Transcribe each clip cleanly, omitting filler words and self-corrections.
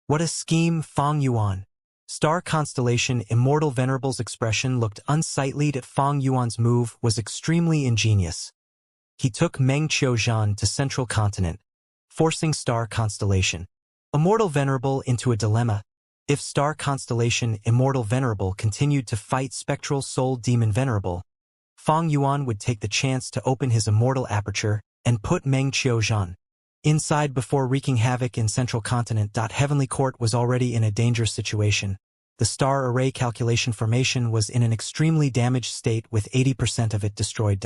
What a scheme, Fang Yuan. Star constellation Immortal Venerable's expression looked unsightly. Fang Yuan's move was extremely ingenious. He took Meng Qiuzhan to Central Continent, forcing Star Constellation Immortal Venerable into a dilemma. If Star Constellation Immortal Venerable continued to fight Spectral Soul Demon Venerable, Fang Yuan would take the chance to open his immortal aperture and put Meng Qiuzhan inside before wreaking havoc in Central Continent. Heavenly Court was already in a dangerous situation. The star array calculation formation was in an extremely damaged state with 80% of it destroyed.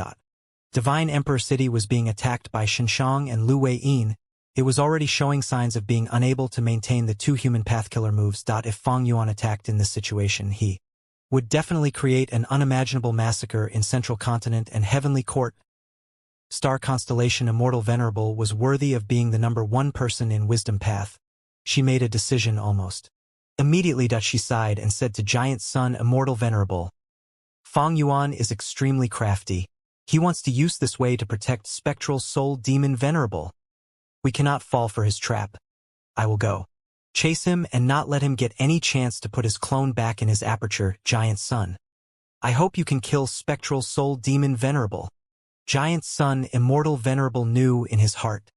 Divine Emperor City was being attacked by Xinshang and Lu Weiyin. It was already showing signs of being unable to maintain the two human pathkiller moves. If Fang Yuan attacked in this situation, he would definitely create an unimaginable massacre in Central Continent and Heavenly Court. Star Constellation Immortal Venerable was worthy of being the #1 person in Wisdom Path. She made a decision almost immediately. She sighed and said to Giant Sun Immortal Venerable, Fang Yuan is extremely crafty. He wants to use this way to protect Spectral Soul Demon Venerable. We cannot fall for his trap. I will go chase him and not let him get any chance to put his clone back in his aperture, Giant Sun. I hope you can kill Spectral Soul Demon Venerable. Giant Sun Immortal Venerable knew in his heart.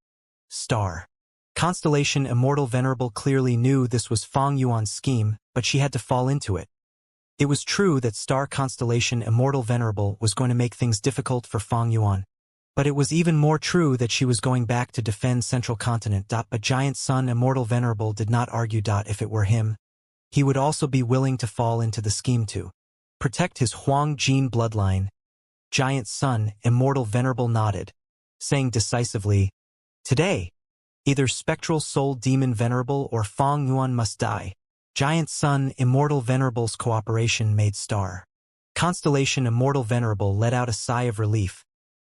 Star Constellation Immortal Venerable clearly knew this was Fang Yuan's scheme, but she had to fall into it. It was true that Star Constellation Immortal Venerable was going to make things difficult for Fang Yuan. But it was even more true that she was going back to defend Central Continent. But Giant Sun Immortal Venerable did not argue. If it were him, he would also be willing to fall into the scheme to protect his Huang Jin bloodline. Giant Sun Immortal Venerable nodded, saying decisively, Today, either Spectral Soul Demon Venerable or Fang Yuan must die. Giant Sun Immortal Venerable's cooperation made Star Constellation Immortal Venerable let out a sigh of relief.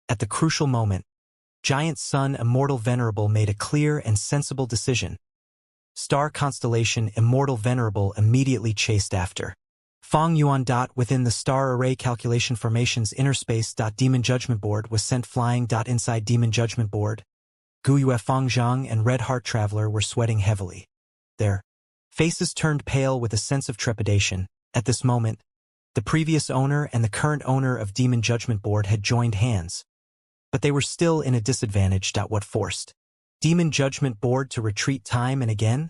At the crucial moment, Giant Sun Immortal Venerable made a clear and sensible decision. Star Constellation Immortal Venerable immediately chased after Fang Yuan. Within the star array calculation formation's inner space. Demon Judgment Board was sent flying. Inside Demon Judgment Board, Guyue Fangzhang and Red Heart Traveler were sweating heavily. Their faces turned pale with a sense of trepidation. At this moment, the previous owner and the current owner of Demon Judgment Board had joined hands. But they were still in a disadvantage. What forced Demon Judgment Board to retreat time and again?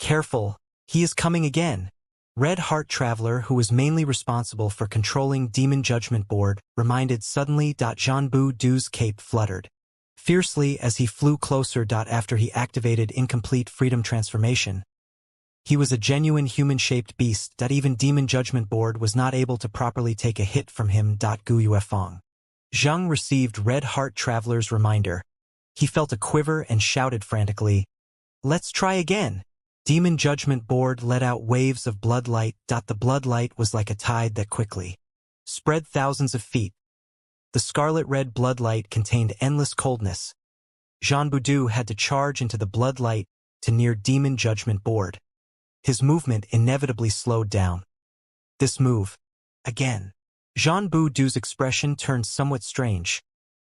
Careful, he is coming again. Red Heart Traveler, who was mainly responsible for controlling Demon Judgment Board, reminded suddenly. Zhanbu Du's cape fluttered fiercely as he flew closer. After he activated Incomplete Freedom Transformation, he was a genuine human-shaped beast. Even Demon Judgment Board was not able to properly take a hit from him. Guyue Fang Zhang received Red Heart Traveler's reminder. He felt a quiver and shouted frantically, Let's try again. Demon Judgment Board let out waves of blood light. The blood light was like a tide that quickly spread thousands of feet. The scarlet-red blood light contained endless coldness. Zhanbu had to charge into the blood light to near Demon Judgment Board. His movement inevitably slowed down. This move, again. Zhanbu's expression turned somewhat strange.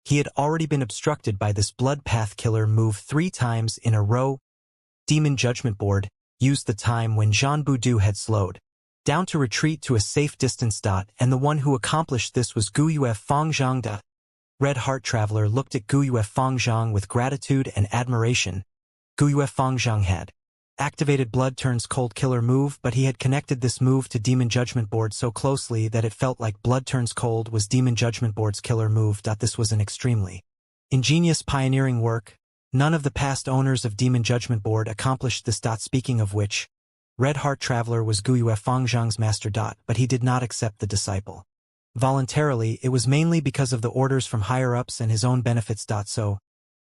He had already been obstructed by this blood path killer move 3 times in a row. Demon Judgment Board used the time when Zhanbu had slowed down to retreat to a safe distance. And the one who accomplished this was Guyue Fangzhang. Red Heart Traveler looked at Guyue Fangzhang with gratitude and admiration. Guyue Fangzhang had activated Blood Turns Cold killer move, but he had connected this move to Demon Judgment Board so closely that it felt like Blood Turns Cold was Demon Judgment Board's killer move. This was an extremely ingenious pioneering work. None of the past owners of Demon Judgment Board accomplished this. Speaking of which, Red Heart Traveler was Guyue Fangzhang's master. But he did not accept the disciple voluntarily. It was mainly because of the orders from higher-ups and his own benefits. So,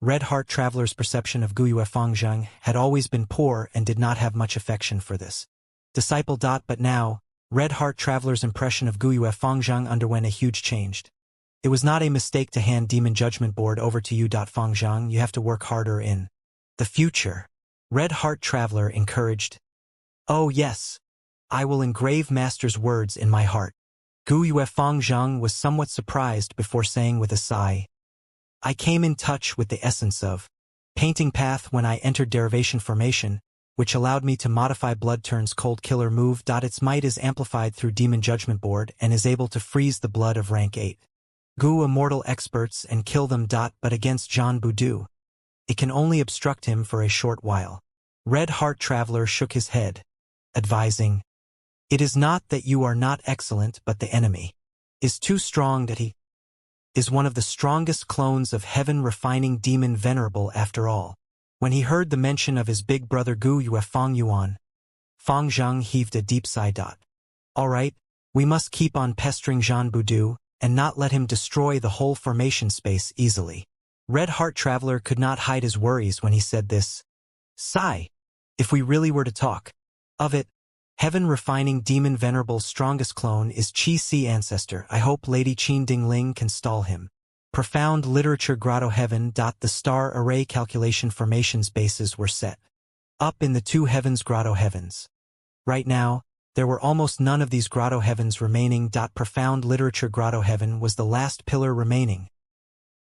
Red Heart Traveler's perception of Guyue Fangzhang had always been poor and did not have much affection for this disciple. But now, Red Heart Traveler's impression of Guyue Fangzhang underwent a huge change. It was not a mistake to hand Demon Judgment Board over to you. Fangzhang, you have to work harder in the future. Red Heart Traveler encouraged. Oh yes, I will engrave Master's words in my heart. Guyue Fangzhang was somewhat surprised before saying with a sigh, I came in touch with the essence of painting path when I entered derivation formation, which allowed me to modify Blood Turn's Cold Killer move. Its might is amplified through Demon Judgment Board and is able to freeze the blood of rank 8. Gu Immortal experts and kill them. But against Jean Boudou, it can only obstruct him for a short while. Red Heart Traveler shook his head, advising, "It is not that you are not excellent, but the enemy is too strong. That he is one of the strongest clones of Heaven Refining Demon Venerable after all." When he heard the mention of his big brother Gu Yue Fang Yuan, Fang Zhang heaved a deep sigh. "All right, we must keep on pestering Jean Boudou and not let him destroy the whole formation space easily." Red Heart Traveler could not hide his worries when he said this. "Sigh, if we really were to talk of it, Heaven Refining Demon Venerable's strongest clone is Qi Si Ancestor. I hope Lady Qin Dingling can stall him." Profound Literature Grotto Heaven. The star array calculation formations bases were set up in the two heavens grotto heavens. Right now, there were almost none of these grotto heavens remaining. Profound Literature Grotto Heaven was the last pillar remaining.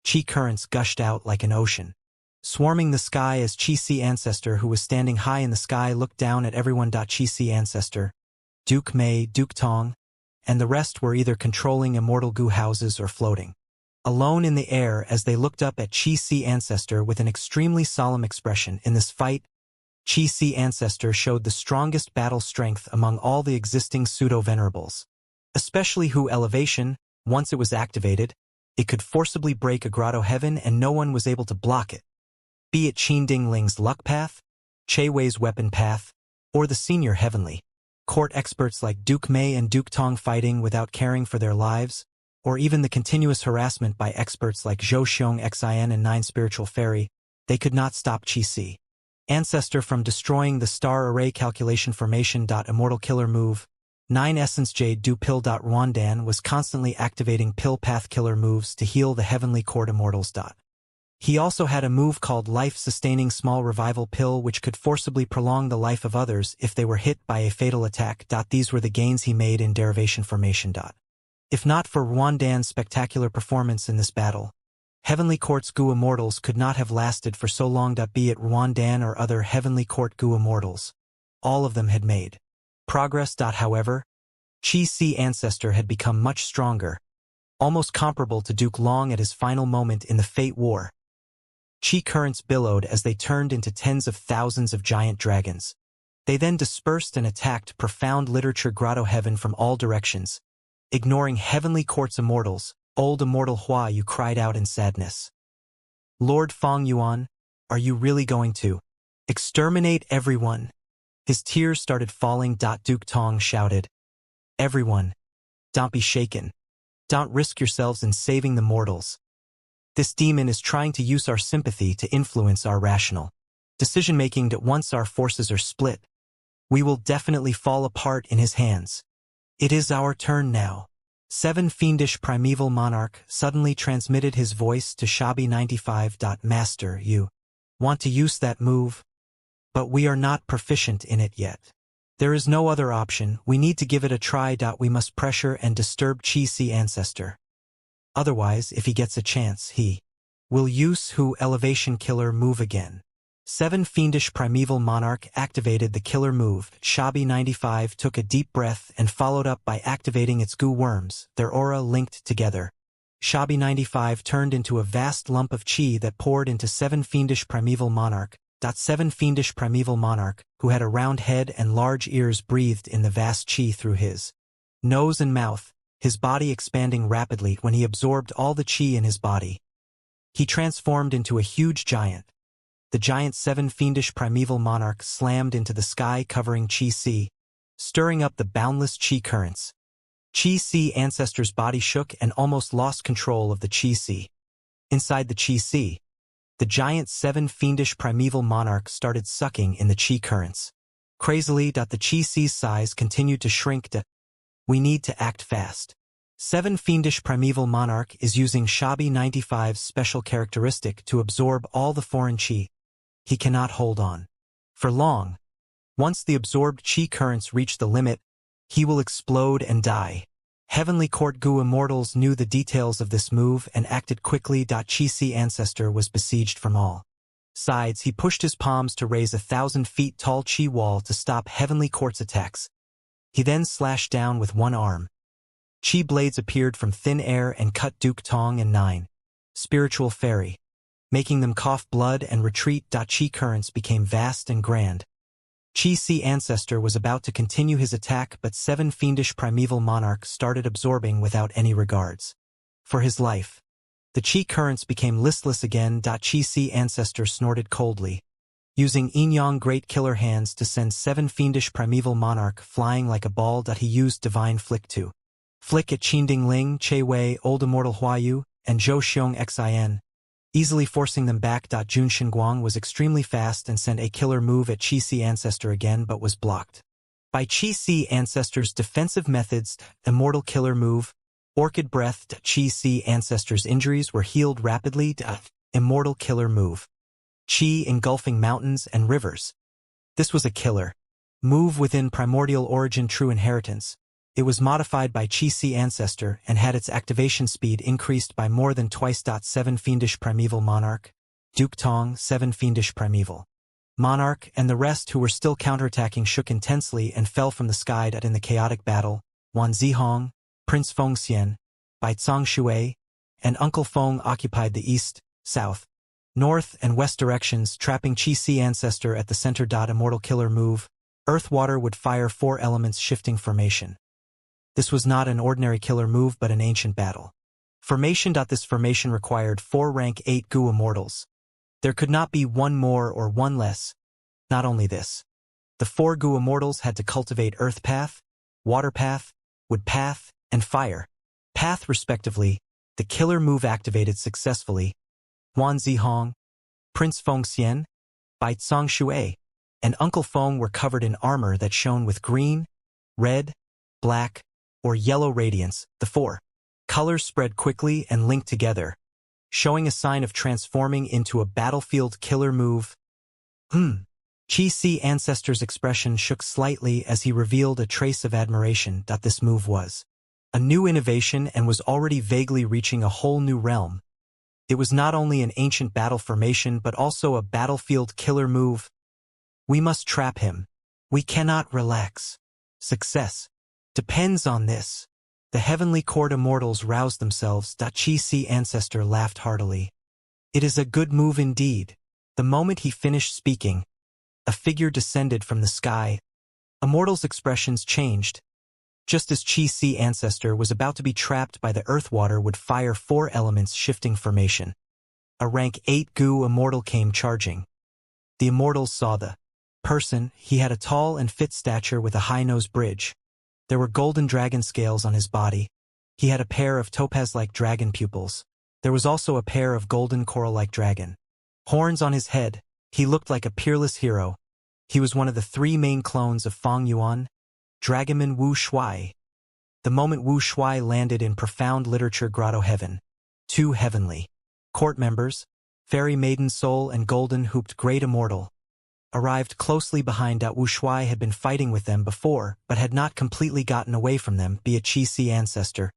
Qi currents gushed out like an ocean, swarming the sky as Qi Si Ancestor, who was standing high in the sky, looked down at everyone. Qi Si Ancestor, Duke Mei, Duke Tong, and the rest were either controlling immortal Gu houses or floating alone in the air as they looked up at Qi Si Ancestor with an extremely solemn expression. In this fight, Qi Si Ancestor showed the strongest battle strength among all the existing pseudo-venerables, especially Hu Elevation. Once it was activated, it could forcibly break a grotto heaven and no one was able to block it. Be it Qin Dingling's luck path, Che Wei's weapon path, or the senior heavenly court experts like Duke Mei and Duke Tong fighting without caring for their lives, or even the continuous harassment by experts like Zhou Xiong Xin and Nine Spiritual Fairy, they could not stop Qi Si Ancestor from destroying the star array calculation formation. Immortal Killer move. 9 Essence Jade Du Pill. Ruandan was constantly activating pill path killer moves to heal the heavenly court immortals. He also had a move called Life-Sustaining Small Revival Pill, which could forcibly prolong the life of others if they were hit by a fatal attack. These were the gains he made in derivation formation. If not for Ruandan's spectacular performance in this battle, Heavenly Court's Gu Immortals could not have lasted for so long. Be it Ruandan or other Heavenly Court Gu Immortals, all of them had made progress. However, Qi Si Ancestor had become much stronger, almost comparable to Duke Long at his final moment in the Fate War. Qi currents billowed as they turned into tens of thousands of giant dragons. They then dispersed and attacked Profound Literature Grotto Heaven from all directions. Ignoring Heavenly Court's immortals, old immortal Hua Yu cried out in sadness. "Lord Fang Yuan, are you really going to exterminate everyone?" His tears started falling. Duke Tong shouted, "Everyone, don't be shaken. Don't risk yourselves in saving the mortals. This demon is trying to use our sympathy to influence our rational decision-making. Once our forces are split, we will definitely fall apart in his hands. It is our turn now." 7 Fiendish Primeval Monarch suddenly transmitted his voice to Shabi 95. "Master, you want to use that move, but we are not proficient in it yet. There is no other option. We need to give it a try. We must pressure and disturb Qi Si Ancestor. Otherwise, if he gets a chance, he will use Hu Elevation Killer move again." 7 Fiendish Primeval Monarch activated the killer move. Shabi 95 took a deep breath and followed up by activating its Gu worms, their aura linked together. Shabi 95 turned into a vast lump of Qi that poured into 7 Fiendish Primeval Monarch. 7 Fiendish Primeval Monarch, who had a round head and large ears, breathed in the vast Qi through his nose and mouth, his body expanding rapidly. When he absorbed all the Qi in his body, he transformed into a huge giant. The giant 7 Fiendish Primeval Monarch slammed into the sky, covering Qi Si, stirring up the boundless Qi currents. Qi Si Ancestor's body shook and almost lost control of the Qi Si. Inside the Qi Si, the giant 7 Fiendish Primeval Monarch started sucking in the Qi currents. Crazily, the Qi Si's size continued to shrink. We need to act fast. 7 Fiendish Primeval Monarch is using Shabi 95's special characteristic to absorb all the foreign Qi. He cannot hold on for long. Once the absorbed Qi currents reach the limit, he will explode and die. Heavenly Court Gu Immortals knew the details of this move and acted quickly. Qi Si Ancestor was besieged from all sides, he pushed his palms to raise 1,000 feet tall chi wall to stop heavenly court's attacks. He then slashed down with one arm. Chi blades appeared from thin air and cut Duke Tong and 9 spiritual fairy, making them cough blood and retreat. Chi currents became vast and grand. Chi Si ancestor was about to continue his attack, but 7 fiendish primeval monarchs started absorbing without any regards for his life. The chi currents became listless again. Chi Si ancestor snorted coldly, using Yin-Yang great killer hands to send 7 fiendish primeval monarch flying like a ball. He used divine flick to flick at Qinding Ling, Che Wei, Old Immortal Huayu, and Zhou Xiong Xin, easily forcing them back. Jun Shenguang was extremely fast and sent a killer move at Chi Si ancestor again, but was blocked by Chi Si ancestor's defensive methods. Immortal killer move, Orchid Breath. Chi Si ancestor's injuries were healed rapidly. Immortal killer move, Chi engulfing mountains and rivers. This was a killer move within primordial origin true inheritance. It was modified by Chi Si ancestor and had its activation speed increased by more than twice. 7 fiendish primeval monarch, Duke Tong, 7 fiendish primeval monarch, and the rest who were still counterattacking shook intensely and fell from the sky. In the chaotic battle, Wan Zihong, Prince Fengxian, Bai Tsang Shui, and Uncle Feng occupied the east, south, north, and west directions, trapping Chi Si ancestor at the center. Immortal killer move, Earth Water would fire 4 elements shifting formation. This was not an ordinary killer move but an ancient battle formation. This formation required 4 rank 8 Gu Immortals. There could not be one more or one less. Not only this, the 4 Gu Immortals had to cultivate Earth Path, Water Path, Wood Path, and Fire Path respectively. The killer move activated successfully. Wan Zihong, Prince Fengxian, Bai Tsang Shui, and Uncle Feng were covered in armor that shone with green, red, black, or yellow radiance. The 4 colors spread quickly and linked together, showing a sign of transforming into a battlefield killer move. Chi Si ancestor's expression shook slightly as he revealed a trace of admiration. This move was a new innovation and was already vaguely reaching a whole new realm. It was not only an ancient battle formation but also a battlefield killer move. We must trap him. We cannot relax. Success depends on this. The heavenly court immortals roused themselves. Chi Si ancestor laughed heartily. It is a good move indeed. The moment he finished speaking, a figure descended from the sky. Immortals' expressions changed. Just as Chi Si ancestor was about to be trapped by the earth, water would fire 4 elements shifting formation. A rank 8 Gu immortal came charging. The immortals saw the person. He had a tall and fit stature with a high-nose bridge. There were golden dragon scales on his body. He had a pair of topaz-like dragon pupils. There was also a pair of golden coral-like dragon horns on his head. He looked like a peerless hero. He was one of the 3 main clones of Fang Yuan, Dragoman Wu Shui. The moment Wu Shui landed in profound literature grotto heaven, 2 heavenly court members, Fairy Maiden Soul and Golden Hooped Great Immortal, arrived closely behind. Wu Shui had been fighting with them before, but had not completely gotten away from them, be it Chi Si ancestor,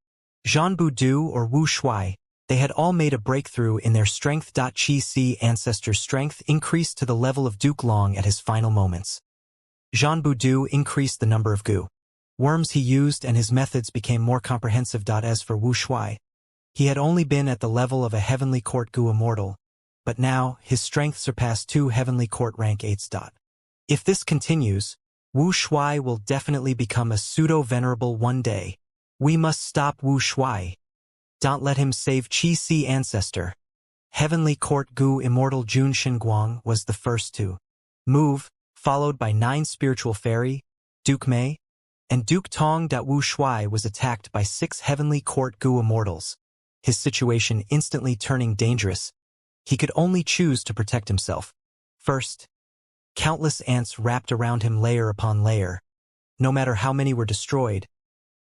Zhan Du or Wu Shui. They had all made a breakthrough in their strength. Chi Si ancestor's strength increased to the level of Duke Long at his final moments. Zhan Du increased the number of Gu worms he used and his methods became more comprehensive. As for Wu Shui, he had only been at the level of a heavenly court Gu immortal, but now his strength surpassed 2 heavenly court rank 8s. If this continues, Wu Shui will definitely become a pseudo-venerable one day. We must stop Wu Shui. Don't let him save Chi Si ancestor. Heavenly court Gu immortal Jun Shenguang was the first to move, followed by 9 spiritual fairy, Duke Mei, and Duke Tong. Wu Shui was attacked by 6 heavenly court Gu immortals, his situation instantly turning dangerous. He could only choose to protect himself. First, countless ants wrapped around him layer upon layer. No matter how many were destroyed,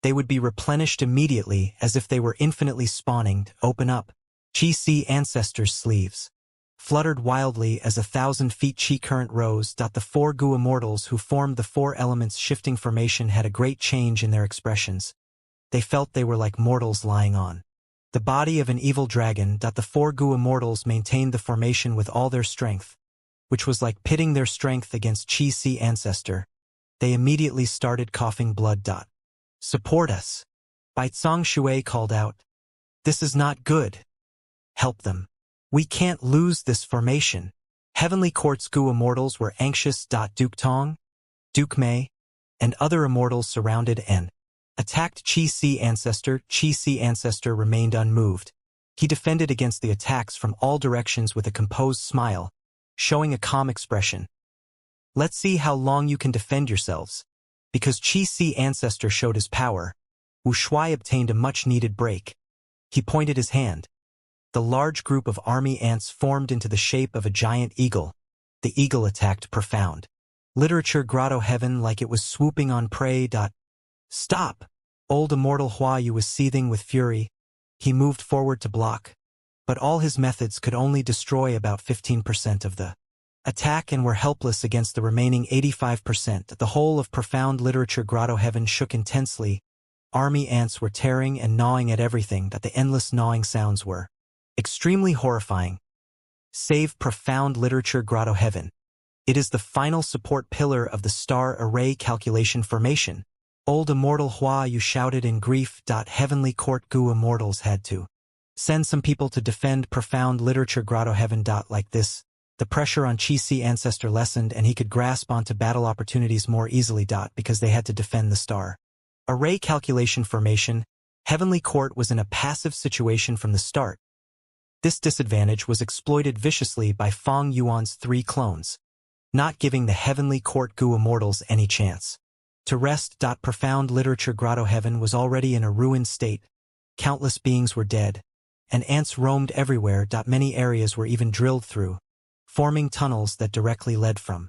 they would be replenished immediately as if they were infinitely spawning. Open up. Chi Si ancestor's sleeves fluttered wildly as 1,000 feet chi current rose. The 4 Gu immortals who formed the 4 elements shifting formation had a great change in their expressions. They felt they were like mortals lying on the body of an evil dragon. The 4 Gu immortals maintained the formation with all their strength. which was like pitting their strength against Chi Si ancestor. They immediately started coughing blood. Support us. Bai Tsang Shui called out. This is not good. Help them. We can't lose this formation. Heavenly Court's Gu immortals were anxious. Duke Tong, Duke Mei, and other immortals surrounded and attacked Chi Si ancestor. Chi Si ancestor remained unmoved. He defended against the attacks from all directions with a composed smile, showing a calm expression. Let's see how long you can defend yourselves. Because Chi Si ancestor showed his power, Wu Shuai obtained a much-needed break. He pointed his hand. The large group of army ants formed into the shape of a giant eagle. The eagle attacked profound. Literature grotto heaven like it was swooping on prey. Stop! Old immortal Hua Yu was seething with fury. He moved forward to block. But all his methods could only destroy about 15% of the attack and were helpless against the remaining 85%. The whole of profound literature grotto heaven shook intensely. Army ants were tearing and gnawing at everything. The endless gnawing sounds were extremely horrifying. Save profound literature grotto heaven. It is the final support pillar of the star array calculation formation. Old immortal Hua Yu shouted in grief. Heavenly Court Gu immortals had to send some people to defend profound literature grotto heaven. Like this, the pressure on Chi Si ancestor lessened and he could grasp onto battle opportunities more easily. Because they had to defend the star array calculation formation, Heavenly Court was in a passive situation from the start. This disadvantage was exploited viciously by Fang Yuan's 3 clones, not giving the Heavenly Court Gu immortals any chance to rest. Profound literature grotto heaven was already in a ruined state. Countless beings were dead, and ants roamed everywhere. Many areas were even drilled through, forming tunnels that directly led from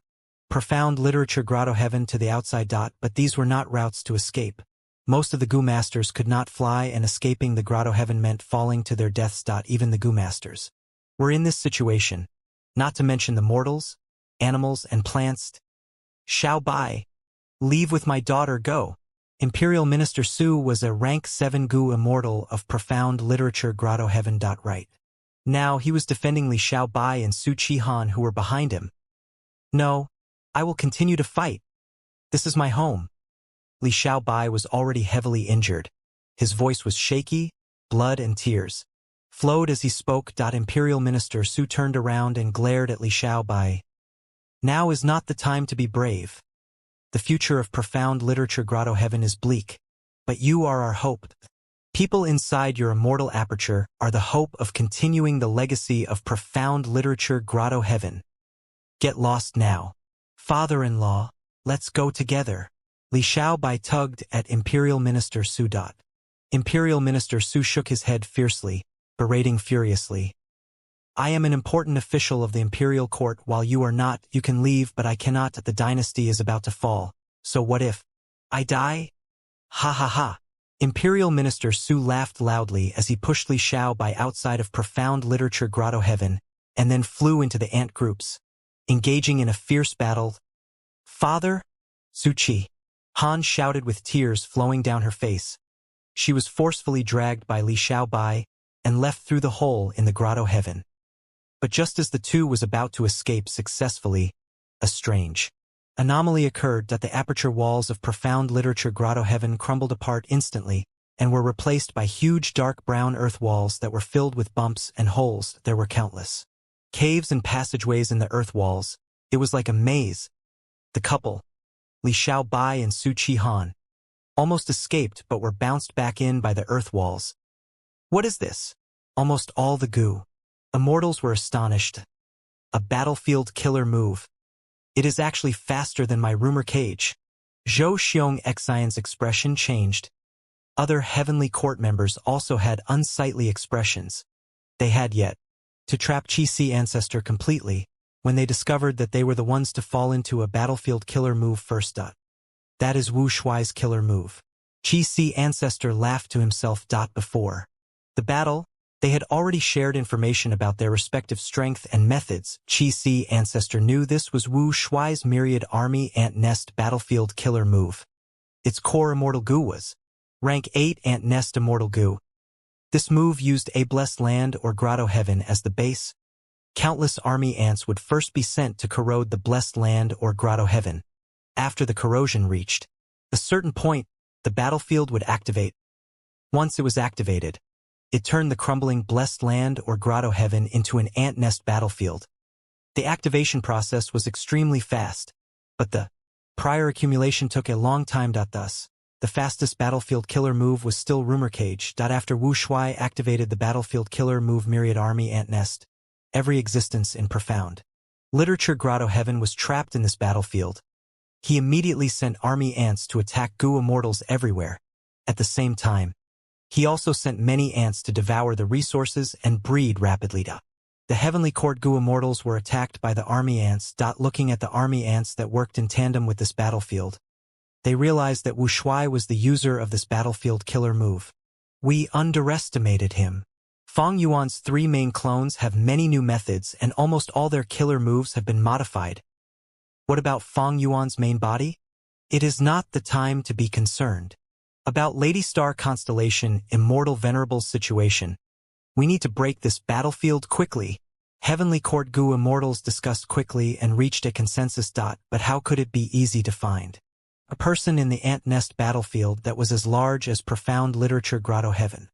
profound literature grotto heaven to the outside. But these were not routes to escape. Most of the Gu masters could not fly, and escaping the grotto heaven meant falling to their deaths. Even the Gu masters were in this situation, not to mention the mortals, animals, and plants. Xiao Bai, leave with my daughter, go. Imperial Minister Su was a rank 7 Gu immortal of profound literature grotto heaven. Right now he was defending Li Xiao Bai and Su Chi Han, who were behind him. No, I will continue to fight. This is my home. Li Xiao Bai was already heavily injured. His voice was shaky, blood and tears flowed as he spoke. Imperial Minister Su turned around and glared at Li Xiao Bai. Now is not the time to be brave. The future of profound literature grotto heaven is bleak, but you are our hope. People inside your immortal aperture are the hope of continuing the legacy of profound literature grotto heaven. Get lost now. Father-in-law, let's go together. Li Xiao Bai tugged at Imperial Minister Su. Imperial Minister Su shook his head fiercely, berating furiously. I am an important official of the Imperial Court while you are not. You can leave, but I cannot. The dynasty is about to fall. So what if I die? Ha ha ha. Imperial Minister Su laughed loudly as he pushed Li Xiao Bai outside of profound literature grotto heaven, and then flew into the ant groups, engaging in a fierce battle. Father? Su Chi Han shouted with tears flowing down her face. She was forcefully dragged by Li Xiao Bai and left through the hole in the grotto heaven. But just as the two was about to escape successfully, a strange anomaly occurred. The aperture walls of profound literature grotto heaven crumbled apart instantly and were replaced by huge dark brown earth walls that were filled with bumps and holes. There were countless caves and passageways in the earth walls. It was like a maze. The couple, Li Xiao Bai and Su Chi Han, almost escaped but were bounced back in by the earth walls. What is this? Almost all the Gu immortals were astonished. A battlefield killer move. It is actually faster than my rumor cage. Zhou Xiong Xian's expression changed. Other Heavenly Court members also had unsightly expressions. They had yet to trap Chi Si ancestor completely when they discovered that they were the ones to fall into a battlefield killer move first. That is Wu Shuai's killer move. Chi Si ancestor laughed to himself. Before the battle, they had already shared information about their respective strength and methods. Chi Si ancestor knew this was Wu Shuai's myriad army ant nest battlefield killer move. Its core immortal Gu was rank 8 ant nest immortal Gu. This move used a blessed land or grotto heaven as the base. Countless army ants would first be sent to corrode the blessed land or grotto heaven. After the corrosion reached a certain point, the battlefield would activate. Once it was activated, it turned the crumbling blessed land or grotto heaven into an ant nest battlefield. The activation process was extremely fast, but the prior accumulation took a long time. Thus, the fastest battlefield killer move was still Rumor Cage. After Wu Shuai activated the battlefield killer move Myriad Army Ant Nest, every existence in profound literature grotto heaven was trapped in this battlefield. He immediately sent army ants to attack Gu immortals everywhere. At the same time, he also sent many ants to devour the resources and breed rapidly. The Heavenly Court Gu immortals were attacked by the army ants. Looking at the army ants that worked in tandem with this battlefield, they realized that Wu Shuai was the user of this battlefield killer move. We underestimated him. Fang Yuan's 3 main clones have many new methods and almost all their killer moves have been modified. What about Fang Yuan's main body? It is not the time to be concerned about Lady Star Constellation Immortal Venerable's situation. We need to break this battlefield quickly. Heavenly Court Gu immortals discussed quickly and reached a consensus. But how could it be easy to find a person in the ant nest battlefield that was as large as profound literature grotto heaven?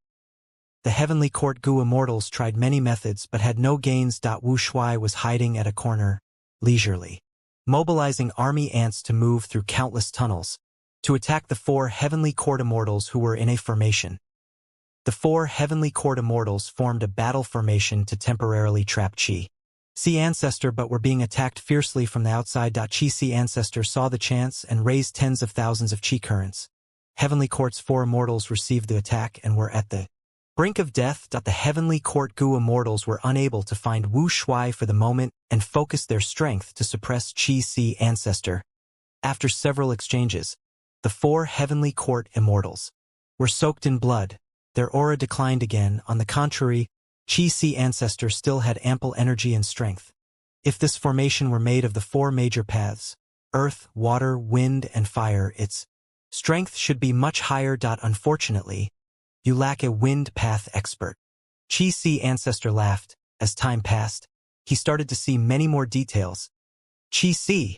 The Heavenly Court Gu immortals tried many methods but had no gains. Wu Shuai was hiding at a corner, leisurely, mobilizing army ants to move through countless tunnels to attack the 4 Heavenly Court immortals who were in a formation. The 4 Heavenly Court immortals formed a battle formation to temporarily trap Qi Si Ancestor but were being attacked fiercely from the outside. Qi Si Ancestor saw the chance and raised tens of thousands of Qi currents. Heavenly Court's 4 immortals received the attack and were at the brink of death. The Heavenly Court Gu immortals were unable to find Wu Shuai for the moment and focused their strength to suppress Qi Si Ancestor. After several exchanges, the 4 Heavenly Court immortals were soaked in blood. Their aura declined again. On the contrary, Qi Si Ancestor still had ample energy and strength. If this formation were made of the 4 major paths, earth, water, wind, and fire, its strength should be much higher. Unfortunately, you lack a wind path expert. Qi Si Ancestor laughed. As time passed, he started to see many more details. Qi Si,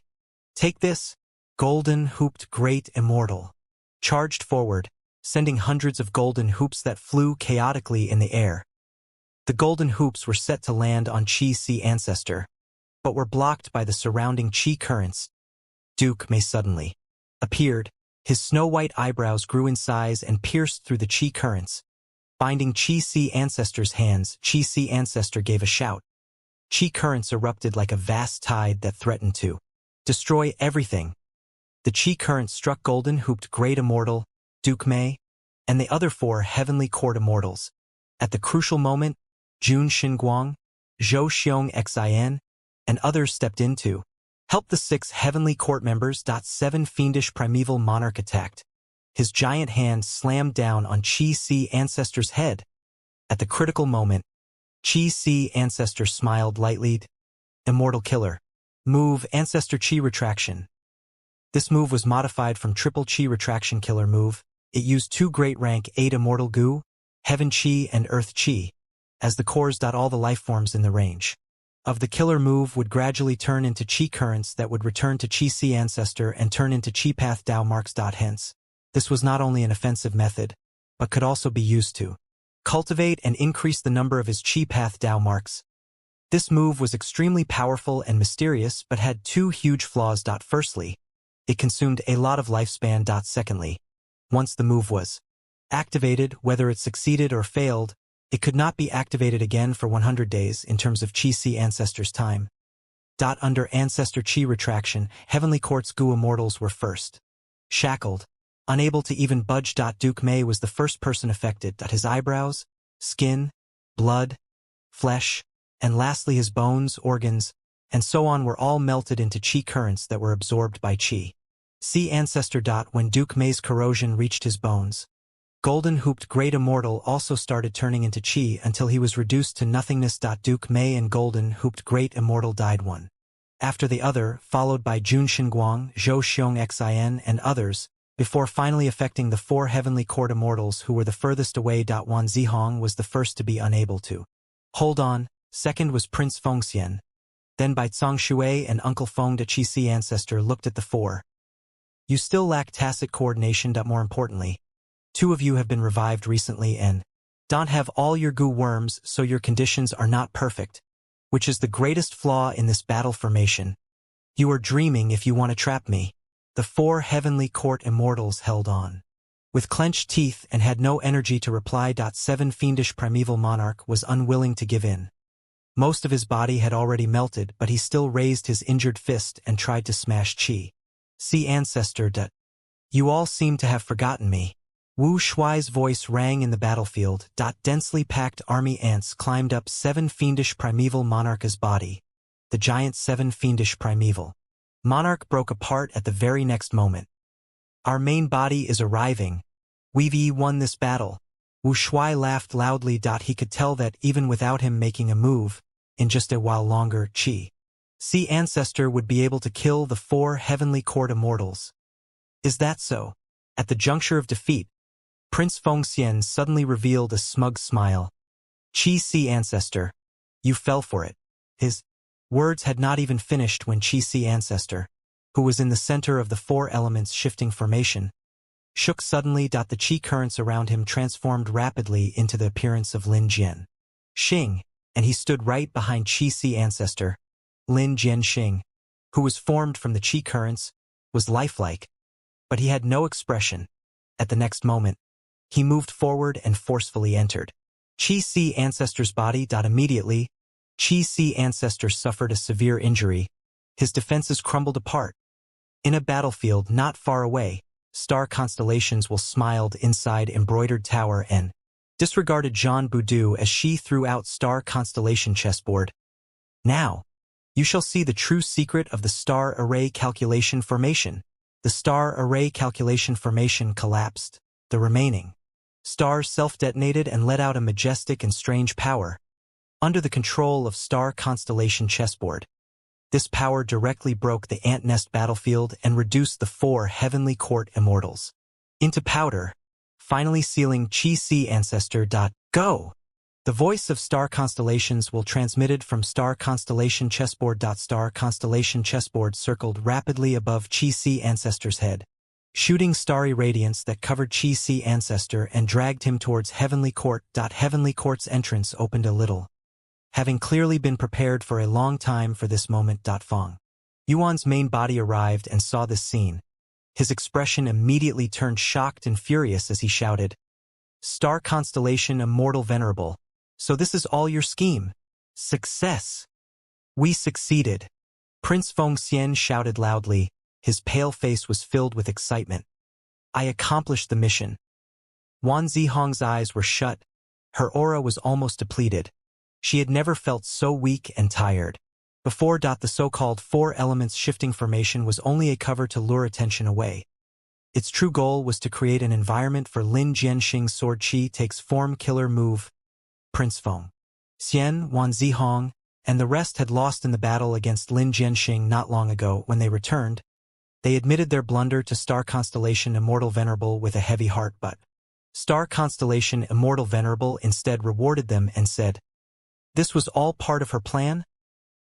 take this. Golden Hooped Great Immortal charged forward, sending hundreds of golden hoops that flew chaotically in the air. The golden hoops were set to land on Qi Si Ancestor, but were blocked by the surrounding Qi currents. Duke May suddenly appeared. His snow-white eyebrows grew in size and pierced through the Qi currents. Binding Qi Si Ancestor's hands, Qi Si Ancestor gave a shout. Qi currents erupted like a vast tide that threatened to destroy everything. The Qi current struck Golden Hooped Great Immortal, Duke May, and the other 4 Heavenly Court immortals. At the crucial moment, Jun Xinguang, Zhou Xiong Xin, and others stepped in to help the 6 Heavenly Court members. 7 Fiendish Primeval Monarch attacked. His giant hand slammed down on Qi Si Ancestor's head. At the critical moment, Qi Si Ancestor smiled lightly. Immortal Killer. Move Ancestor Qi Retraction. This move was modified from Triple Qi Retraction Killer move. It used 2 great rank 8 Immortal Gu, Heaven Qi and Earth Qi, as the cores. All the life forms in the range of the killer move would gradually turn into Qi currents that would return to Qi Si Ancestor and turn into Qi Path Dao marks. Hence, this was not only an offensive method, but could also be used to cultivate and increase the number of his Qi Path Dao marks. This move was extremely powerful and mysterious but had 2 huge flaws. Firstly, it consumed a lot of lifespan. Secondly, once the move was activated, whether it succeeded or failed, it could not be activated again for 100 days in terms of Qi Si Ancestor's time. Under Ancestor Qi Retraction, Heavenly Court's Gu immortals were first shackled, unable to even budge. Duke May was the first person affected. His eyebrows, skin, blood, flesh, and lastly his bones, organs, and so on were all melted into Qi currents that were absorbed by Qi Si Ancestor. When Duke May's corrosion reached his bones, Golden Hooped Great Immortal also started turning into Qi until he was reduced to nothingness. Duke May and Golden Hooped Great Immortal died one after the other, followed by Jun Xinguang, Zhou Xiong Xin, and others, before finally affecting the 4 Heavenly Court Immortals who were the furthest away. Wan Zihong was the first to be unable to hold on. Second was Prince Fengxian. Then Bai Zhang Shui and Uncle Feng de Qixi ancestor looked at the four. You still lack tacit coordination. More importantly, two of you have been revived recently and don't have all your goo worms, so your conditions are not perfect, which is the greatest flaw in this battle formation. You are dreaming if you want to trap me. The four Heavenly Court Immortals held on with clenched teeth and had no energy to reply. Seven fiendish primeval monarch was unwilling to give in. Most of his body had already melted, but he still raised his injured fist and tried to smash Qi. See ancestor. You all seem to have forgotten me. Wu Shuai's voice rang in the battlefield. Densely packed army ants climbed up seven fiendish primeval monarch's body. The giant seven fiendish primeval monarch broke apart at the very next moment. Our main body is arriving. We've won this battle. Wu Shuai laughed loudly. He could tell that even without him making a move, in just a while longer, Qi. See ancestor would be able to kill the four Heavenly Court Immortals. Is that so? At the juncture of defeat, Prince Fengxian suddenly revealed a smug smile. Qi Si ancestor, you fell for it. His words had not even finished when Qi Si ancestor, who was in the center of the four elements shifting formation, shook suddenly. The Qi currents around him transformed rapidly into the appearance of Lin Jian Xing, and he stood right behind Qi Si ancestor. Lin Jian Xing, who was formed from the Qi currents, was lifelike, but he had no expression. At the next moment, he moved forward and forcefully entered Qi Si ancestor's body. Immediately, Qi Si ancestor suffered a severe injury. His defenses crumbled apart. In a battlefield not far away, star constellations will smiled inside embroidered tower and disregarded Jean Boudou as she threw out star constellation chessboard. Now, you shall see the true secret of the star array calculation formation. The star array calculation formation collapsed. The remaining stars self-detonated and let out a majestic and strange power. Under the control of star constellation chessboard, this power directly broke the ant nest battlefield and reduced the four Heavenly Court Immortals into powder, finally sealing Qi Si ancestor. Go! The voice of star constellations will transmitted from star constellation chessboard. Star constellation chessboard circled rapidly above Qi Si ancestor's head, shooting starry radiance that covered Qi Si ancestor and dragged him towards Heavenly Court. Heavenly Court's entrance opened a little, having clearly been prepared for a long time for this moment. Feng Yuan's main body arrived and saw this scene. His expression immediately turned shocked and furious as he shouted, Star Constellation Immortal Venerable, so this is all your scheme? Success! We succeeded! Prince Fengxian shouted loudly. His pale face was filled with excitement. I accomplished the mission. Wan Zihong's eyes were shut. Her aura was almost depleted. She had never felt so weak and tired. Before. The so-called four elements shifting formation was only a cover to lure attention away. Its true goal was to create an environment for Lin Jianxing's sword Qi takes form killer move. Prince Feng Xian, Wan Zihong, and the rest had lost in the battle against Lin Jianxing not long ago. When they returned, they admitted their blunder to Star Constellation Immortal Venerable with a heavy heart, but Star Constellation Immortal Venerable instead rewarded them and said, this was all part of her plan?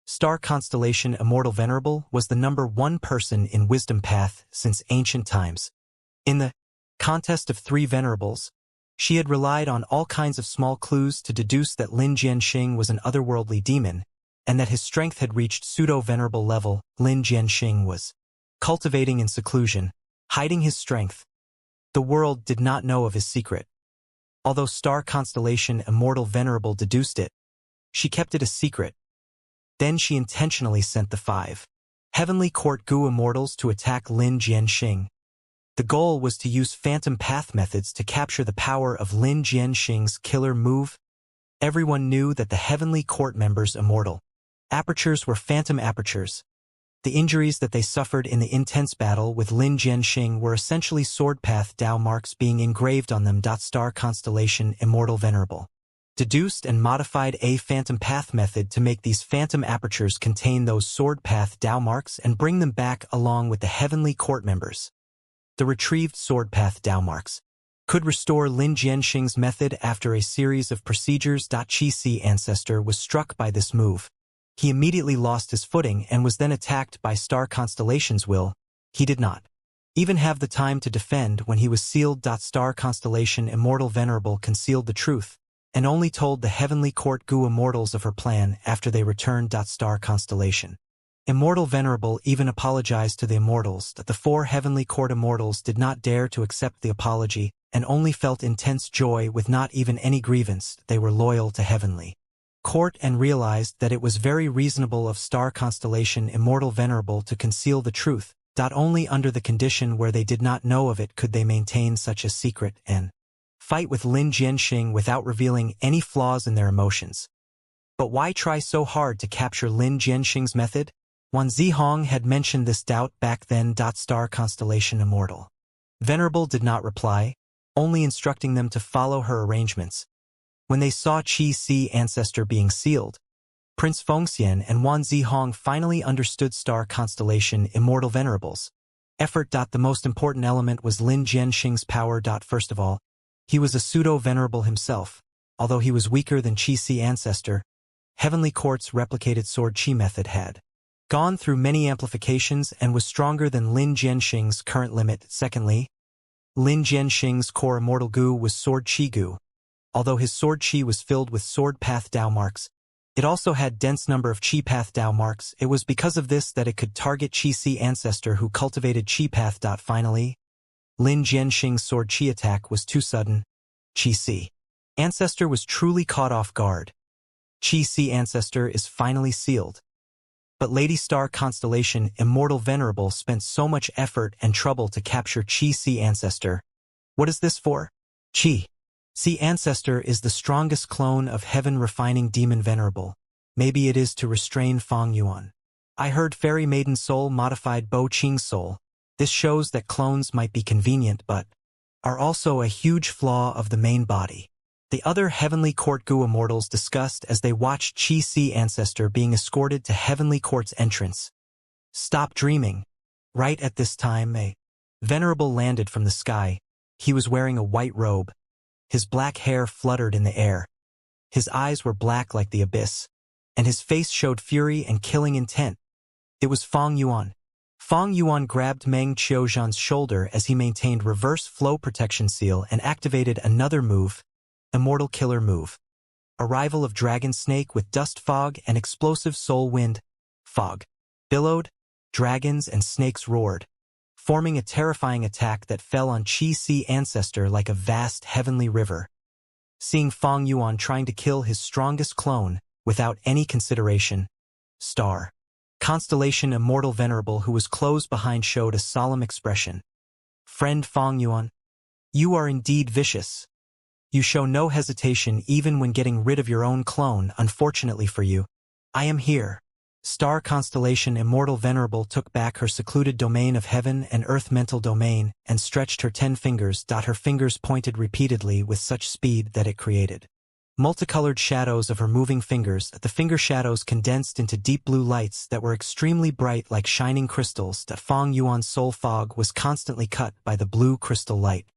Star Constellation Immortal Venerable was the #1 person in Wisdom Path since ancient times. In the contest of 3 venerables, she had relied on all kinds of small clues to deduce that Lin Jianxing was an otherworldly demon, and that his strength had reached pseudo-venerable level. Lin Jianxing was cultivating in seclusion, hiding his strength. The world did not know of his secret. Although Star Constellation Immortal Venerable deduced it, she kept it a secret. Then she intentionally sent the 5 Heavenly Court Gu Immortals to attack Lin Jianxing. The goal was to use phantom path methods to capture the power of Lin Jianxing's killer move. Everyone knew that the Heavenly Court members' immortal apertures were phantom apertures. The injuries that they suffered in the intense battle with Lin Jianxing were essentially sword path Dao marks being engraved on them. Star Constellation Immortal Venerable deduced and modified a phantom path method to make these phantom apertures contain those sword path Dao marks and bring them back along with the Heavenly Court members. The retrieved sword path Dao marks could restore Lin Jianxing's method after a series of procedures. Qi Si Ancestor was struck by this move. He immediately lost his footing and was then attacked by Star Constellation's will. He did not even have the time to defend when he was sealed. Star Constellation Immortal Venerable concealed the truth, and only told the Heavenly Court Gu Immortals of her plan after they returned. Star Constellation Immortal Venerable even apologized to the Immortals that the 4 Heavenly Court Immortals did not dare to accept the apology and only felt intense joy with not even any grievance. They were loyal to Heavenly Court and realized that it was very reasonable of Star Constellation Immortal Venerable to conceal the truth. Only under the condition where they did not know of it could they maintain such a secret and fight with Lin Jianxing without revealing any flaws in their emotions. But why try so hard to capture Lin Jianxing's method? Wan Zihong had mentioned this doubt back then. Star Constellation Immortal Venerable did not reply, only instructing them to follow her arrangements. When they saw Qi Si Ancestor being sealed, Prince Fengxian and Wan Zihong finally understood Star Constellation Immortal Venerables effort. The most important element was Lin Jianxing's power. First of all, he was a pseudo-venerable himself. Although he was weaker than Qi Si Ancestor, Heavenly Court's replicated sword Qi method had gone through many amplifications and was stronger than Lin Jianxing's current limit. Secondly, Lin Jianxing's core immortal Gu was sword Qi Gu. Although his sword Qi was filled with sword path Dao marks, it also had dense number of Qi path Dao marks. It was because of this that it could target Qi Si Ancestor who cultivated Qi path. Finally, Lin Jianxing's sword Qi attack was too sudden. Qi Si Ancestor was truly caught off guard. Qi Si Ancestor is finally sealed. But Lady Star Constellation Immortal Venerable spent so much effort and trouble to capture Qi Si Ancestor. What is this for? Qi Si Ancestor is the strongest clone of Heaven Refining Demon Venerable. Maybe it is to restrain Fang Yuan. I heard Fairy Maiden Soul modified Bo Qing's soul. This shows that clones might be convenient but are also a huge flaw of the main body. The other Heavenly Court Gu Immortals discussed as they watched Qi Si Ancestor being escorted to Heavenly Court's entrance. Stop dreaming. Right at this time, a Venerable landed from the sky. He was wearing a white robe. His black hair fluttered in the air. His eyes were black like the abyss, and his face showed fury and killing intent. It was Fang Yuan. Fang Yuan grabbed Meng Qiuzhan's shoulder as he maintained reverse flow protection seal and activated another move, Immortal Killer Move. Arrival of Dragon Snake with Dust Fog and Explosive Soul Wind. Fog billowed, dragons and snakes roared, forming a terrifying attack that fell on Qi Si Ancestor like a vast heavenly river. Seeing Fang Yuan trying to kill his strongest clone without any consideration, Star Constellation Immortal Venerable who was closed behind showed a solemn expression. Friend Fang Yuan, you are indeed vicious. You show no hesitation even when getting rid of your own clone. Unfortunately for you, I am here. Star Constellation Immortal Venerable took back her secluded domain of heaven and earth mental domain and stretched her 10 fingers. Her fingers pointed repeatedly with such speed that it created multicolored shadows of her moving fingers. The finger shadows condensed into deep blue lights that were extremely bright like shining crystals. Fang Yuan's soul fog was constantly cut by the blue crystal light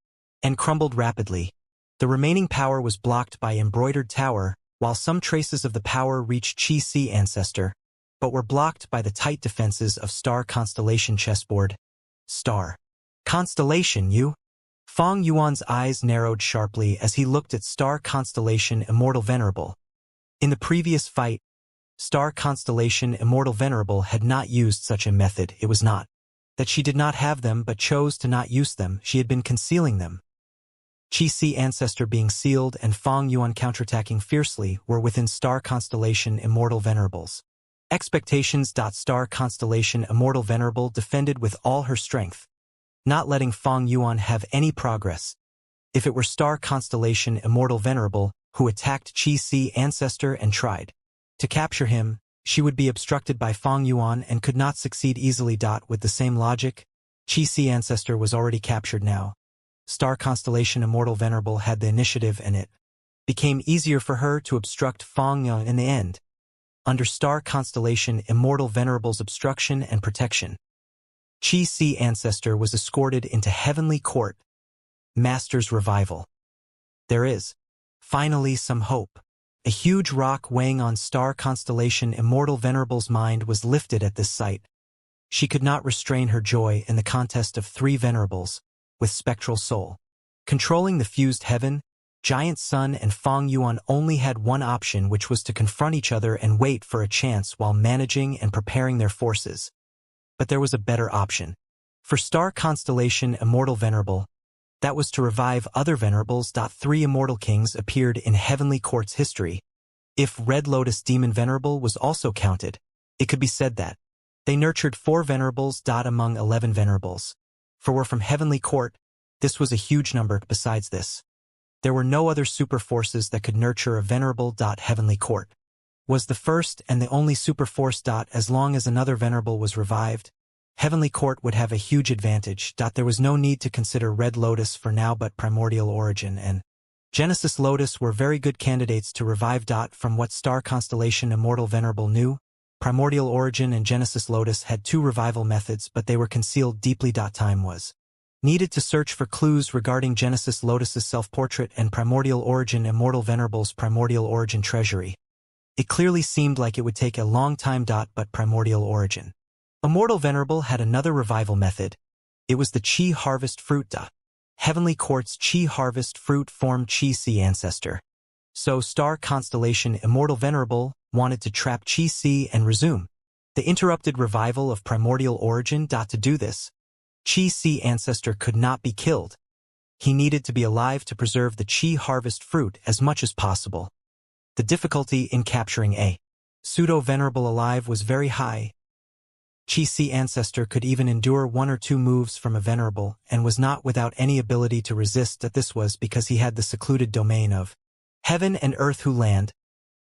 and crumbled rapidly. The remaining power was blocked by embroidered tower, while some traces of the power reached Qi Si Ancestor, but were blocked by the tight defenses of Star Constellation chessboard. Star Constellation, you? Fang Yuan's eyes narrowed sharply as he looked at Star Constellation Immortal Venerable. In the previous fight, Star Constellation Immortal Venerable had not used such a method. It was not that she did not have them but chose to not use them. She had been concealing them. Qi Si Ancestor being sealed and Fang Yuan counterattacking fiercely were within Star Constellation Immortal Venerables expectations. Star Constellation Immortal Venerable defended with all her strength, not letting Fang Yuan have any progress. If it were Star Constellation Immortal Venerable who attacked Qi Si Ancestor and tried to capture him, she would be obstructed by Fang Yuan and could not succeed easily. With the same logic, Qi Si Ancestor was already captured now. Star Constellation Immortal Venerable had the initiative and it became easier for her to obstruct Fang Yuan in the end. Under Star Constellation Immortal Venerable's obstruction and protection, Qi Si Ancestor was escorted into Heavenly Court. Master's Revival. There is, finally, some hope. A huge rock weighing on star constellation Immortal Venerable's mind was lifted at this sight. She could not restrain her joy in the contest of three venerables, with spectral soul. Controlling the fused heaven, Giant Sun and Feng Yuan only had one option, which was to confront each other and wait for a chance while managing and preparing their forces. But there was a better option. For star constellation Immortal Venerable, that was to revive other venerables. Three immortal kings appeared in Heavenly Court's history. If Red Lotus Demon Venerable was also counted, it could be said that they nurtured 4 venerables. Among 11 venerables. For were from Heavenly Court, this was a huge number. Besides this, there were no other super forces that could nurture a venerable. Heavenly Court was the first and the only super force. As long as another venerable was revived, Heavenly Court would have a huge advantage. There was no need to consider Red Lotus for now, but Primordial Origin and Genesis Lotus were very good candidates to revive. From what star constellation Immortal Venerable knew, Primordial Origin and Genesis Lotus had 2 revival methods, but they were concealed deeply. Time was needed to search for clues regarding Genesis Lotus's self-portrait and Primordial Origin Immortal Venerable's Primordial Origin treasury. It clearly seemed like it would take a long time. But Primordial Origin Immortal Venerable had another revival method. It was the Chi Harvest Fruit. Heavenly Court's Chi Harvest Fruit formed Chi Si Ancestor. So star constellation Immortal Venerable wanted to trap Chi Si and resume the interrupted revival of Primordial Origin. To do this, Chi Si Ancestor could not be killed. He needed to be alive to preserve the Chi Harvest Fruit as much as possible. The difficulty in capturing a pseudo-venerable alive was very high. Chi Si Ancestor could even endure 1 or 2 moves from a venerable and was not without any ability to resist. This was because he had the secluded domain of heaven and earth who land,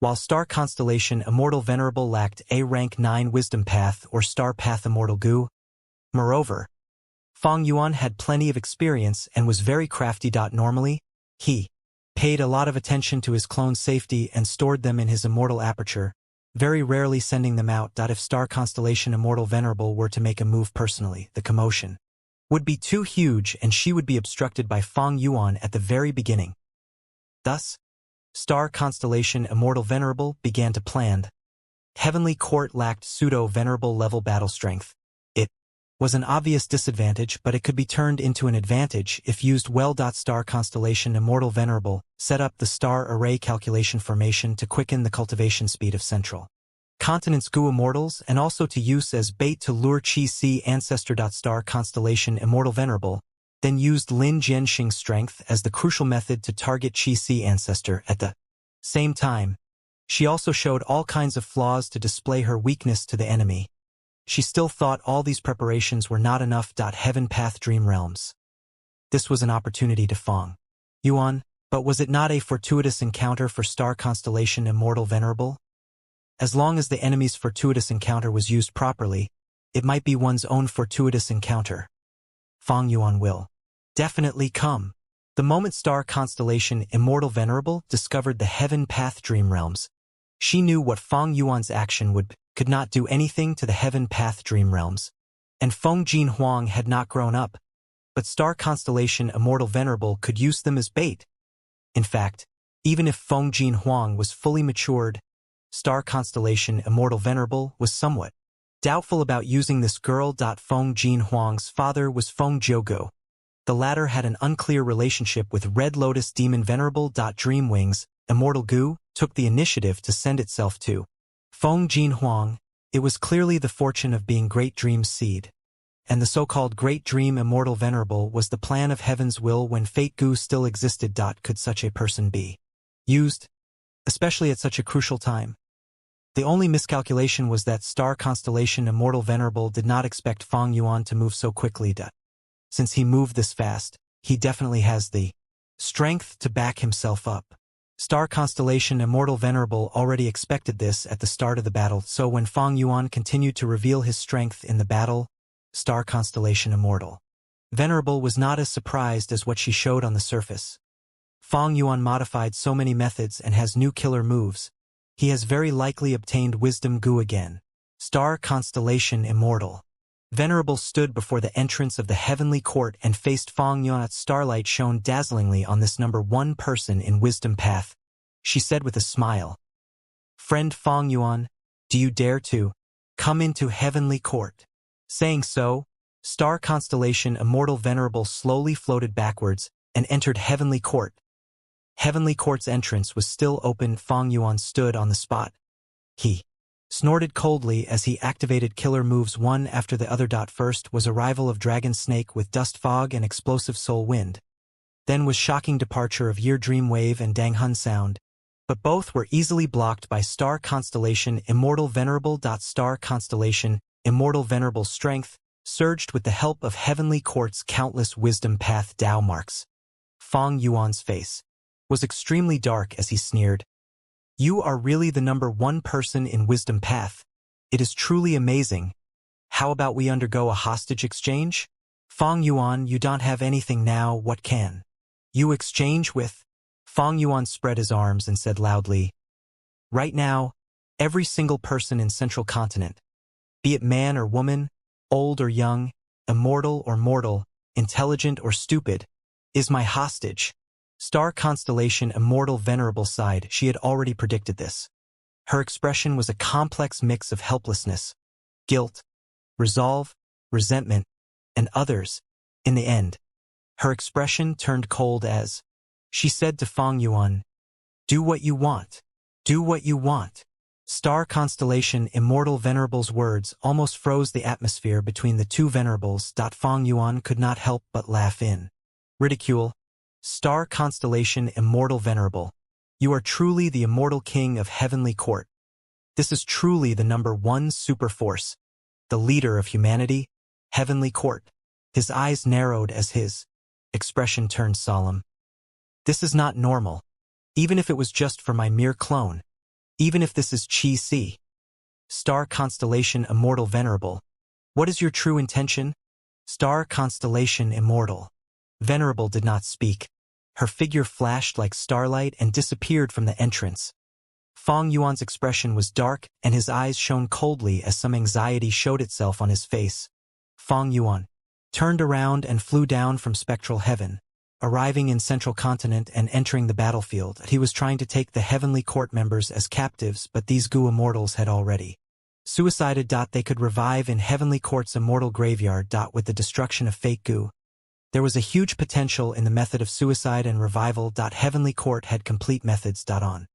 while star constellation Immortal Venerable lacked a rank 9 wisdom path or star path Immortal Gu. Moreover, Feng Yuan had plenty of experience and was very crafty. Normally, he paid a lot of attention to his clone's safety and stored them in his immortal aperture, very rarely sending them out. If star constellation Immortal Venerable were to make a move personally, the commotion would be too huge and she would be obstructed by Feng Yuan at the very beginning. Thus, star constellation Immortal Venerable began to plan. Heavenly Court lacked pseudo-venerable level battle strength. It was an obvious disadvantage, but it could be turned into an advantage if used well. Star constellation Immortal Venerable set up the star array calculation formation to quicken the cultivation speed of central continents Gu immortals and also to use as bait to lure Chi Si Ancestor. Star constellation Immortal Venerable then used Lin Jianxing's strength as the crucial method to target Chi Si Ancestor. At the same time, she also showed all kinds of flaws to display her weakness to the enemy. She still thought all these preparations were not enough. Heaven Path Dream Realms. This was an opportunity to Feng Yuan, but was it not a fortuitous encounter for star constellation Immortal Venerable? As long as the enemy's fortuitous encounter was used properly, it might be one's own fortuitous encounter. Feng Yuan will definitely come. The moment star constellation Immortal Venerable discovered the Heaven Path Dream Realms, she knew what Feng Yuan's action could not do anything to the Heaven Path Dream Realms, and Feng Jin Huang had not grown up, but star constellation Immortal Venerable could use them as bait. In fact, even if Feng Jin Huang was fully matured, star constellation Immortal Venerable was somewhat doubtful about using this girl. Feng Jin Huang's father was Feng Jiugu. The latter had an unclear relationship with Red Lotus Demon Venerable. Dream Wings, Immortal Gu, took the initiative to send itself to Feng Jin Huang. It was clearly the fortune of being Great Dream's seed. And the so-called Great Dream Immortal Venerable was the plan of Heaven's will when Fate Gu still existed. Could such a person be used, especially at such a crucial time? The only miscalculation was that star constellation Immortal Venerable did not expect Feng Yuan to move so quickly. Since he moved this fast, he definitely has the strength to back himself up. Star constellation Immortal Venerable already expected this at the start of the battle, so when Feng Yuan continued to reveal his strength in the battle, star constellation Immortal Venerable was not as surprised as what she showed on the surface. Feng Yuan modified so many methods and has new killer moves. He has very likely obtained Wisdom Gu again. Star constellation Immortal Venerable stood before the entrance of the heavenly court and faced Fang Yuan's starlight shone dazzlingly on this number one person in wisdom path. She said with a smile, "Friend Fang Yuan, do you dare to come into heavenly court?" Saying so, star constellation Immortal Venerable slowly floated backwards and entered heavenly court. Heavenly court's entrance was still open. Fang Yuan stood on the spot. He snorted coldly as he activated killer moves one after the other. First was arrival of Dragon Snake with Dust Fog and Explosive Soul Wind. Then was shocking departure of Year Dream Wave and Dang Hun Sound. But both were easily blocked by star constellation Immortal Venerable. Star constellation Immortal Venerable strength surged with the help of heavenly court's countless wisdom path Dao marks. Fang Yuan's face was extremely dark as he sneered, "You are really the number one person in wisdom path. It is truly amazing. How about we undergo a hostage exchange? Fang Yuan, you don't have anything now, what can you exchange with?" Fang Yuan spread his arms and said loudly, "Right now, every single person in Central Continent, be it man or woman, old or young, immortal or mortal, intelligent or stupid, is my hostage." Star constellation Immortal Venerable sighed. She had already predicted this. Her expression was a complex mix of helplessness, guilt, resolve, resentment, and others. In the end, her expression turned cold as she said to Fang Yuan, "Do what you want. Do what you want." Star constellation Immortal Venerable's words almost froze the atmosphere between the two venerables. Fang Yuan could not help but laugh in ridicule. Star constellation Immortal Venerable, you are truly the immortal king of heavenly court. This is truly the number one super force, the leader of humanity, heavenly court. His eyes narrowed as his expression turned solemn. "This is not normal, even if it was just for my mere clone, even if this is Chi Si." Star constellation Immortal Venerable, what is your true intention? Star constellation Immortal Venerable did not speak. Her figure flashed like starlight and disappeared from the entrance. Fang Yuan's expression was dark and his eyes shone coldly as some anxiety showed itself on his face. Fang Yuan turned around and flew down from spectral heaven. Arriving in Central Continent and entering the battlefield, he was trying to take the heavenly court members as captives, but these Gu immortals had already suicided. They could revive in heavenly court's immortal graveyard. With the destruction of fake Gu, there was a huge potential in the method of suicide and revival. Heavenly court had complete methods. On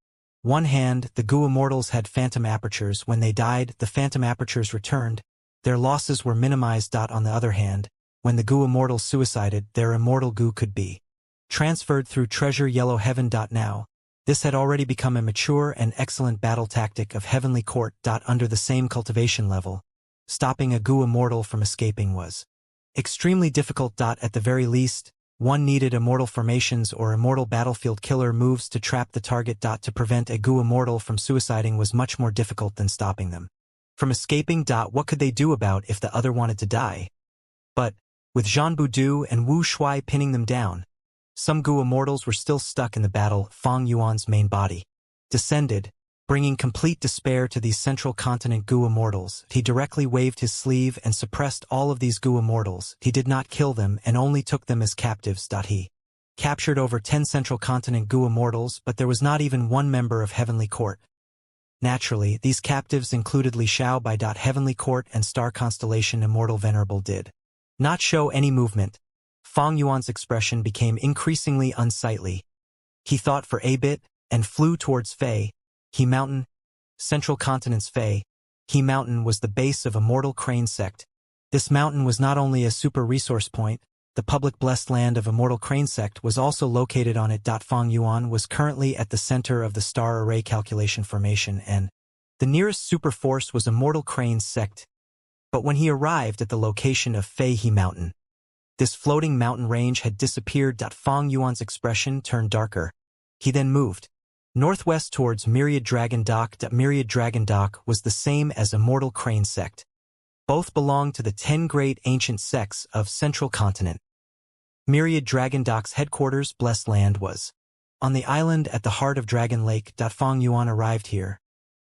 one hand, the Gu immortals had phantom apertures. When they died, the phantom apertures returned. Their losses were minimized. On the other hand, when the Gu immortals suicided, their immortal Gu could be transferred through treasure yellow heaven. Now, this had already become a mature and excellent battle tactic of heavenly court. Under the same cultivation level, stopping a Gu immortal from escaping was extremely difficult. At the very least, one needed immortal formations or immortal battlefield killer moves to trap the target. To prevent a Gu immortal from suiciding was much more difficult than stopping them from escaping. What could they do about if the other wanted to die? But, with Zhan Budu and Wu Shuai pinning them down, some Gu immortals were still stuck in the battle. Fang Yuan's main body descended, bringing complete despair to these Central Continent Gu immortals. He directly waved his sleeve and suppressed all of these Gu immortals. He did not kill them and only took them as captives. He captured over 10 Central Continent Gu immortals, but there was not even one member of Heavenly Court. Naturally, these captives included Li Xiao by Heavenly Court and Star Constellation Immortal Venerable did not show any movement. Fang Yuan's expression became increasingly unsightly. He thought for a bit and flew towards Fei He Mountain. Central Continent's Fei He Mountain was the base of Immortal Crane Sect. This mountain was not only a super resource point, the public blessed land of Immortal Crane Sect was also located on it. Fang Yuan was currently at the center of the star array calculation formation and the nearest super force was Immortal Crane Sect. But when he arrived at the location of Fei He Mountain, this floating mountain range had disappeared. Fang Yuan's expression turned darker. He then moved northwest towards Myriad Dragon Dock. Myriad Dragon Dock was the same as Immortal Crane Sect. Both belonged to the 10 great ancient sects of Central Continent. Myriad Dragon Dock's headquarters, Blessed Land, was on the island at the heart of Dragon Lake. Fang Yuan arrived here,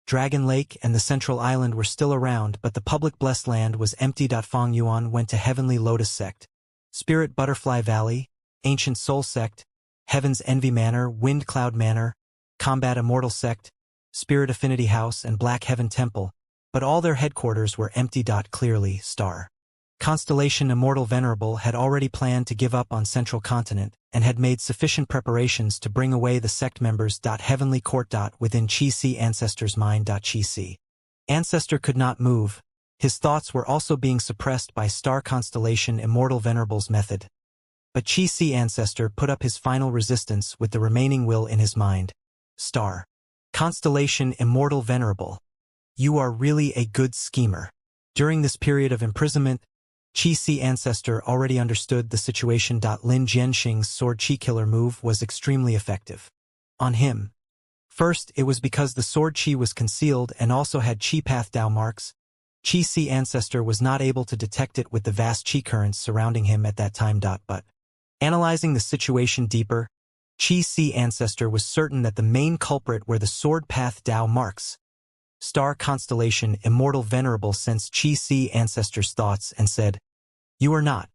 Dragon Lake and the Central Island were still around, but the public blessed land was empty. Fang Yuan went to Heavenly Lotus Sect, Spirit Butterfly Valley, Ancient Soul Sect, Heaven's Envy Manor, Wind Cloud Manor, Combat Immortal Sect, Spirit Affinity House, and Black Heaven Temple, but all their headquarters were empty. Clearly, Star Constellation Immortal Venerable had already planned to give up on Central Continent and had made sufficient preparations to bring away the sect members. Heavenly Court. Within Chi-Si Ancestor's mind. Chi-Si Ancestor could not move. His thoughts were also being suppressed by Star Constellation Immortal Venerable's method. But Chi-Si Ancestor put up his final resistance with the remaining will in his mind. Star Constellation Immortal Venerable, you are really a good schemer. During this period of imprisonment, Chi-Si Ancestor already understood the situation. Lin Jianxing's Sword Chi Killer move was extremely effective on him. First, it was because the Sword Chi was concealed and also had Chi Path Dao marks. Chi-Si Ancestor was not able to detect it with the vast Chi currents surrounding him at that time. But analyzing the situation deeper, Chi-Si Ancestor was certain that the main culprit were the Sword Path Dao marks. Star Constellation Immortal Venerable sensed Chi-Si Ancestor's thoughts and said, "You are not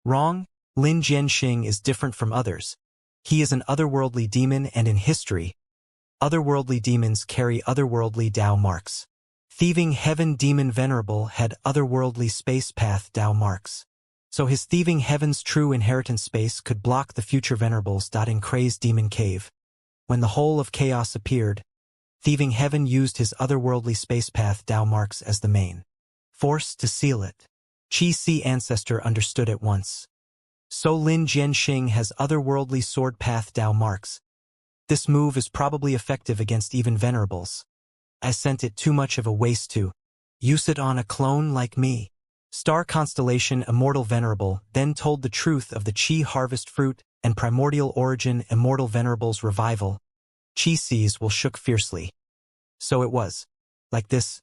wrong. Lin Jianxing is different from others. He is an otherworldly demon, and in history, otherworldly demons carry otherworldly Dao marks. Thieving Heaven Demon Venerable had otherworldly space path Dao marks. So his thieving Heaven's true inheritance space could block the future Venerables. In Crazed Demon Cave, when the whole of chaos appeared, Thieving Heaven used his otherworldly space path Dao marks as the main force to seal it. Chi-Si Ancestor understood at once. So Lin Jianxing has otherworldly sword path Dao marks. This move is probably effective against even Venerables. I sent it too much of a waste to use it on a clone like me. Star Constellation Immortal Venerable then told the truth of the Chi Harvest Fruit and Primordial Origin Immortal Venerable's revival. Chi-Sis will shook fiercely. So it was like this.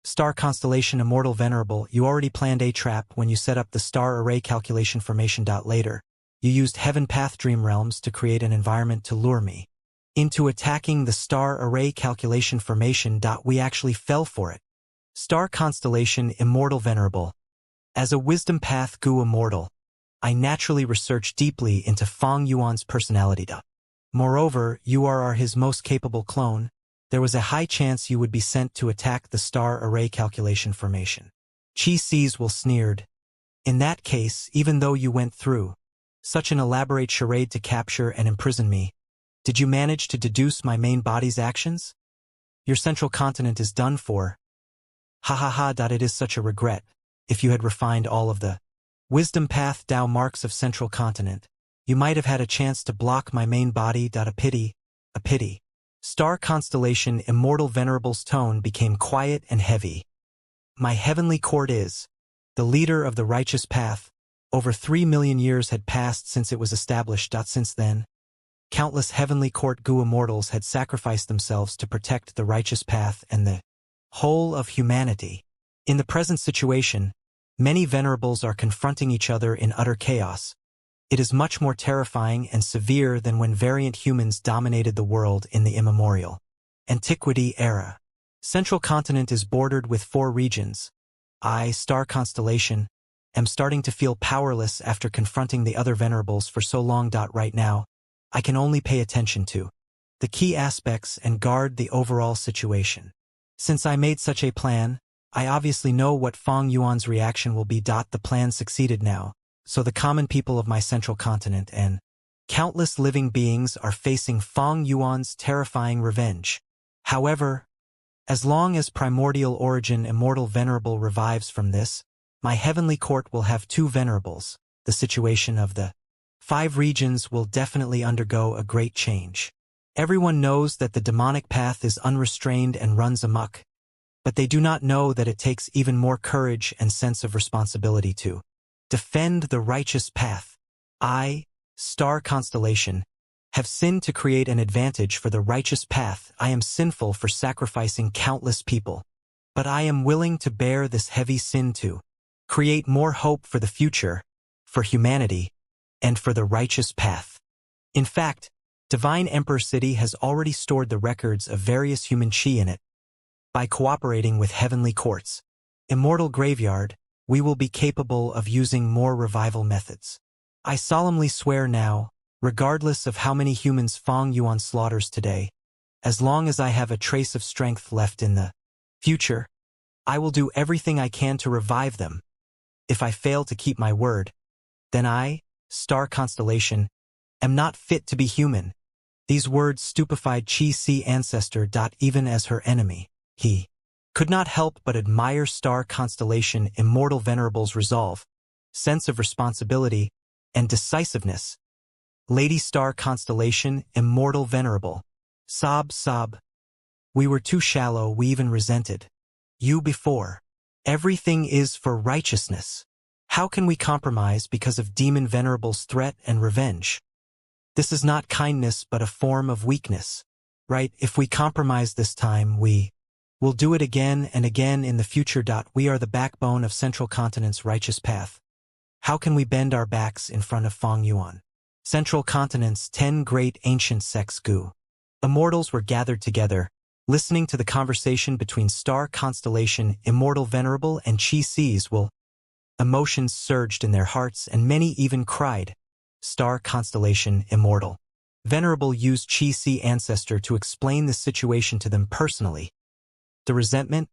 Star Constellation Immortal Venerable, you already planned a trap when you set up the star array calculation formation. Later, you used Heaven Path Dream Realms to create an environment to lure me into attacking the star array calculation formation. We actually fell for it. Star Constellation Immortal Venerable, as a Wisdom Path Gu Immortal, I naturally researched deeply into Fang Yuan's personality. Moreover, you are his most capable clone. There was a high chance you would be sent to attack the star array calculation formation. Chi-Sis will sneered. In that case, even though you went through such an elaborate charade to capture and imprison me, did you manage to deduce my main body's actions? Your central continent is done for. Ha ha ha. It is such a regret. If you had refined all of the wisdom path Dao marks of central continent, you might have had a chance to block my main body. A pity, a pity. Star Constellation Immortal Venerable's tone became quiet and heavy. My heavenly court is the leader of the righteous path. Over 3 million years had passed since it was established. Since then, countless heavenly court Gu immortals had sacrificed themselves to protect the righteous path and the whole of humanity. In the present situation, many venerables are confronting each other in utter chaos. It is much more terrifying and severe than when variant humans dominated the world in the immemorial antiquity era. Central continent is bordered with 4 regions. I, Star Constellation, am starting to feel powerless after confronting the other venerables for so long. Right now, I can only pay attention to the key aspects and guard the overall situation. Since I made such a plan, I obviously know what Fang Yuan's reaction will be. The plan succeeded now. So the common people of my central continent and countless living beings are facing Fang Yuan's terrifying revenge. However, as long as Primordial Origin Immortal Venerable revives from this, my heavenly court will have 2 venerables. The situation of the 5 regions will definitely undergo a great change. Everyone knows that the demonic path is unrestrained and runs amok, but they do not know that it takes even more courage and sense of responsibility to defend the righteous path. I, Star Constellation, have sinned to create an advantage for the righteous path. I am sinful for sacrificing countless people, but I am willing to bear this heavy sin to create more hope for the future, for humanity, and for the righteous path. In fact, Divine Emperor City has already stored the records of various human chi in it. By cooperating with heavenly courts, Immortal Graveyard, we will be capable of using more revival methods. I solemnly swear now, regardless of how many humans Fong Yuan slaughters today, as long as I have a trace of strength left in the future, I will do everything I can to revive them. If I fail to keep my word, then I, Star Constellation, am not fit to be human. These words stupefied Chi Si ancestor. Even as her enemy, he could not help but admire Star Constellation Immortal Venerable's resolve, sense of responsibility, and decisiveness. Lady Star Constellation Immortal Venerable. Sob. We were too shallow, we even resented you before. Everything is for righteousness. How can we compromise because of Demon Venerable's threat and revenge? This is not kindness but a form of weakness. Right, if we compromise this time, we will do it again and again in the future. We are the backbone of Central Continent's righteous path. How can we bend our backs in front of Fong Yuan? Central Continent's 10 great ancient sects Gu. Immortals were gathered together, listening to the conversation between Star Constellation Immortal Venerable and Chi Si's will. Emotions surged in their hearts and many even cried. Star Constellation Immortal Venerable used Chi Si ancestor to explain the situation to them personally. The resentment,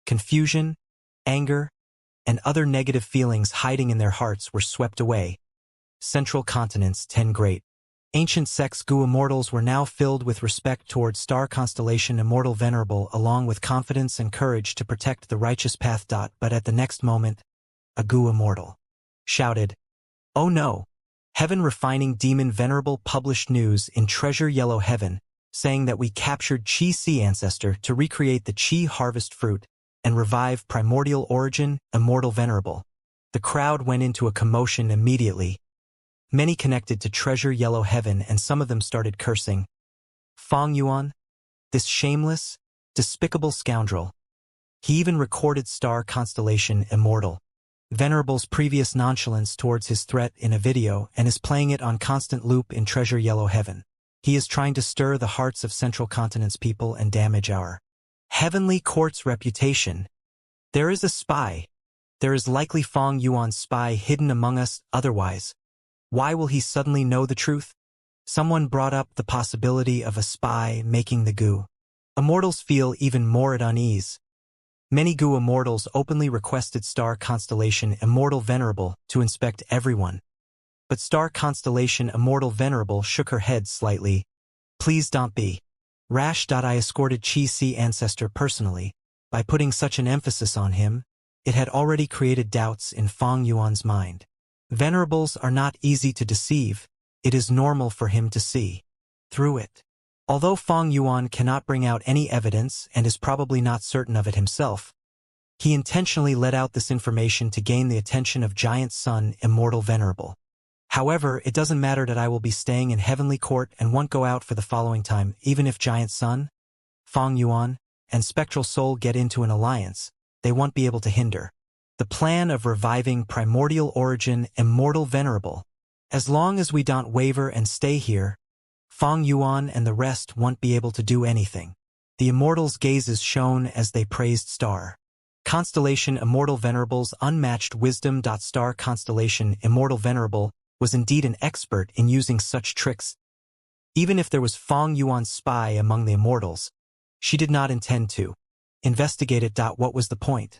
confusion, anger, and other negative feelings hiding in their hearts were swept away. Central Continent's 10 great ancient sects Gu Immortals were now filled with respect towards Star Constellation Immortal Venerable along with confidence and courage to protect the righteous path. But at the next moment, a Gu Immortal shouted, "Oh no! Heaven Refining Demon Venerable published news in Treasure Yellow Heaven, saying that we captured Chi Si ancestor to recreate the Chi harvest fruit and revive Primordial Origin Immortal Venerable." The crowd went into a commotion immediately. Many connected to Treasure Yellow Heaven and some of them started cursing. Fong Yuan, this shameless, despicable scoundrel. He even recorded Star Constellation Immortal Venerable's previous nonchalance towards his threat in a video and is playing it on constant loop in Treasure Yellow Heaven. He is trying to stir the hearts of Central Continent's people and damage our Heavenly Court's reputation. There is a spy. There is likely Fong Yuan's spy hidden among us, otherwise. Why will he suddenly know the truth? Someone brought up the possibility of a spy making the Gu Immortals feel even more at unease. Many Gu Immortals openly requested Star Constellation Immortal Venerable to inspect everyone. But Star Constellation Immortal Venerable shook her head slightly. "Please don't be rash." I escorted Chi Si ancestor personally. By putting such an emphasis on him, it had already created doubts in Fong Yuan's mind. Venerables are not easy to deceive. It is normal for him to see through it. Although Fong Yuan cannot bring out any evidence and is probably not certain of it himself, he intentionally let out this information to gain the attention of Giant Sun Immortal Venerable. However, it doesn't matter that I will be staying in Heavenly Court and won't go out for the following time. Even if Giant Sun, Fong Yuan, and Spectral Soul get into an alliance, they won't be able to hinder the plan of reviving Primordial Origin Immortal Venerable. As long as we don't waver and stay here, Fong Yuan and the rest won't be able to do anything. The Immortals' gazes shone as they praised Star Constellation Immortal Venerable's unmatched wisdom. Star Constellation Immortal Venerable was indeed an expert in using such tricks. Even if there was Fong Yuan's spy among the Immortals, she did not intend to investigate it. What was the point?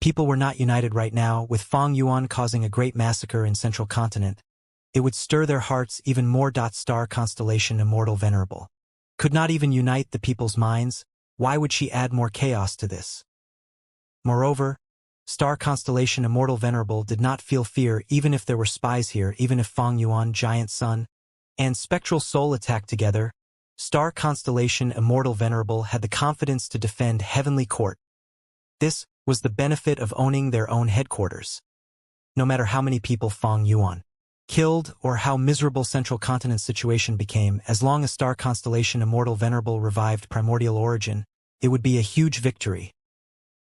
People were not united right now, with Fong Yuan causing a great massacre in Central Continent. It would stir their hearts even more. Star Constellation Immortal Venerable could not even unite the people's minds. Why would she add more chaos to this? Moreover, Star Constellation Immortal Venerable did not feel fear even if there were spies here. Even if Fong Yuan, Giant Sun, and Spectral Soul attacked together, Star Constellation Immortal Venerable had the confidence to defend Heavenly Court. This was the benefit of owning their own headquarters. No matter how many people Fong Yuan killed or how miserable Central Continent's situation became, as long as Star Constellation Immortal Venerable revived Primordial Origin, it would be a huge victory.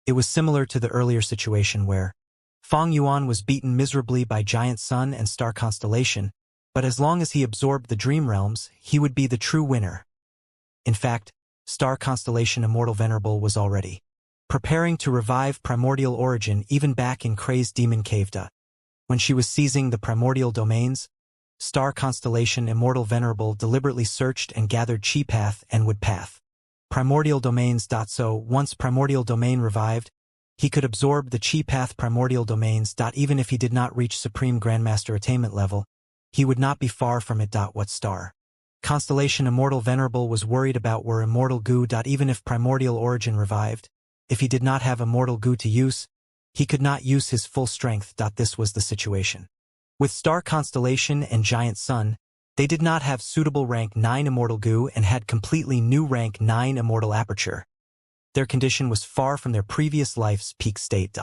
It was similar to the earlier situation where Fong Yuan was beaten miserably by Giant Sun and Star Constellation, but as long as he absorbed the Dream Realms, he would be the true winner. In fact, star constellation Immortal Venerable was already preparing to revive primordial origin even back in Kray's demon cave. When she was seizing the primordial domains, star constellation Immortal Venerable deliberately searched and gathered chi path and wood path. Primordial domains. So once primordial domain revived, he could absorb the chi path primordial domains. Even if he did not reach supreme grandmaster attainment level, he would not be far from it. What star constellation Immortal Venerable was worried about were immortal goo. Even if primordial origin revived, if he did not have immortal goo to use, he could not use his full strength. This was the situation. With star constellation and giant sun, they did not have suitable rank 9 immortal goo and had completely new rank 9 immortal aperture. Their condition was far from their previous life's peak state.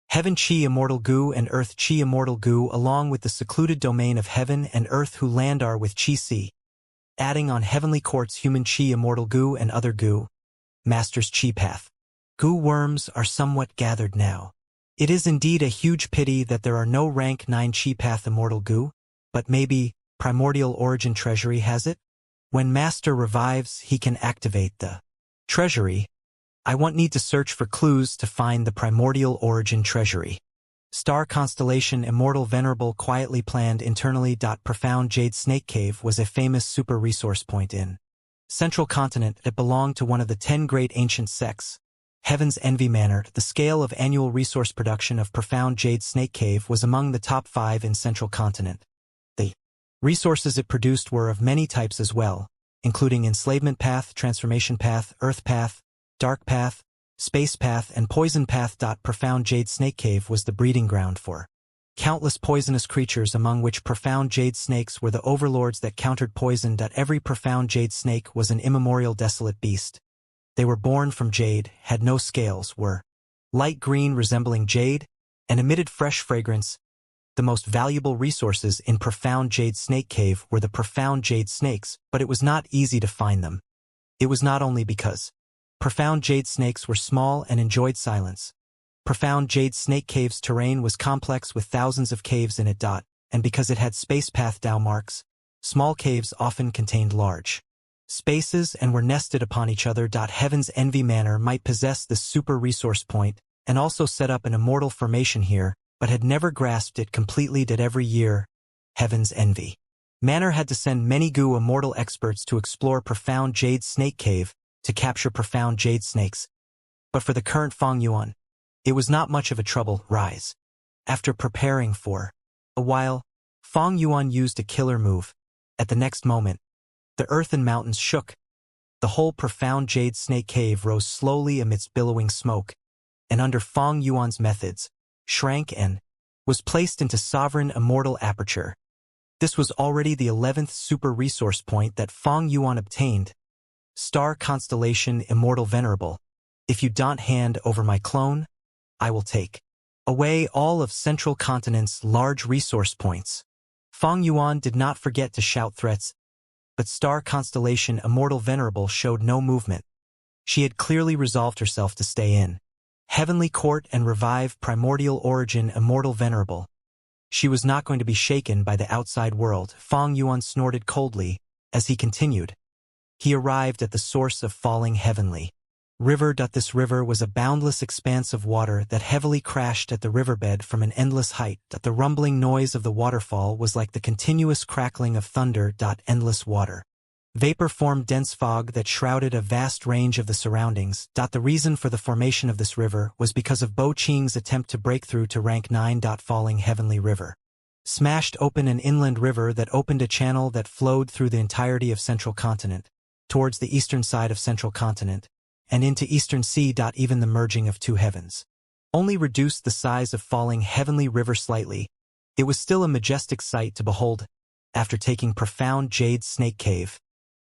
Heaven chi immortal goo and earth chi immortal goo, along with the secluded domain of heaven and earth who land are with chi si. Adding on heavenly courts human chi immortal goo and other goo, master's chi path. Goo worms are somewhat gathered now. It is indeed a huge pity that there are no rank 9 chi path immortal goo, but maybe primordial origin treasury has it? When master revives, he can activate the treasury. I won't need to search for clues to find the primordial origin treasury. Star constellation Immortal Venerable quietly planned internally. Profound Jade Snake Cave was a famous super resource point in Central Continent that belonged to one of the 10 great ancient sects. Heaven's Envy Manor. The scale of annual resource production of Profound Jade Snake Cave was among the top 5 in Central Continent. The resources it produced were of many types as well, including enslavement path, transformation path, earth path, dark path, space path, and poison path. Profound Jade Snake Cave was the breeding ground for countless poisonous creatures, among which profound jade snakes were the overlords that countered poison. Every profound jade snake was an immemorial desolate beast. They were born from jade, had no scales, were light green resembling jade, and emitted fresh fragrance. The most valuable resources in Profound Jade Snake Cave were the profound jade snakes, but it was not easy to find them. It was not only because profound jade snakes were small and enjoyed silence. Profound Jade Snake Cave's terrain was complex with thousands of caves in it. And because it had space path Dao marks, small caves often contained large spaces and were nested upon each other. Heaven's Envy Manor might possess this super resource point and also set up an immortal formation here, but had never grasped it completely. Every year, Heaven's Envy Manor had to send many goo immortal experts to explore Profound Jade Snake Cave to capture profound jade snakes. But for the current Fong Yuan, it was not much of a trouble. Rise. After preparing for a while, Fong Yuan used a killer move. At the next moment, the earth and mountains shook. The whole Profound Jade Snake Cave rose slowly amidst billowing smoke, and under Fong Yuan's methods, shrank and was placed into sovereign immortal aperture. This was already the 11th super resource point that Fong Yuan obtained. Star constellation Immortal Venerable. If you don't hand over my clone, I will take away all of Central Continent's large resource points. Fong Yuan did not forget to shout threats, but star constellation Immortal Venerable showed no movement. She had clearly resolved herself to stay in Heavenly Court and revive primordial origin Immortal Venerable. She was not going to be shaken by the outside world. Fong Yuan snorted coldly as he continued. He arrived at the source of falling heavenly river. This river was a boundless expanse of water that heavily crashed at the riverbed from an endless height. The rumbling noise of the waterfall was like the continuous crackling of thunder. Endless water vapor formed dense fog that shrouded a vast range of the surroundings. The reason for the formation of this river was because of Bo Qing's attempt to break through to rank 9. Falling heavenly river smashed open an inland river that opened a channel that flowed through the entirety of Central Continent, towards the eastern side of Central Continent, and into Eastern Sea. Even the merging of two heavens only reduced the size of Falling Heavenly River slightly. It was still a majestic sight to behold. After taking Profound Jade Snake Cave,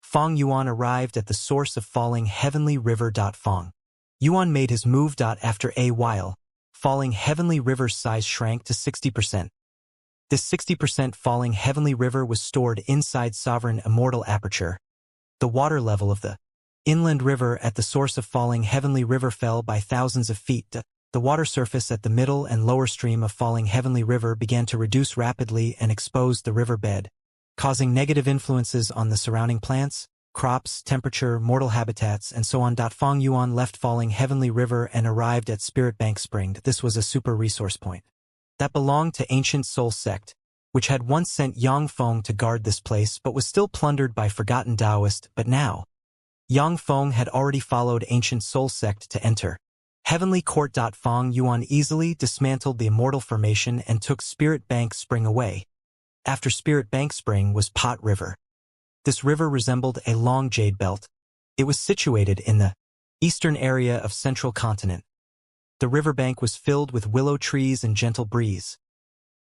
Fong Yuan arrived at the source of Falling Heavenly River. Fong Yuan made his move. After a while, Falling Heavenly River's size shrank to 60%. This 60% Falling Heavenly River was stored inside Sovereign Immortal Aperture. The water level of the inland river at the source of Falling Heavenly River fell by thousands of feet. The water surface at the middle and lower stream of Falling Heavenly River began to reduce rapidly and exposed the river bed, causing negative influences on the surrounding plants, crops, temperature, mortal habitats, and so on. Fang Yuan left Falling Heavenly River and arrived at Spirit Bank Spring. This was a super resource point that belonged to Ancient Soul Sect, which had once sent Yang Feng to guard this place but was still plundered by forgotten Taoist. But now, Yang Feng had already followed Ancient Soul Sect to enter Heavenly Court. Fang Yuan easily dismantled the Immortal Formation and took Spirit Bank Spring away. After Spirit Bank Spring was Pot River. This river resembled a long jade belt. It was situated in the eastern area of Central Continent. The riverbank was filled with willow trees and gentle breeze.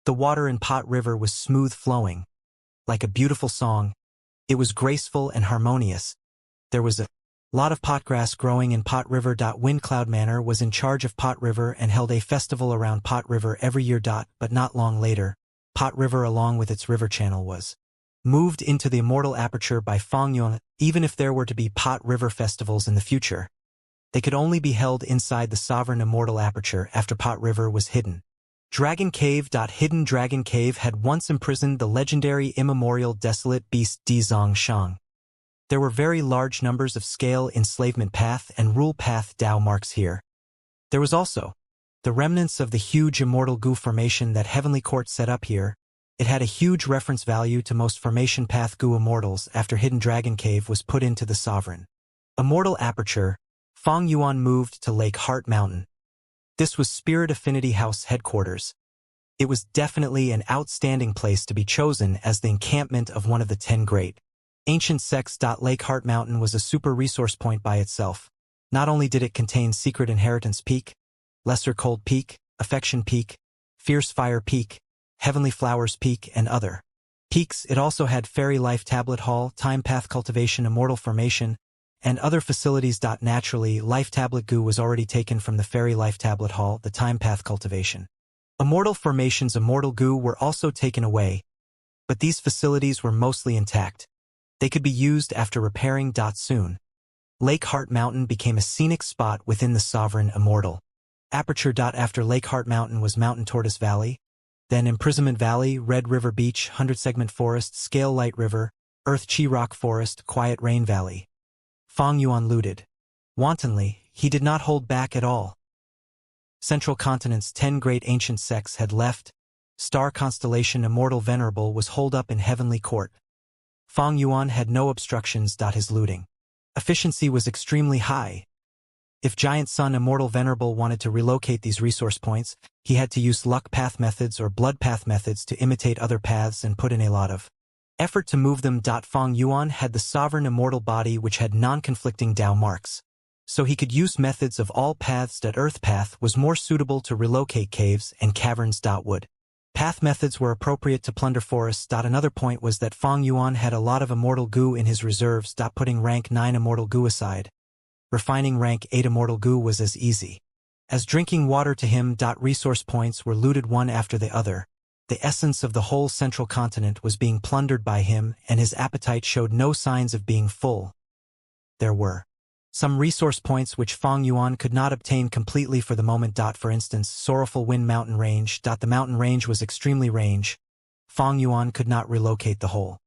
The water in Pot River was smooth flowing. Like a beautiful song, it was graceful and harmonious. There was a lot of pot grass growing in Pot River. Windcloud Manor was in charge of Pot River and held a festival around Pot River every year. But not long later, Pot River along with its river channel was moved into the Immortal Aperture by Fang Yuan. Even if there were to be Pot River festivals in the future, they could only be held inside the sovereign Immortal Aperture after Pot River was hidden. Dragon Cave. Hidden Dragon Cave had once imprisoned the legendary immemorial desolate beast Dizong Shang. There were very large numbers of scale enslavement path and rule path Dao marks here. There was also the remnants of the huge Immortal Gu formation that Heavenly Court set up here. It had a huge reference value to most formation path Gu Immortals after Hidden Dragon Cave was put into the sovereign Immortal Aperture. Fang Yuan moved to Lake Heart Mountain. This was Spirit Affinity House headquarters. It was definitely an outstanding place to be chosen as the encampment of one of the 10 great ancient sects. Lake Heart Mountain was a super resource point by itself. Not only did it contain Secret Inheritance Peak, Lesser Cold Peak, Affection Peak, Fierce Fire Peak, Heavenly Flowers Peak, and other peaks, it also had Fairy Life Tablet Hall, Time Path Cultivation, Immortal Formation, and other facilities. Naturally, Life Tablet Gu was already taken from the Fairy Life Tablet Hall, the Time Path Cultivation. Immortal Formation's Immortal Gu were also taken away, but these facilities were mostly intact. They could be used after repairing. Soon, Lake Heart Mountain became a scenic spot within the sovereign Immortal Aperture. After Lake Heart Mountain was Mountain Tortoise Valley, then Imprisonment Valley, Red River Beach, 100-segment Forest, Scale Light River, Earth Chi Rock Forest, Quiet Rain Valley. Fang Yuan looted wantonly. He did not hold back at all. Central Continent's 10 great ancient sects had left. Star constellation Immortal Venerable was holed up in Heavenly Court. Fang Yuan had no obstructions. His looting efficiency was extremely high. If Giant Sun Immortal Venerable wanted to relocate these resource points, he had to use luck path methods or blood path methods to imitate other paths and put in a lot of effort to move them. Fang Yuan had the sovereign immortal body which had non-conflicting Dao marks, so he could use methods of all paths. Earth path was more suitable to relocate caves and caverns. Wood path methods were appropriate to plunder forests. Another point was that Fang Yuan had a lot of Immortal Gu in his reserves. Putting rank 9 Immortal Gu aside, refining rank 8 Immortal Gu was as easy as drinking water to him. Resource points were looted one after the other. The essence of the whole Central Continent was being plundered by him, and his appetite showed no signs of being full. There were some resource points which Fang Yuan could not obtain completely for the moment. For instance, Sorrowful Wind Mountain Range. The mountain range was extremely range. Fang Yuan could not relocate the whole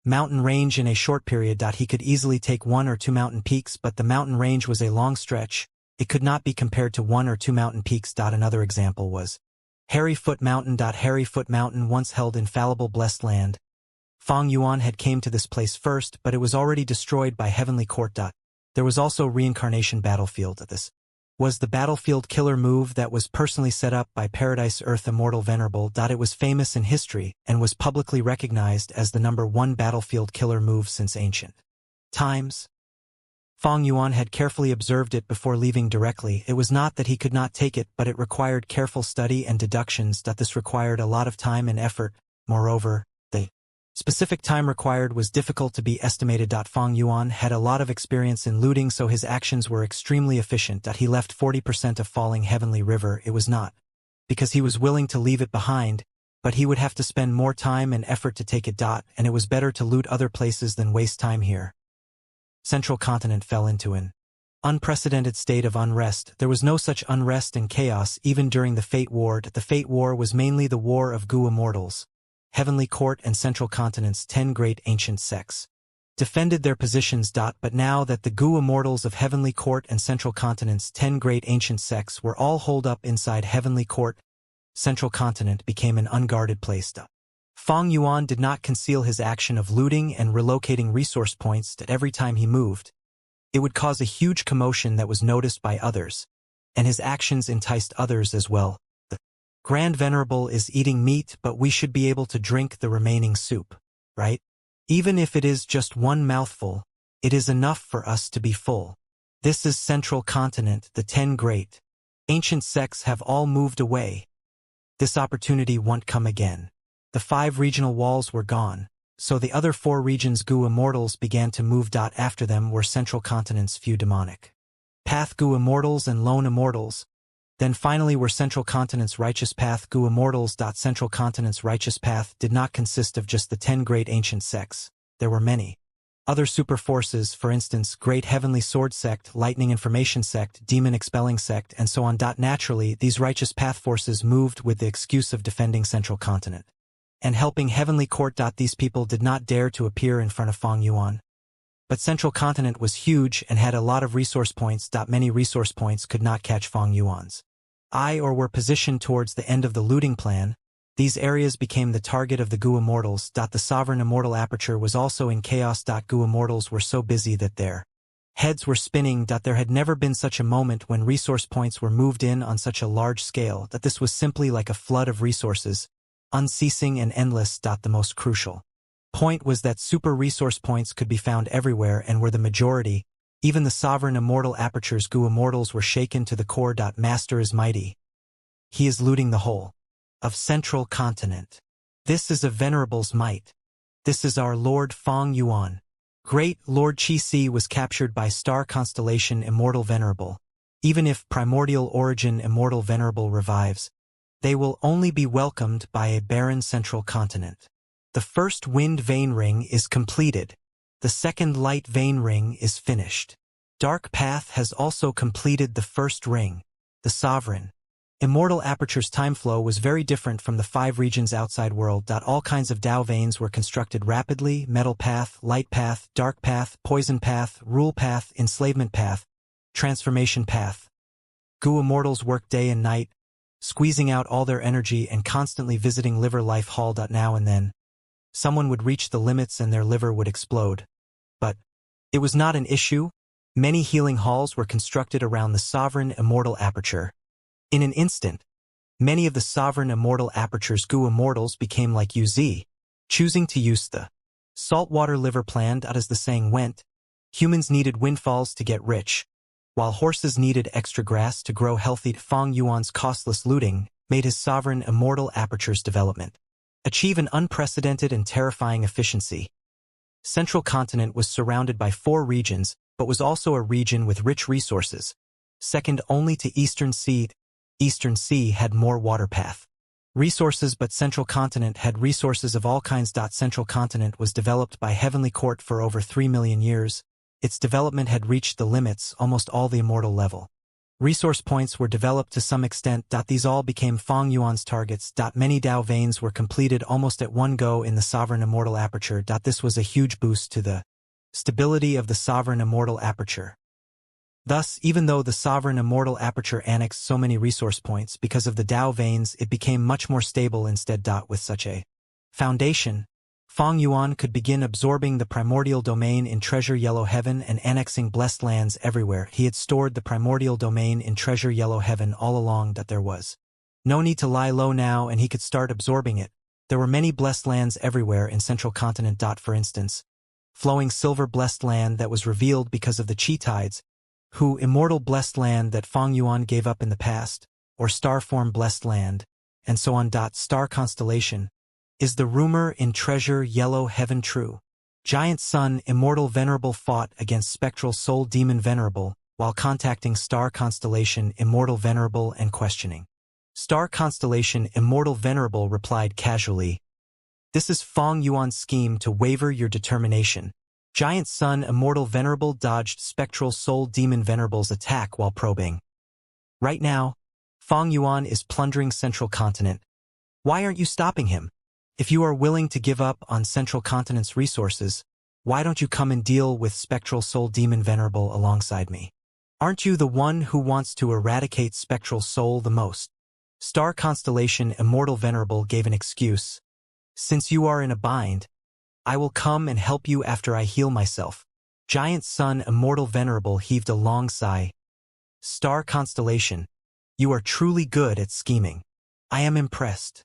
mountain range in a short period. He could easily take 1 or 2 mountain peaks, but the mountain range was a long stretch. It could not be compared to 1 or 2 mountain peaks. Another example was Hairy Foot Mountain. Hairy Foot Mountain once held infallible blessed land. Fang Yuan had came to this place first, but it was already destroyed by Heavenly Court. There was also Reincarnation Battlefield. This was the battlefield killer move that was personally set up by Paradise Earth Immortal Venerable. It was famous in history and was publicly recognized as the #1 battlefield killer move since ancient times. Fang Yuan had carefully observed it before leaving directly. It was not that he could not take it, but it required careful study and deductions. This required a lot of time and effort. Moreover, the specific time required was difficult to be estimated. Fang Yuan had a lot of experience in looting, so his actions were extremely efficient. He left 40% of Falling Heavenly River. It was not because he was willing to leave it behind, but he would have to spend more time and effort to take it. And it was better to loot other places than waste time here. Central Continent fell into an unprecedented state of unrest. There was no such unrest and chaos even during the Fate War. The Fate War was mainly the war of Gu Immortals, Heavenly Court, and Central Continent's 10 great ancient sects. defended their positions. But now that the Gu Immortals of Heavenly Court and Central Continent's 10 great ancient sects were all holed up inside Heavenly Court, Central Continent became an unguarded place. Fang Yuan did not conceal his action of looting and relocating resource points that every time he moved. It would cause a huge commotion that was noticed by others, and his actions enticed others as well. The Grand Venerable is eating meat, but we should be able to drink the remaining soup, right? Even if it is just one mouthful, it is enough for us to be full. This is Central Continent, the 10 great ancient sects have all moved away. This opportunity won't come again. The 5 regional walls were gone, so the other 4 regions' Gu Immortals began to move. After them were Central Continent's few demonic path Gu Immortals and lone Immortals. Then finally were Central Continent's righteous path Gu Immortals. Central Continent's righteous path did not consist of just the 10 great ancient sects. There were many other super forces, for instance, Great Heavenly Sword Sect, Lightning Information Sect, Demon Expelling Sect, and so on. Naturally, these righteous path forces moved with the excuse of defending Central Continent and helping Heavenly Court. These people did not dare to appear in front of Fang Yuan. But Central Continent was huge and had a lot of resource points. Many resource points could not catch Fang Yuan's eye or were positioned towards the end of the looting plan. These areas became the target of the Gu Immortals. The Sovereign Immortal Aperture was also in chaos. Gu Immortals were so busy that their heads were spinning. There had never been such a moment when resource points were moved in on such a large scale. This was simply like a flood of resources, unceasing and endless. The most crucial point was that super resource points could be found everywhere and were the majority. Even the Sovereign Immortal Aperture's Gu Immortals were shaken to the core. Master is mighty. He is looting the whole of Central Continent. This is a venerable's might. This is our Lord Fang Yuan. Great Lord Qi Si was captured by star constellation Immortal Venerable. Even if primordial origin Immortal Venerable revives, they will only be welcomed by a barren Central Continent. The first wind vein ring is completed. The second light vein ring is finished. Dark Path has also completed the first ring. The Sovereign Immortal Aperture's time flow was very different from the 5 regions outside world. All kinds of Dao veins were constructed rapidly: Metal Path, Light Path, Dark Path, Poison Path, Rule Path, Enslavement Path, Transformation Path. Gu Immortals worked day and night, squeezing out all their energy and constantly visiting Liver Life Hall. Now and then, someone would reach the limits and their liver would explode. But it was not an issue. Many healing halls were constructed around the Sovereign Immortal Aperture. In an instant, many of the Sovereign Immortal Aperture's Gu Immortals became like Uz, choosing to use the saltwater liver plan. As the saying went, humans needed windfalls to get rich, while horses needed extra grass to grow healthy. Fang Yuan's costless looting made his Sovereign Immortal Aperture's development achieve an unprecedented and terrifying efficiency. Central Continent was surrounded by 4 regions, but was also a region with rich resources, second only to Eastern Sea. Eastern Sea had more water path resources, but Central Continent had resources of all kinds. Central Continent was developed by Heavenly Court for over 3 million years. Its development had reached the limits, almost all the immortal level. Resource points were developed to some extent. These all became Fang Yuan's targets. Many Dao veins were completed almost at one go in the Sovereign Immortal Aperture. This was a huge boost to the stability of the Sovereign Immortal Aperture. Thus, even though the Sovereign Immortal Aperture annexed so many resource points, because of the Dao veins it became much more stable instead. With such a foundation, Fang Yuan could begin absorbing the primordial domain in Treasure Yellow Heaven and annexing blessed lands everywhere. He had stored the primordial domain in Treasure Yellow Heaven all along. There was no need to lie low now, and he could start absorbing it. There were many blessed lands everywhere in Central Continent. For instance, flowing silver blessed land that was revealed because of the Qi tides, who immortal blessed land that Fang Yuan gave up in the past, or star form blessed land, and so on. Star constellation. Is the rumor in Treasure Yellow Heaven true? Giant Sun Immortal Venerable fought against Spectral Soul Demon Venerable while contacting Star Constellation Immortal Venerable and questioning. Star Constellation Immortal Venerable replied casually, "This is Fang Yuan's scheme to waver your determination." Giant Sun Immortal Venerable dodged Spectral Soul Demon Venerable's attack while probing. Right now, Fang Yuan is plundering Central Continent. Why aren't you stopping him? If you are willing to give up on Central Continent's resources, Why don't you come and deal with Spectral Soul Demon Venerable alongside me? Aren't you the one who wants to eradicate Spectral Soul the most? Star Constellation Immortal Venerable gave an excuse. Since you are in a bind, I will come and help you after I heal myself. Giant Sun Immortal Venerable heaved a long sigh. Star Constellation, you are truly good at scheming. I am impressed.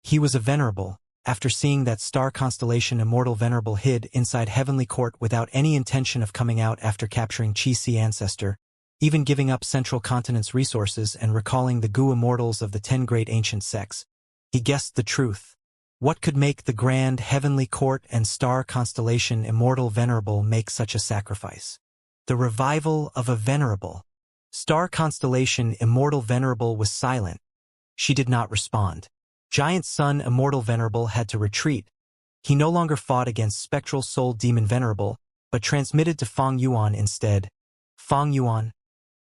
He was a venerable. After seeing that Star Constellation Immortal Venerable hid inside Heavenly Court without any intention of coming out after capturing Chi-Si Ancestor, even giving up Central Continent's resources and recalling the Gu Immortals of the 10 great ancient sects, he guessed the truth. What could make the Grand Heavenly Court and Star Constellation Immortal Venerable make such a sacrifice? The revival of a venerable. Star Constellation Immortal Venerable was silent. She did not respond. Giant Sun Immortal Venerable had to retreat. He no longer fought against Spectral Soul Demon Venerable, but transmitted to Fang Yuan instead. Fang Yuan,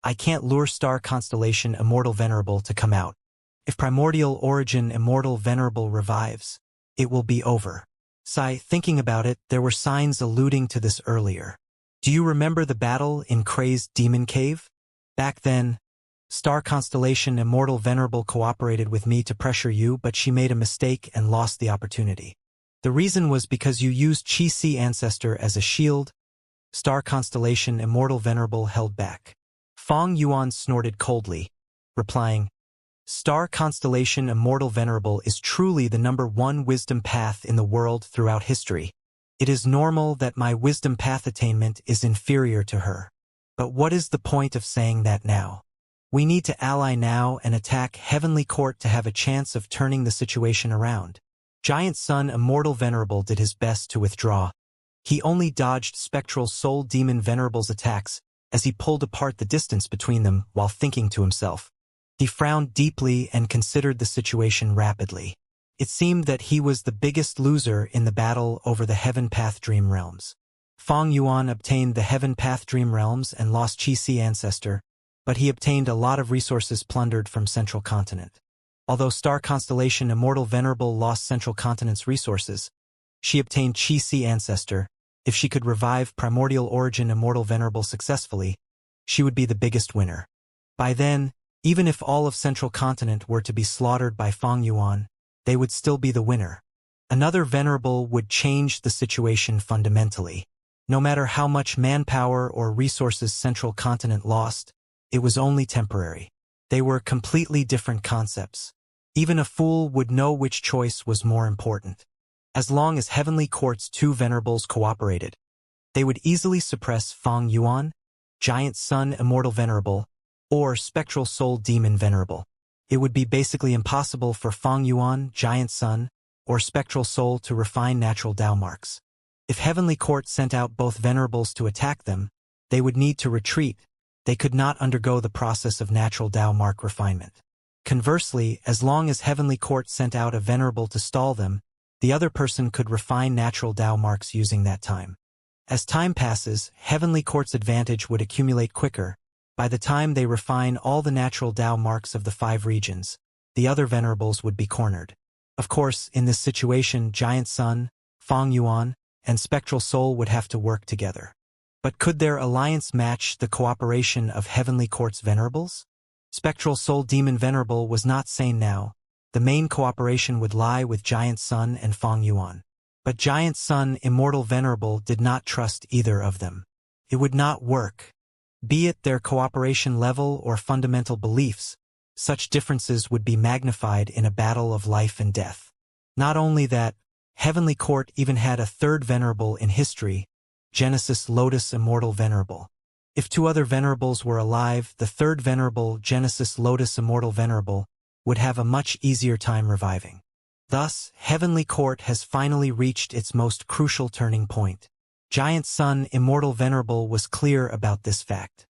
I can't lure Star Constellation Immortal Venerable to come out. If Primordial Origin Immortal Venerable revives, it will be over. Thinking about it, there were signs alluding to this earlier. Do you remember the battle in Crazed Demon Cave? Back then, Star Constellation Immortal Venerable cooperated with me to pressure you, but she made a mistake and lost the opportunity. The reason was because you used Chi-Si Ancestor as a shield. Star Constellation Immortal Venerable held back. Fang Yuan snorted coldly, replying, Star Constellation Immortal Venerable is truly the #1 wisdom path in the world throughout history. It is normal that my wisdom path attainment is inferior to her. But what is the point of saying that now? We need to ally now and attack Heavenly Court to have a chance of turning the situation around. Giant Sun Immortal Venerable did his best to withdraw. He only dodged Spectral Soul Demon Venerable's attacks as he pulled apart the distance between them while thinking to himself. He frowned deeply and considered the situation rapidly. It seemed that he was the biggest loser in the battle over the Heaven Path Dream Realms. Fang Yuan obtained the Heaven Path Dream Realms and lost Chi-Si Ancestor, but he obtained a lot of resources plundered from Central Continent. Although Star Constellation Immortal Venerable lost Central Continent's resources, she obtained Chi-Si Ancestor. If she could revive Primordial Origin Immortal Venerable successfully, she would be the biggest winner. By then, even if all of Central Continent were to be slaughtered by Fang Yuan, they would still be the winner. Another Venerable would change the situation fundamentally. No matter how much manpower or resources Central Continent lost, it was only temporary. They were completely different concepts. Even a fool would know which choice was more important. As long as Heavenly Court's 2 Venerables cooperated, they would easily suppress Fang Yuan, Giant Sun Immortal Venerable, or Spectral Soul Demon Venerable. It would be basically impossible for Fang Yuan, Giant Sun, or Spectral Soul to refine natural Dao marks. If Heavenly Court sent out both Venerables to attack them, they would need to retreat. They could not undergo the process of natural Dao mark refinement. Conversely, as long as Heavenly Court sent out a Venerable to stall them, the other person could refine natural Dao marks using that time. As time passes, Heavenly Court's advantage would accumulate quicker. By the time they refine all the natural Dao marks of the 5 regions, the other Venerables would be cornered. Of course, in this situation, Giant Sun, Fang Yuan, and Spectral Soul would have to work together. But could their alliance match the cooperation of Heavenly Court's Venerables? Spectral Soul Demon Venerable was not sane now. The main cooperation would lie with Giant Sun and Fang Yuan. But Giant Sun Immortal Venerable did not trust either of them. It would not work. Be it their cooperation level or fundamental beliefs, such differences would be magnified in a battle of life and death. Not only that, Heavenly Court even had a 3rd Venerable in history, Genesis Lotus Immortal Venerable. If 2 other Venerables were alive, the 3rd Venerable, Genesis Lotus Immortal Venerable, would have a much easier time reviving. Thus, Heavenly Court has finally reached its most crucial turning point. Giant Sun Immortal Venerable was clear about this fact.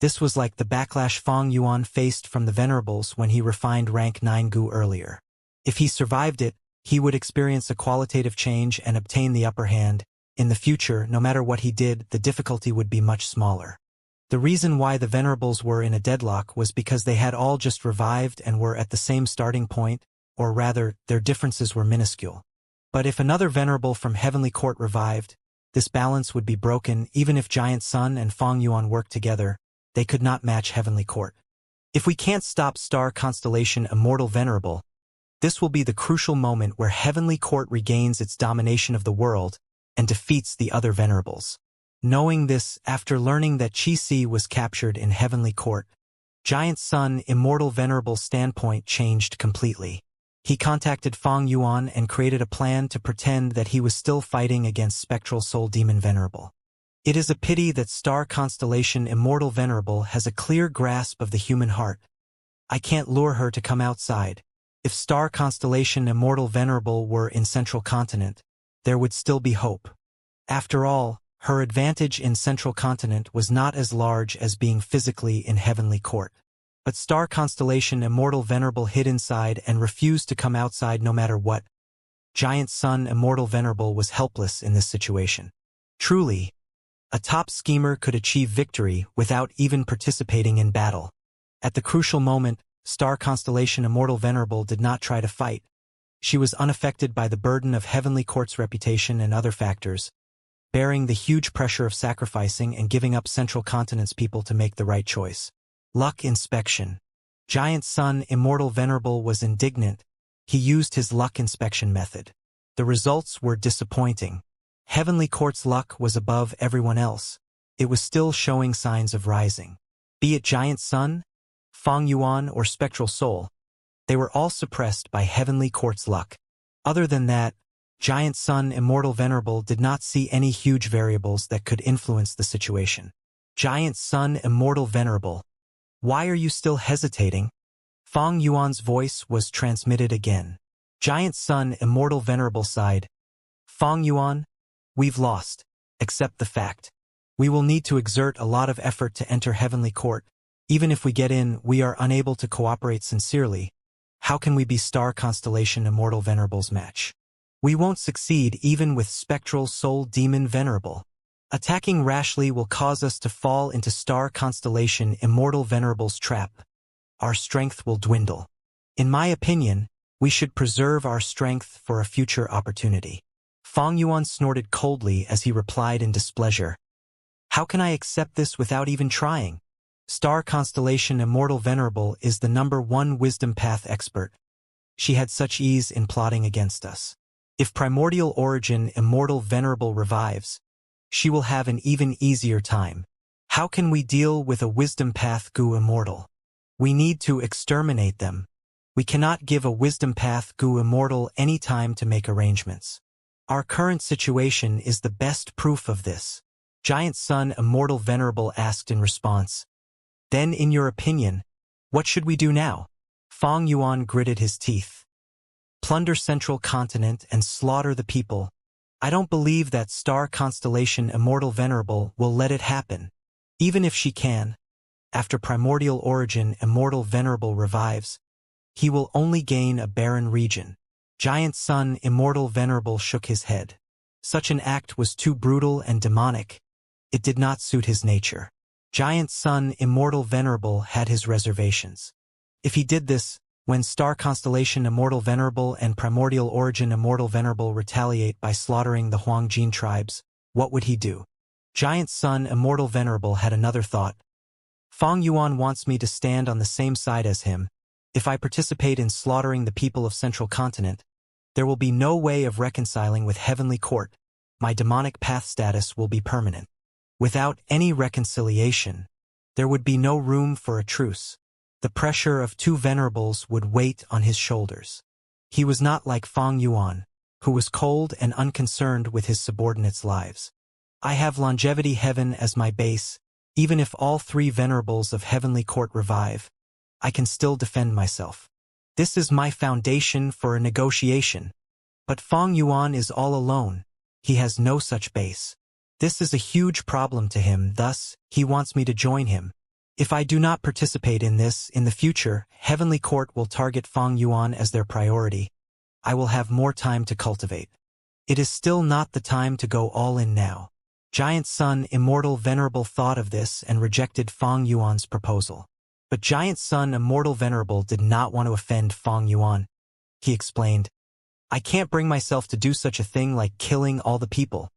This was like the backlash Fang Yuan faced from the Venerables when he refined rank 9 Gu earlier. If he survived it, he would experience a qualitative change and obtain the upper hand. In the future, no matter what he did, the difficulty would be much smaller. The reason why the Venerables were in a deadlock was because they had all just revived and were at the same starting point, or rather, their differences were minuscule. But if another Venerable from Heavenly Court revived, This balance would be broken even if Giant Sun and Fong Yuan worked together. They could not match Heavenly Court. If we can't stop star constellation Immortal Venerable, this will be the crucial moment where Heavenly Court regains its domination of the world and defeats the other Venerables. Knowing this, after learning that Qi was captured in Heavenly Court, Giant Sun Immortal Venerable's standpoint changed completely. He contacted Fong Yuan and created a plan to pretend that he was still fighting against Spectral Soul Demon Venerable. It is a pity that star constellation Immortal Venerable has a clear grasp of the human heart. I can't lure her to come outside. If star constellation Immortal Venerable were in Central Continent, there would still be hope. After all, her advantage in Central Continent was not as large as being physically in Heavenly Court. But star constellation Immortal Venerable hid inside and refused to come outside no matter what. Giant Sun Immortal Venerable was helpless in this situation. Truly, a top schemer could achieve victory without even participating in battle. At the crucial moment, star constellation Immortal Venerable did not try to fight. She was unaffected by the burden of Heavenly Court's reputation and other factors, bearing the huge pressure of sacrificing and giving up Central Continent's people to make the right choice. Luck inspection. Giant Sun Immortal Venerable was indignant. He used his luck inspection method. The results were disappointing. Heavenly Court's luck was above everyone else. It was still showing signs of rising. Be it Giant Sun, Fong Yuan, or Spectral Soul, they were all suppressed by Heavenly Court's luck. Other than that, Giant Sun Immortal Venerable did not see any huge variables that could influence the situation. Giant Sun Immortal Venerable, why are you still hesitating? Fong Yuan's voice was transmitted again. Giant Sun Immortal Venerable sighed. Fong Yuan, we've lost. Accept the fact. We will need to exert a lot of effort to enter Heavenly Court. Even if we get in, we are unable to cooperate sincerely. How can we be star constellation Immortal Venerable's match? We won't succeed even with Spectral Soul Demon Venerable. Attacking rashly will cause us to fall into star constellation Immortal Venerable's trap. Our strength will dwindle. In my opinion, we should preserve our strength for a future opportunity. Fong Yuan snorted coldly as he replied in displeasure. How can I accept this without even trying? Star constellation Immortal Venerable is the #1 wisdom path expert. She had such ease in plotting against us. If primordial origin Immortal Venerable revives, she will have an even easier time. How can we deal with a wisdom path Gu Immortal? We need to exterminate them. We cannot give a wisdom path Gu Immortal any time to make arrangements. Our current situation is the best proof of this. Giant Sun Immortal Venerable asked in response. Then, in your opinion, what should we do now? Fong Yuan gritted his teeth. Plunder Central Continent and slaughter the people. I don't believe that star constellation Immortal Venerable will let it happen. Even if she can, after primordial origin Immortal Venerable revives, he will only gain a barren region. Giant Sun Immortal Venerable shook his head. Such an act was too brutal and demonic. It did not suit his nature. Giant Sun Immortal Venerable had his reservations. If he did this, when star constellation Immortal Venerable and primordial origin Immortal Venerable retaliate by slaughtering the Huangjin tribes, what would he do? Giant Sun Immortal Venerable had another thought. Fong Yuan wants me to stand on the same side as him. If I participate in slaughtering the people of Central Continent, there will be no way of reconciling with Heavenly Court. My demonic path status will be permanent. Without any reconciliation, there would be no room for a truce. The pressure of two venerables would weight on his shoulders. He was not like Fong Yuan, who was cold and unconcerned with his subordinates' lives. I have longevity heaven as my base. Even if all three venerables of Heavenly Court revive, I can still defend myself. This is my foundation for a negotiation. But Fong Yuan is all alone. He has no such base. This is a huge problem to him, thus, he wants me to join him. If I do not participate in this, in the future, Heavenly Court will target Fong Yuan as their priority. I will have more time to cultivate. It is still not the time to go all in now. Giant Sun Immortal Venerable thought of this and rejected Fong Yuan's proposal. But Giant Sun Immortal Venerable did not want to offend Fong Yuan. He explained, I can't bring myself to do such a thing like killing all the people.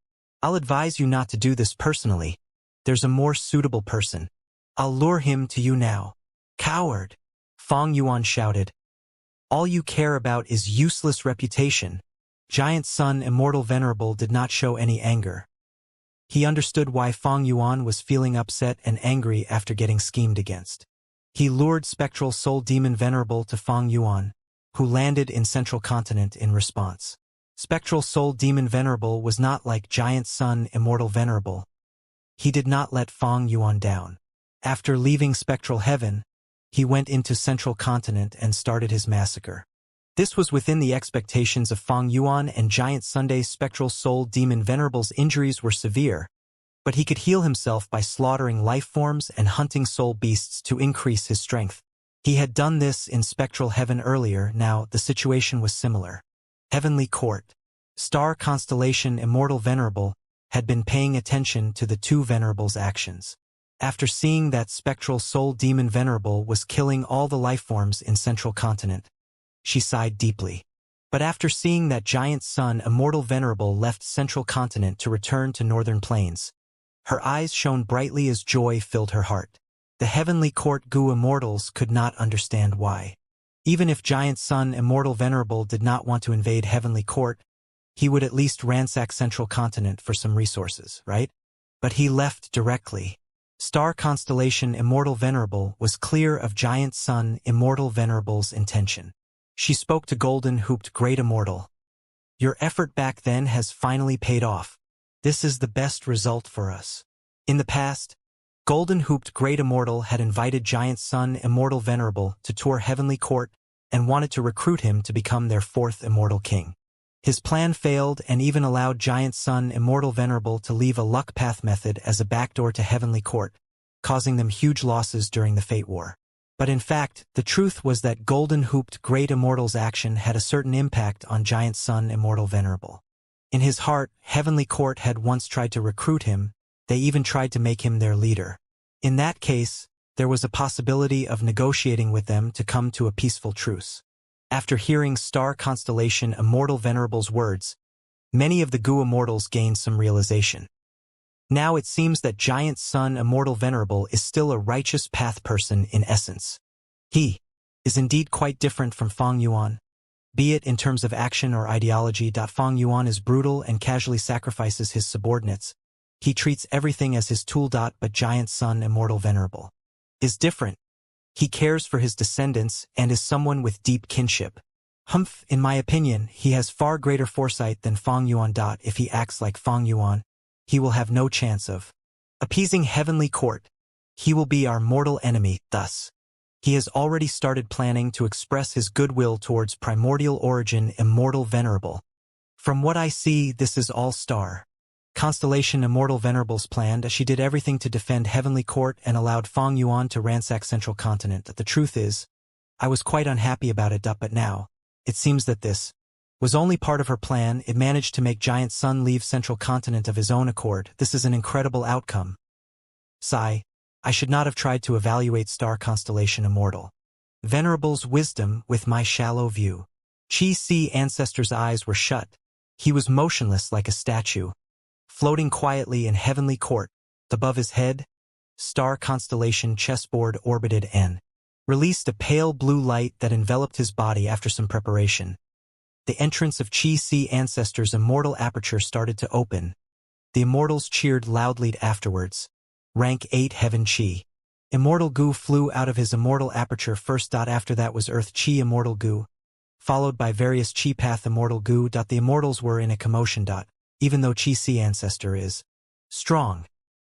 I'll advise you not to do this personally. There's a more suitable person. I'll lure him to you now. Coward! Fang Yuan shouted. All you care about is useless reputation. Giant Sun Immortal Venerable did not show any anger. He understood why Fang Yuan was feeling upset and angry after getting schemed against. He lured Spectral Soul Demon Venerable to Fang Yuan, who landed in Central Continent in response. Spectral Soul Demon Venerable was not like Giant Sun Immortal Venerable. He did not let Fang Yuan down. After leaving Spectral Heaven, he went into Central Continent and started his massacre. This was within the expectations of Fang Yuan and Giant Sunday. Spectral Soul Demon Venerable's injuries were severe, but he could heal himself by slaughtering life forms and hunting soul beasts to increase his strength. He had done this in Spectral Heaven earlier. Now the situation was similar. Heavenly Court. Star Constellation Immortal Venerable had been paying attention to the two Venerables' actions. After seeing that Spectral Soul Demon Venerable was killing all the lifeforms in Central Continent, she sighed deeply. But after seeing that Giant Sun Immortal Venerable left Central Continent to return to Northern Plains, her eyes shone brightly as joy filled her heart. The Heavenly Court Gu Immortals could not understand why. Even if Giant Sun Immortal Venerable did not want to invade Heavenly Court, he would at least ransack Central Continent for some resources, right? But he left directly. Star Constellation Immortal Venerable was clear of Giant Sun Immortal Venerable's intention. She spoke to Golden Hooped Great Immortal. Your effort back then has finally paid off. This is the best result for us. In the past, Golden Hooped Great Immortal had invited Giant Sun Immortal Venerable to tour Heavenly Court and wanted to recruit him to become their fourth Immortal King. His plan failed and even allowed Giant Sun Immortal Venerable to leave a luck path method as a backdoor to Heavenly Court, causing them huge losses during the Fate War. But in fact, the truth was that Golden Hooped Great Immortal's action had a certain impact on Giant Sun Immortal Venerable. In his heart, Heavenly Court had once tried to recruit him. They even tried to make him their leader. In that case, there was a possibility of negotiating with them to come to a peaceful truce. After hearing Star Constellation Immortal Venerable's words, many of the Gu Immortals gained some realization. Now it seems that Giant Sun Immortal Venerable is still a righteous path person in essence. He is indeed quite different from Fang Yuan. Be it in terms of action or ideology. Fang Yuan is brutal and casually sacrifices his subordinates. He treats everything as his tool. But Giant Sun Immortal Venerable is different. He cares for his descendants and is someone with deep kinship. In my opinion, he has far greater foresight than Fang Yuan. If he acts like Fang Yuan, he will have no chance of appeasing Heavenly Court. He will be our mortal enemy. Thus, he has already started planning to express his goodwill towards Primordial Origin Immortal Venerable. From what I see, this is all Star Constellation Immortal Venerable's planned. She did everything to defend Heavenly Court and allowed Fang Yuan to ransack Central Continent. The truth is, I was quite unhappy about it. But now, it seems that this was only part of her plan. It managed to make Giant Sun leave Central Continent of his own accord. This is an incredible outcome. Sigh. I should not have tried to evaluate Star Constellation Immortal Venerable's wisdom with my shallow view. Chi-Si Ancestor's eyes were shut. He was motionless like a statue, floating quietly in Heavenly Court. Above his head, Star Constellation Chessboard orbited and released a pale blue light that enveloped his body. After some preparation, the entrance of Chi-Si Ancestor's immortal aperture started to open. The immortals cheered loudly afterwards. Rank 8 Heaven Chi. Immortal Gu flew out of his immortal aperture first. After that was Earth Chi Immortal Gu, followed by various Chi Path Immortal Gu. The immortals were in a commotion. Even though Chi-Si Ancestor is strong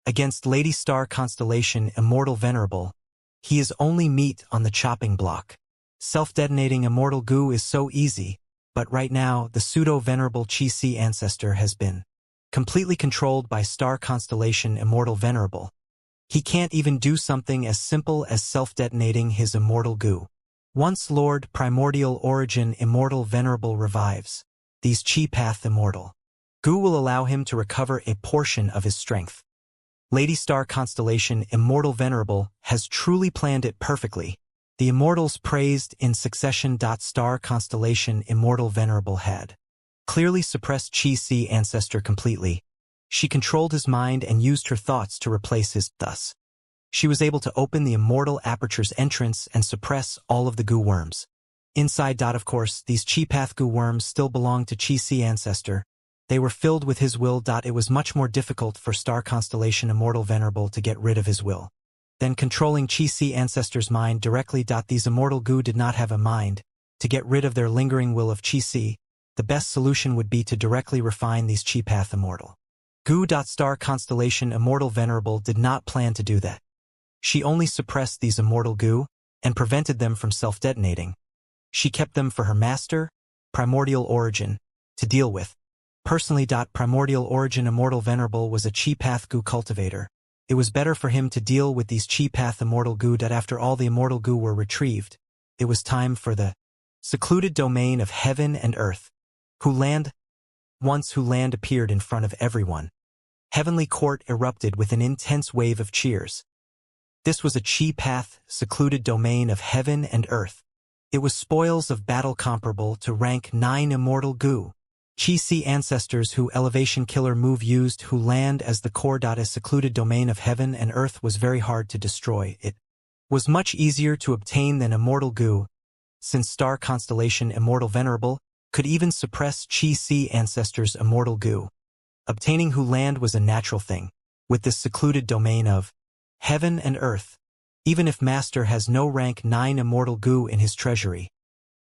against Lady Star Constellation Immortal Venerable, he is only meat on the chopping block. Self-detonating Immortal Gu is so easy, but right now the pseudo-venerable Chi-Si Ancestor has been completely controlled by Star Constellation Immortal Venerable. He can't even do something as simple as self-detonating his Immortal Gu. Once Lord Primordial Origin Immortal Venerable revives, these Chi Path Immortal Gu will allow him to recover a portion of his strength. Lady Star Constellation Immortal Venerable has truly planned it perfectly. The immortals praised in succession. Star Constellation Immortal Venerable had clearly suppressed Chi-Si Ancestor completely. She controlled his mind and used her thoughts to replace his. Thus, she was able to open the Immortal Aperture's entrance and suppress all of the goo worms. Inside. Of course, these Chi Path goo worms still belonged to Chi Si ancestor. They were filled with his will. It was much more difficult for star constellation Immortal Venerable to get rid of his will than controlling Chi Si ancestor's mind directly. These immortal goo did not have a mind. To get rid of their lingering will of Chi Si, the best solution would be to directly refine these Chi Path Immortal goo. Star constellation Immortal Venerable did not plan to do that. She only suppressed these immortal goo and prevented them from self-detonating. She kept them for her master, Primordial Origin, to deal with. Personally. Primordial Origin Immortal Venerable was a Chi Path goo cultivator. It was better for him to deal with these Chi Path Immortal goo. After all the immortal goo were retrieved, it was time for the secluded domain of heaven and earth. Once Land appeared in front of everyone. Heavenly Court erupted with an intense wave of cheers. This was a Chi Path, secluded domain of heaven and earth. It was spoils of battle comparable to rank 9 immortal goo. Chi Si ancestors who elevation killer move used Land as the core. A secluded domain of heaven and earth was very hard to destroy. It was much easier to obtain than immortal goo, since star constellation Immortal Venerable could even suppress Chi Si ancestors' immortal goo. Obtaining Land was a natural thing, with this secluded domain of heaven and earth. Even if Master has no rank 9 immortal goo in his treasury,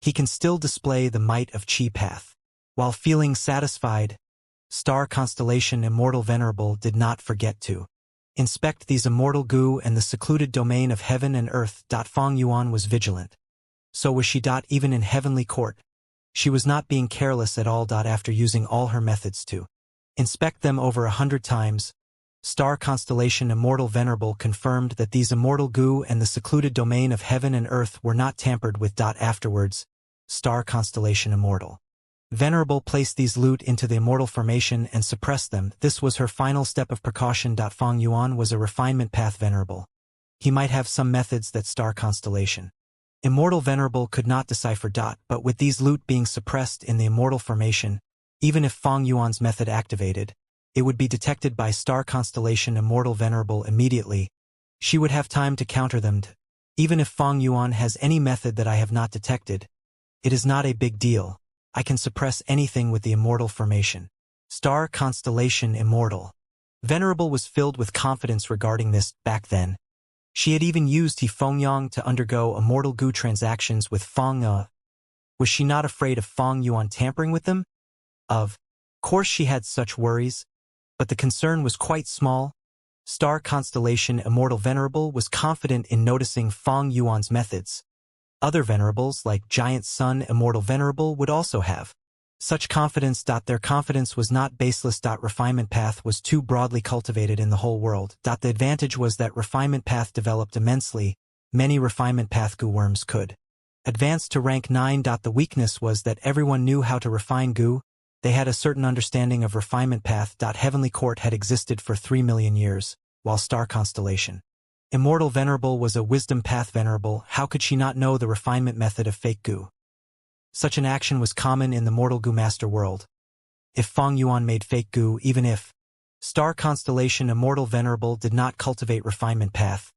he can still display the might of Chi Path. While feeling satisfied, star constellation Immortal Venerable did not forget to inspect these immortal goo and the secluded domain of heaven and earth. Fong Yuan was vigilant. So was she. Even in Heavenly Court, she was not being careless at all. After using all her methods to inspect them over 100 times, star constellation Immortal Venerable confirmed that these immortal goo and the secluded domain of heaven and earth were not tampered with. Afterwards, star constellation Immortal Venerable placed these loot into the immortal formation and suppressed them. This was her final step of precaution. Fong Yuan was a refinement path venerable. He might have some methods that star constellation Immortal Venerable could not decipher. But with these loot being suppressed in the immortal formation, even if Fong Yuan's method activated, it would be detected by star constellation Immortal Venerable immediately. She would have time to counter them. Even if Fong Yuan has any method that I have not detected, it is not a big deal. I can suppress anything with the immortal formation. Star constellation Immortal Venerable was filled with confidence regarding this. Back then, she had even used Fengyang to undergo immortal goo transactions with Fong. Was she not afraid of Fong Yuan tampering with them? Of course she had such worries, but the concern was quite small. Star constellation Immortal Venerable was confident in noticing Fong Yuan's methods. Other venerables like Giant Sun Immortal Venerable would also have such confidence. Their confidence was not baseless. Refinement path was too broadly cultivated in the whole world. The advantage was that refinement path developed immensely. Many refinement path goo worms could advance to rank 9. The weakness was that everyone knew how to refine goo. They had a certain understanding of refinement path. Heavenly Court had existed for 3 million years, while star constellation Immortal Venerable was a wisdom path venerable. How could she not know the refinement method of fake goo? Such an action was common in the mortal goo master world. If Fong Yuan made fake goo, even if star constellation Immortal Venerable did not cultivate refinement path,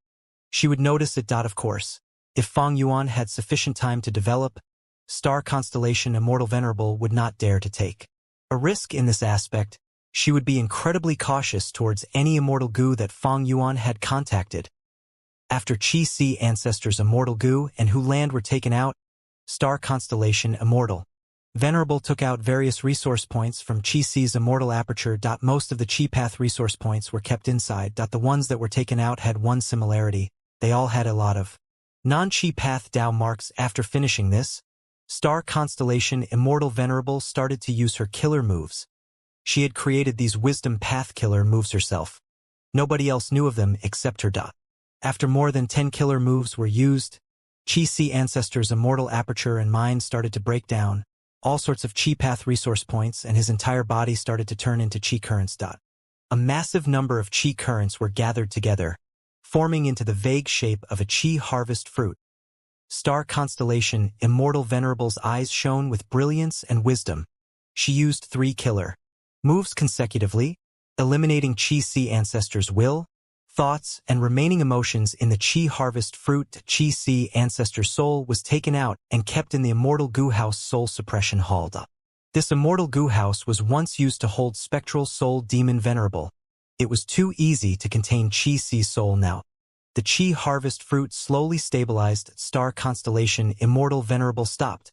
she would notice it. Of course, if Fong Yuan had sufficient time to develop, star constellation Immortal Venerable would not dare to take a risk in this aspect. She would be incredibly cautious towards any immortal goo that Fong Yuan had contacted. After Chi Si ancestors Immortal goo and Land were taken out, star constellation Immortal Venerable took out various resource points from Chi Si's immortal aperture. Most of the Chi Path resource points were kept inside. The ones that were taken out had one similarity: they all had a lot of non-Chi Path Dao marks. After finishing this, star constellation Immortal Venerable started to use her killer moves. She had created these wisdom path killer moves herself. Nobody else knew of them except her. After more than 10 killer moves were used, Chi Si ancestors' immortal aperture and mind started to break down. All sorts of Chi Path resource points and his entire body started to turn into Chi currents. A massive number of Chi currents were gathered together, forming into the vague shape of a Chi harvest fruit. Star constellation Immortal Venerable's eyes shone with brilliance and wisdom. She used 3 killer moves consecutively. eliminating Qi ancestors' will, thoughts, and remaining emotions in the Qi harvest fruit. Qi ancestor's soul was taken out and kept in the Immortal Goo House soul suppression hall. This Immortal Goo House was once used to hold spectral soul demon venerable. It was too easy to contain Qi soul now. The Qi harvest fruit slowly stabilized. Star constellation Immortal Venerable stopped.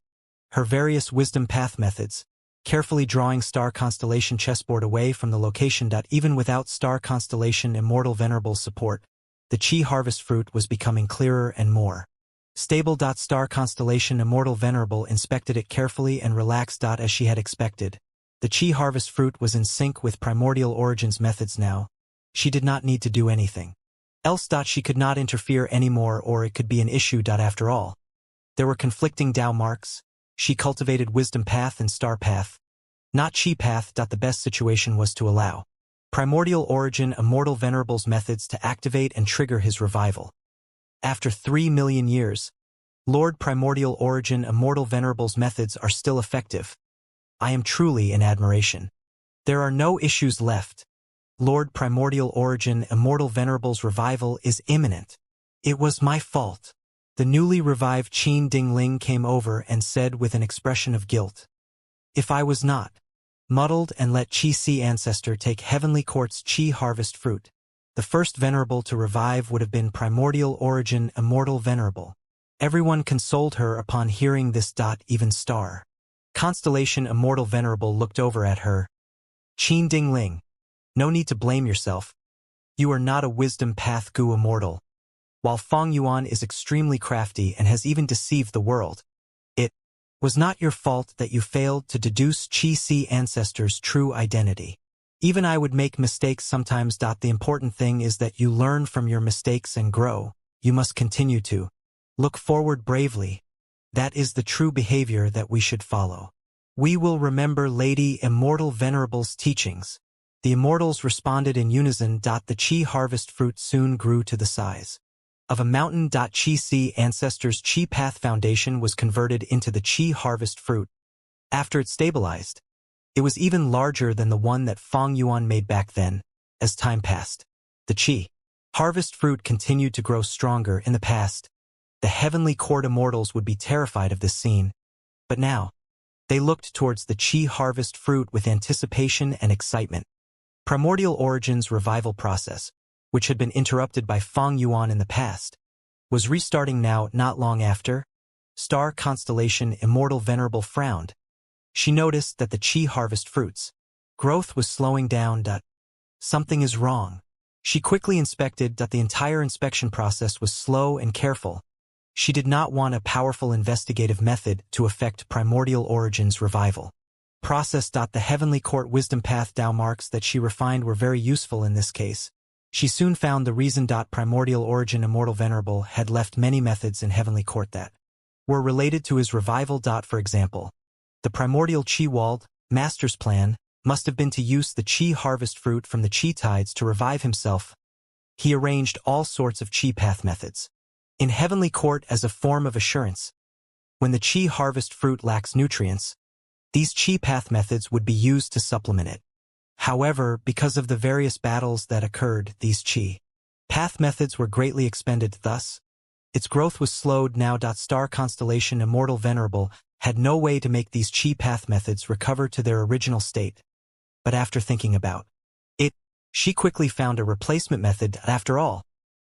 Her various wisdom path methods, carefully drawing star constellation chessboard away from the location. Even without star constellation Immortal Venerable's support, the Qi harvest fruit was becoming clearer and more stable. Star constellation Immortal Venerable inspected it carefully and relaxed. As she had expected, the Qi harvest fruit was in sync with primordial origins methods now. She did not need to do anything else. She could not interfere anymore, or it could be an issue. After all, there were conflicting Tao marks. She cultivated wisdom path and star path, not Qi path. The best situation was to allow primordial origin Immortal Venerable's methods to activate and trigger his revival. After 3 million years, Lord Primordial Origin Immortal Venerable's methods are still effective. I am truly in admiration. There are no issues left. Lord Primordial Origin Immortal Venerable's revival is imminent. It was my fault. The newly revived Qin Dingling came over and said with an expression of guilt, "If I was not muddled and let Qi ancestor take Heavenly Court's Qi harvest fruit, the first venerable to revive would have been Primordial Origin Immortal Venerable." Everyone consoled her upon hearing this. Even Star Constellation Immortal Venerable looked over at her. "Qin Dingling, no need to blame yourself. You are not a wisdom path Gu immortal. While Feng Yuan is extremely crafty and has even deceived the world, it was not your fault that you failed to deduce Qi ancestors' true identity. Even I would make mistakes sometimes. The important thing is that you learn from your mistakes and grow. You must continue to look forward bravely. That is the true behavior that we should follow. We will remember Lady Immortal Venerable's teachings." The immortals responded in unison. The Qi harvest fruit soon grew to the size of a mountain. Qi ancestors' Qi path foundation was converted into the Qi harvest fruit. After it stabilized, it was even larger than the one that Feng Yuan made back then. As time passed, the Qi harvest fruit continued to grow stronger. In the past, the Heavenly Court immortals would be terrified of this scene, but now, they looked towards the Qi harvest fruit with anticipation and excitement. Primordial Origin's revival process, which had been interrupted by Feng Yuan in the past, was restarting now. Not long after, Star Constellation Immortal Venerable frowned. She noticed that the Qi harvest fruit's growth was slowing down. Something is wrong. She quickly inspected. The entire inspection process was slow and careful. She did not want a powerful investigative method to affect Primordial Origin's revival process. The Heavenly Court wisdom path Tao marks that she refined were very useful in this case. She soon found the reason. Primordial Origin Immortal Venerable had left many methods in Heavenly Court that were related to his revival. For example, the primordial Qi walled master's plan must have been to use the Qi harvest fruit from the Qi tides to revive himself. He arranged all sorts of Qi path methods in Heavenly Court as a form of assurance. When the Qi harvest fruit lacks nutrients, these Qi path methods would be used to supplement it. However, because of the various battles that occurred, these Qi path methods were greatly expended. Thus, its growth was slowed now. Star Constellation Immortal Venerable had no way to make these Qi path methods recover to their original state. But after thinking about it, she quickly found a replacement method. After all,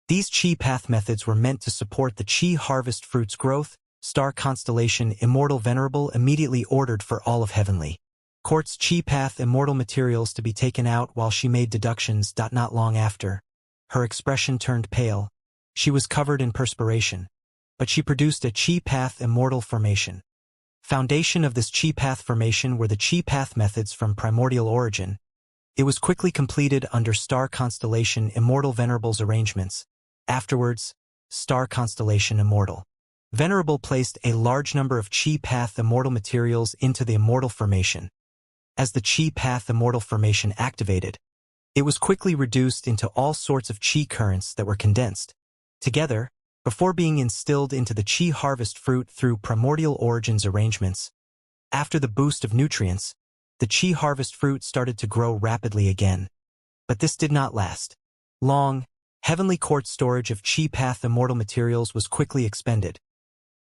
these Qi path methods were meant to support the Qi harvest fruit's growth. Star Constellation Immortal Venerable immediately ordered for all of Heavenly Court's Qi path immortal materials to be taken out while she made deductions. Not long after, her expression turned pale. She was covered in perspiration, but she produced a Qi path immortal formation. Foundation of this Qi path formation were the Qi path methods from Primordial Origin. It was quickly completed under Star Constellation Immortal Venerable's arrangements. Afterwards, Star Constellation Immortal Venerable placed a large number of Qi path immortal materials into the immortal formation. As the Qi path immortal formation activated, it was quickly reduced into all sorts of Qi currents that were condensed together before being instilled into the Qi harvest fruit through Primordial Origin's arrangements. After the boost of nutrients, the Qi harvest fruit started to grow rapidly again. But this did not last long. Heavenly Court's storage of Chi Path immortal materials was quickly expended.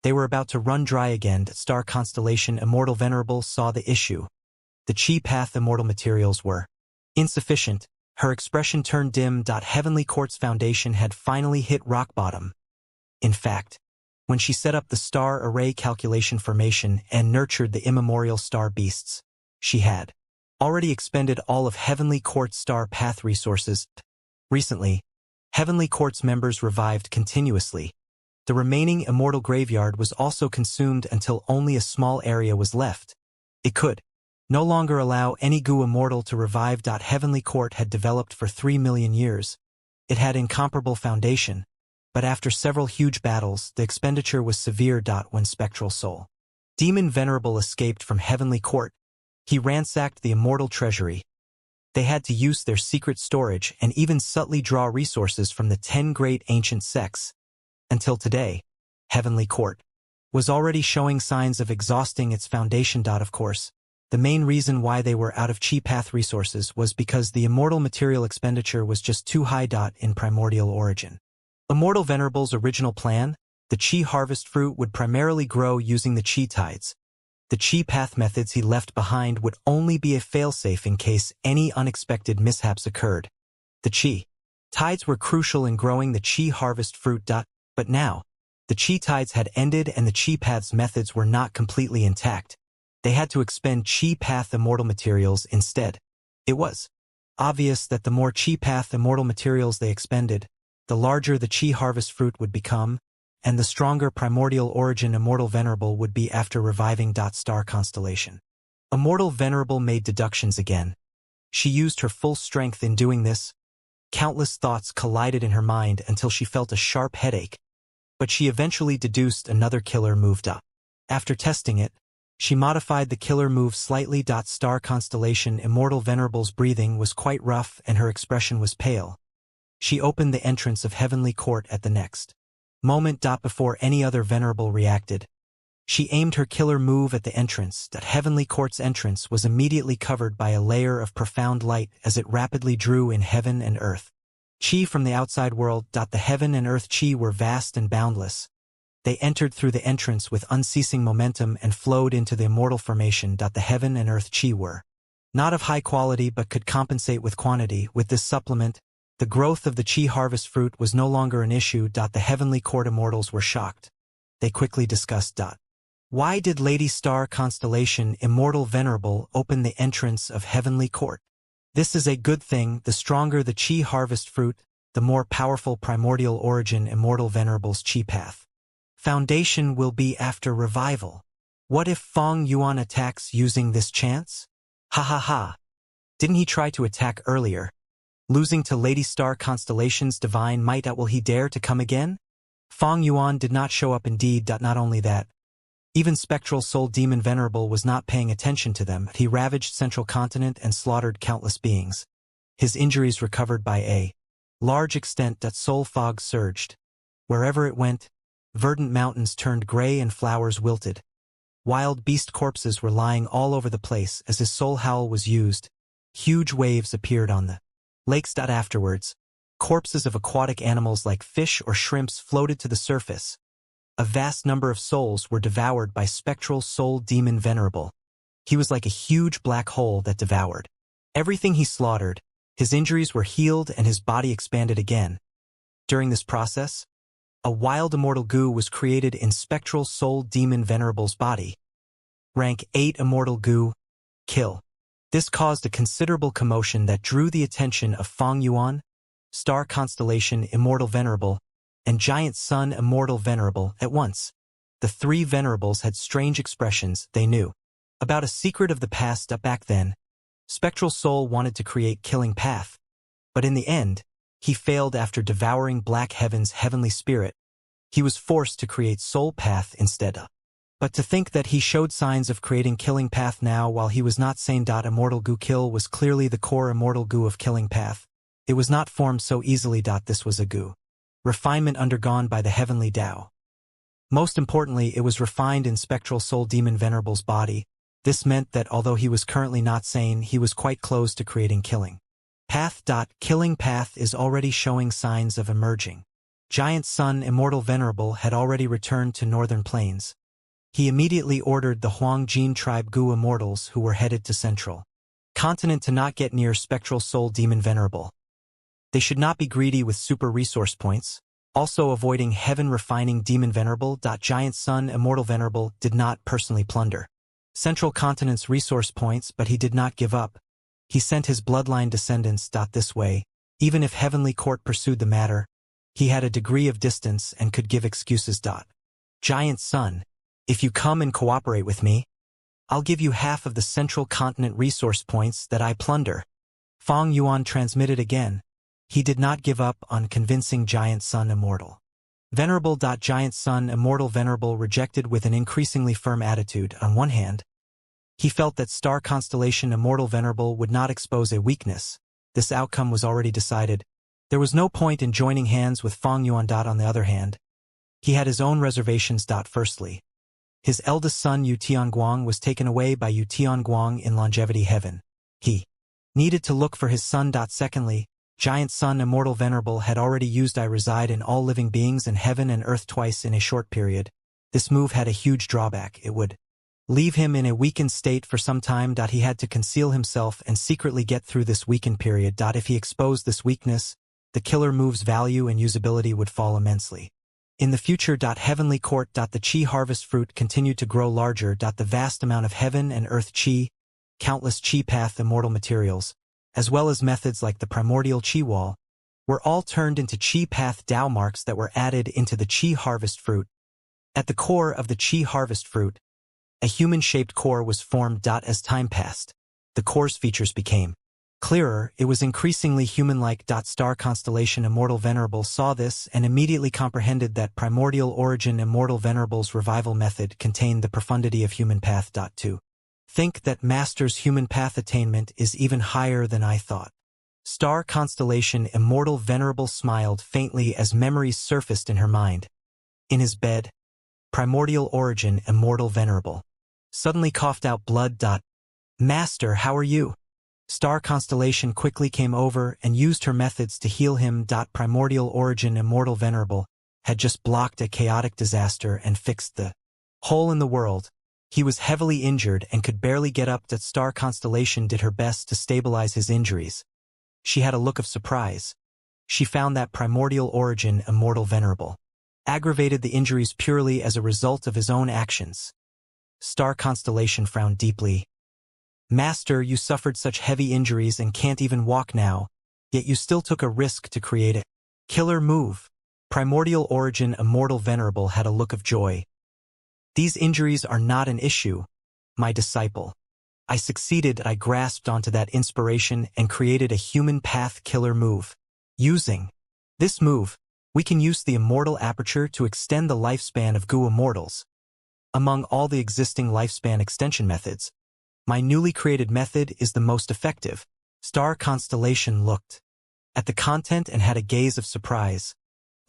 They were about to run dry again. Star constellation Immortal Venerable saw the issue. The Chi Path immortal materials were insufficient. Her expression turned dim. Heavenly Court's foundation had finally hit rock bottom. In fact, when she set up the star array calculation formation and nurtured the immemorial star beasts, she had already expended all of Heavenly Court's star path resources. Recently, Heavenly Court's members revived continuously. The remaining immortal graveyard was also consumed until only a small area was left. It could no longer allow any goo immortal to revive. Heavenly Court had developed for 3 million years. It had incomparable foundation, but after several huge battles, the expenditure was severe. When Spectral Soul Demon Venerable escaped from Heavenly Court, he ransacked the immortal treasury. They had to use their secret storage and even subtly draw resources from the 10 great ancient sects. Until today, Heavenly Court was already showing signs of exhausting its foundation. Of course, the main reason why they were out of Chi Path resources was because the immortal material expenditure was just too high. In primordial origin, Immortal Venerable's original plan, the Chi harvest fruit would primarily grow using the Chi tides. The Chi Path methods he left behind would only be a failsafe in case any unexpected mishaps occurred. The Chi tides were crucial in growing the Chi harvest fruit. But now, the Chi tides had ended and the Chi Path's methods were not completely intact. They had to expend Chi Path immortal materials instead. It was obvious that the more Chi Path immortal materials they expended, the larger the Chi harvest fruit would become, and the stronger primordial origin Immortal Venerable would be after reviving. Star constellation Immortal Venerable made deductions again. She used her full strength in doing this. Countless thoughts collided in her mind until she felt a sharp headache, but she eventually deduced another killer move. After testing it, she modified the killer move slightly. Star constellation Immortal Venerable's breathing was quite rough and her expression was pale. She opened the entrance of Heavenly Court at the next moment. Before any other Venerable reacted, she aimed her killer move at the entrance. Heavenly Court's entrance was immediately covered by a layer of profound light as it rapidly drew in heaven and earth. Chi from the outside world. The heaven and earth Chi were vast and boundless. They entered through the entrance with unceasing momentum and flowed into the immortal formation. The heaven and earth Chi were not of high quality but could compensate with quantity. With this supplement, the growth of the Chi harvest fruit was no longer an issue. The Heavenly Court immortals were shocked. They quickly discussed. Why did Lady Star Constellation Immortal Venerable open the entrance of Heavenly Court? This is a good thing. The stronger the Chi harvest fruit, the more powerful primordial origin Immortal Venerable's Chi path foundation will be after revival. What if Fong Yuan attacks using this chance? Ha ha ha. Didn't he try to attack earlier, losing to Lady Star Constellation's divine might? Will he dare to come again? Fong Yuan did not show up indeed. Not only that, even Spectral Soul Demon Venerable was not paying attention to them. He ravaged Central Continent and slaughtered countless beings. His injuries recovered by a large extent. Soul fog surged. Wherever it went, verdant mountains turned gray and flowers wilted. Wild beast corpses were lying all over the place as his soul howl was used. Huge waves appeared on the lakes. Afterwards, corpses of aquatic animals like fish or shrimps floated to the surface. A vast number of souls were devoured by Spectral Soul Demon Venerable. He was like a huge black hole that devoured everything he slaughtered. His injuries were healed and his body expanded again. During this process, a wild immortal goo was created in Spectral Soul Demon Venerable's body. Rank 8 Immortal Goo. Kill. This caused a considerable commotion that drew the attention of Fong Yuan, Star Constellation Immortal Venerable, and Giant Sun Immortal Venerable at once. The three Venerables had strange expressions. They knew about a secret of the past. Back then, Spectral Soul wanted to create Killing Path, but in the end, he failed after devouring Black Heaven's heavenly spirit. He was forced to create Soul Path instead. But to think that he showed signs of creating Killing Path now while he was not sane. Immortal Goo Kill was clearly the core immortal goo of Killing Path. It was not formed so easily. This was a goo refinement undergone by the heavenly Tao. Most importantly, it was refined in Spectral Soul Demon Venerable's body. This meant that although he was currently not sane, he was quite close to creating Killing Path. Killing path is already showing signs of emerging. Giant Sun Immortal Venerable had already returned to northern plains. He immediately ordered the Huang Jin tribe Gu Immortals who were headed to Central Continent to not get near Spectral Soul Demon Venerable. They should not be greedy with super resource points, also avoiding Heaven Refining Demon Venerable. Giant Sun Immortal Venerable did not personally plunder Central Continent's resource points, but he did not give up. He sent his bloodline descendants. This way, even if Heavenly Court pursued the matter, he had a degree of distance and could give excuses. Giant Sun, if you come and cooperate with me, I'll give you half of the Central Continent resource points that I plunder. Fang Yuan transmitted again. He did not give up on convincing Giant Sun Immortal Venerable. Giant Sun Immortal Venerable rejected with an increasingly firm attitude. On one hand, he felt that Star Constellation Immortal Venerable would not expose a weakness. This outcome was already decided. There was no point in joining hands with Fang Yuan. On the other hand, he had his own reservations. Firstly, his eldest son Yu Tianguang was taken away by Yu Tianguang in Longevity Heaven. He needed to look for his son. Secondly, Giant Sun Immortal Venerable had already used I reside in all living beings in heaven and earth twice in a short period. This move had a huge drawback. It would leave him in a weakened state for some time. He had to conceal himself and secretly get through this weakened period. If he exposed this weakness, the killer move's value and usability would fall immensely. In the future, Heavenly Court. The Chi harvest fruit continued to grow larger. The vast amount of heaven and earth Chi, countless Chi path immortal materials, as well as methods like the primordial Chi wall, were all turned into Chi path Dao marks that were added into the Chi harvest fruit. At the core of the Chi harvest fruit, a human-shaped core was formed. As time passed, the core's features became clearer. It was increasingly human-like. Star Constellation Immortal Venerable saw this and immediately comprehended that Primordial Origin Immortal Venerable's revival method contained the profundity of human path. To think that Master's human path attainment is even higher than I thought. Star Constellation Immortal Venerable smiled faintly as memories surfaced in her mind. In his bed, Primordial Origin Immortal Venerable suddenly coughed out blood. Master, how are you? Star Constellation quickly came over and used her methods to heal him. Primordial Origin Immortal Venerable had just blocked a chaotic disaster and fixed the hole in the world. He was heavily injured and could barely get up. Star Constellation did her best to stabilize his injuries. She had a look of surprise. She found that Primordial Origin Immortal Venerable aggravated the injuries purely as a result of his own actions. Star Constellation frowned deeply. Master, you suffered such heavy injuries and can't even walk now, yet you still took a risk to create a killer move. Primordial Origin Immortal Venerable had a look of joy. These injuries are not an issue, my disciple. I succeeded. I grasped onto that inspiration and created a human path killer move. Using this move, we can use the Immortal Aperture to extend the lifespan of Gu Immortals. Among all the existing lifespan extension methods, my newly created method is the most effective. Star Constellation looked at the content and had a gaze of surprise.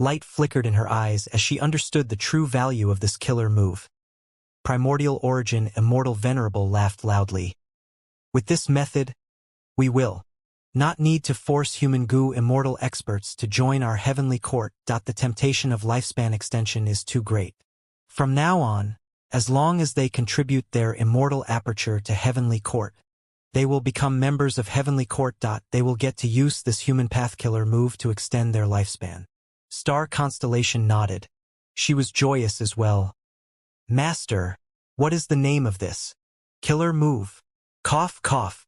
Light flickered in her eyes as she understood the true value of this killer move. Primordial Origin Immortal Venerable laughed loudly. With this method, we will not need to force human Gu Immortal experts to join our heavenly court. The temptation of lifespan extension is too great. From now on, as long as they contribute their Immortal Aperture to heavenly court, they will become members of heavenly court. They will get to use this human path killer move to extend their lifespan. Star Constellation nodded. She was joyous as well. Master, what is the name of this killer move? Cough, cough.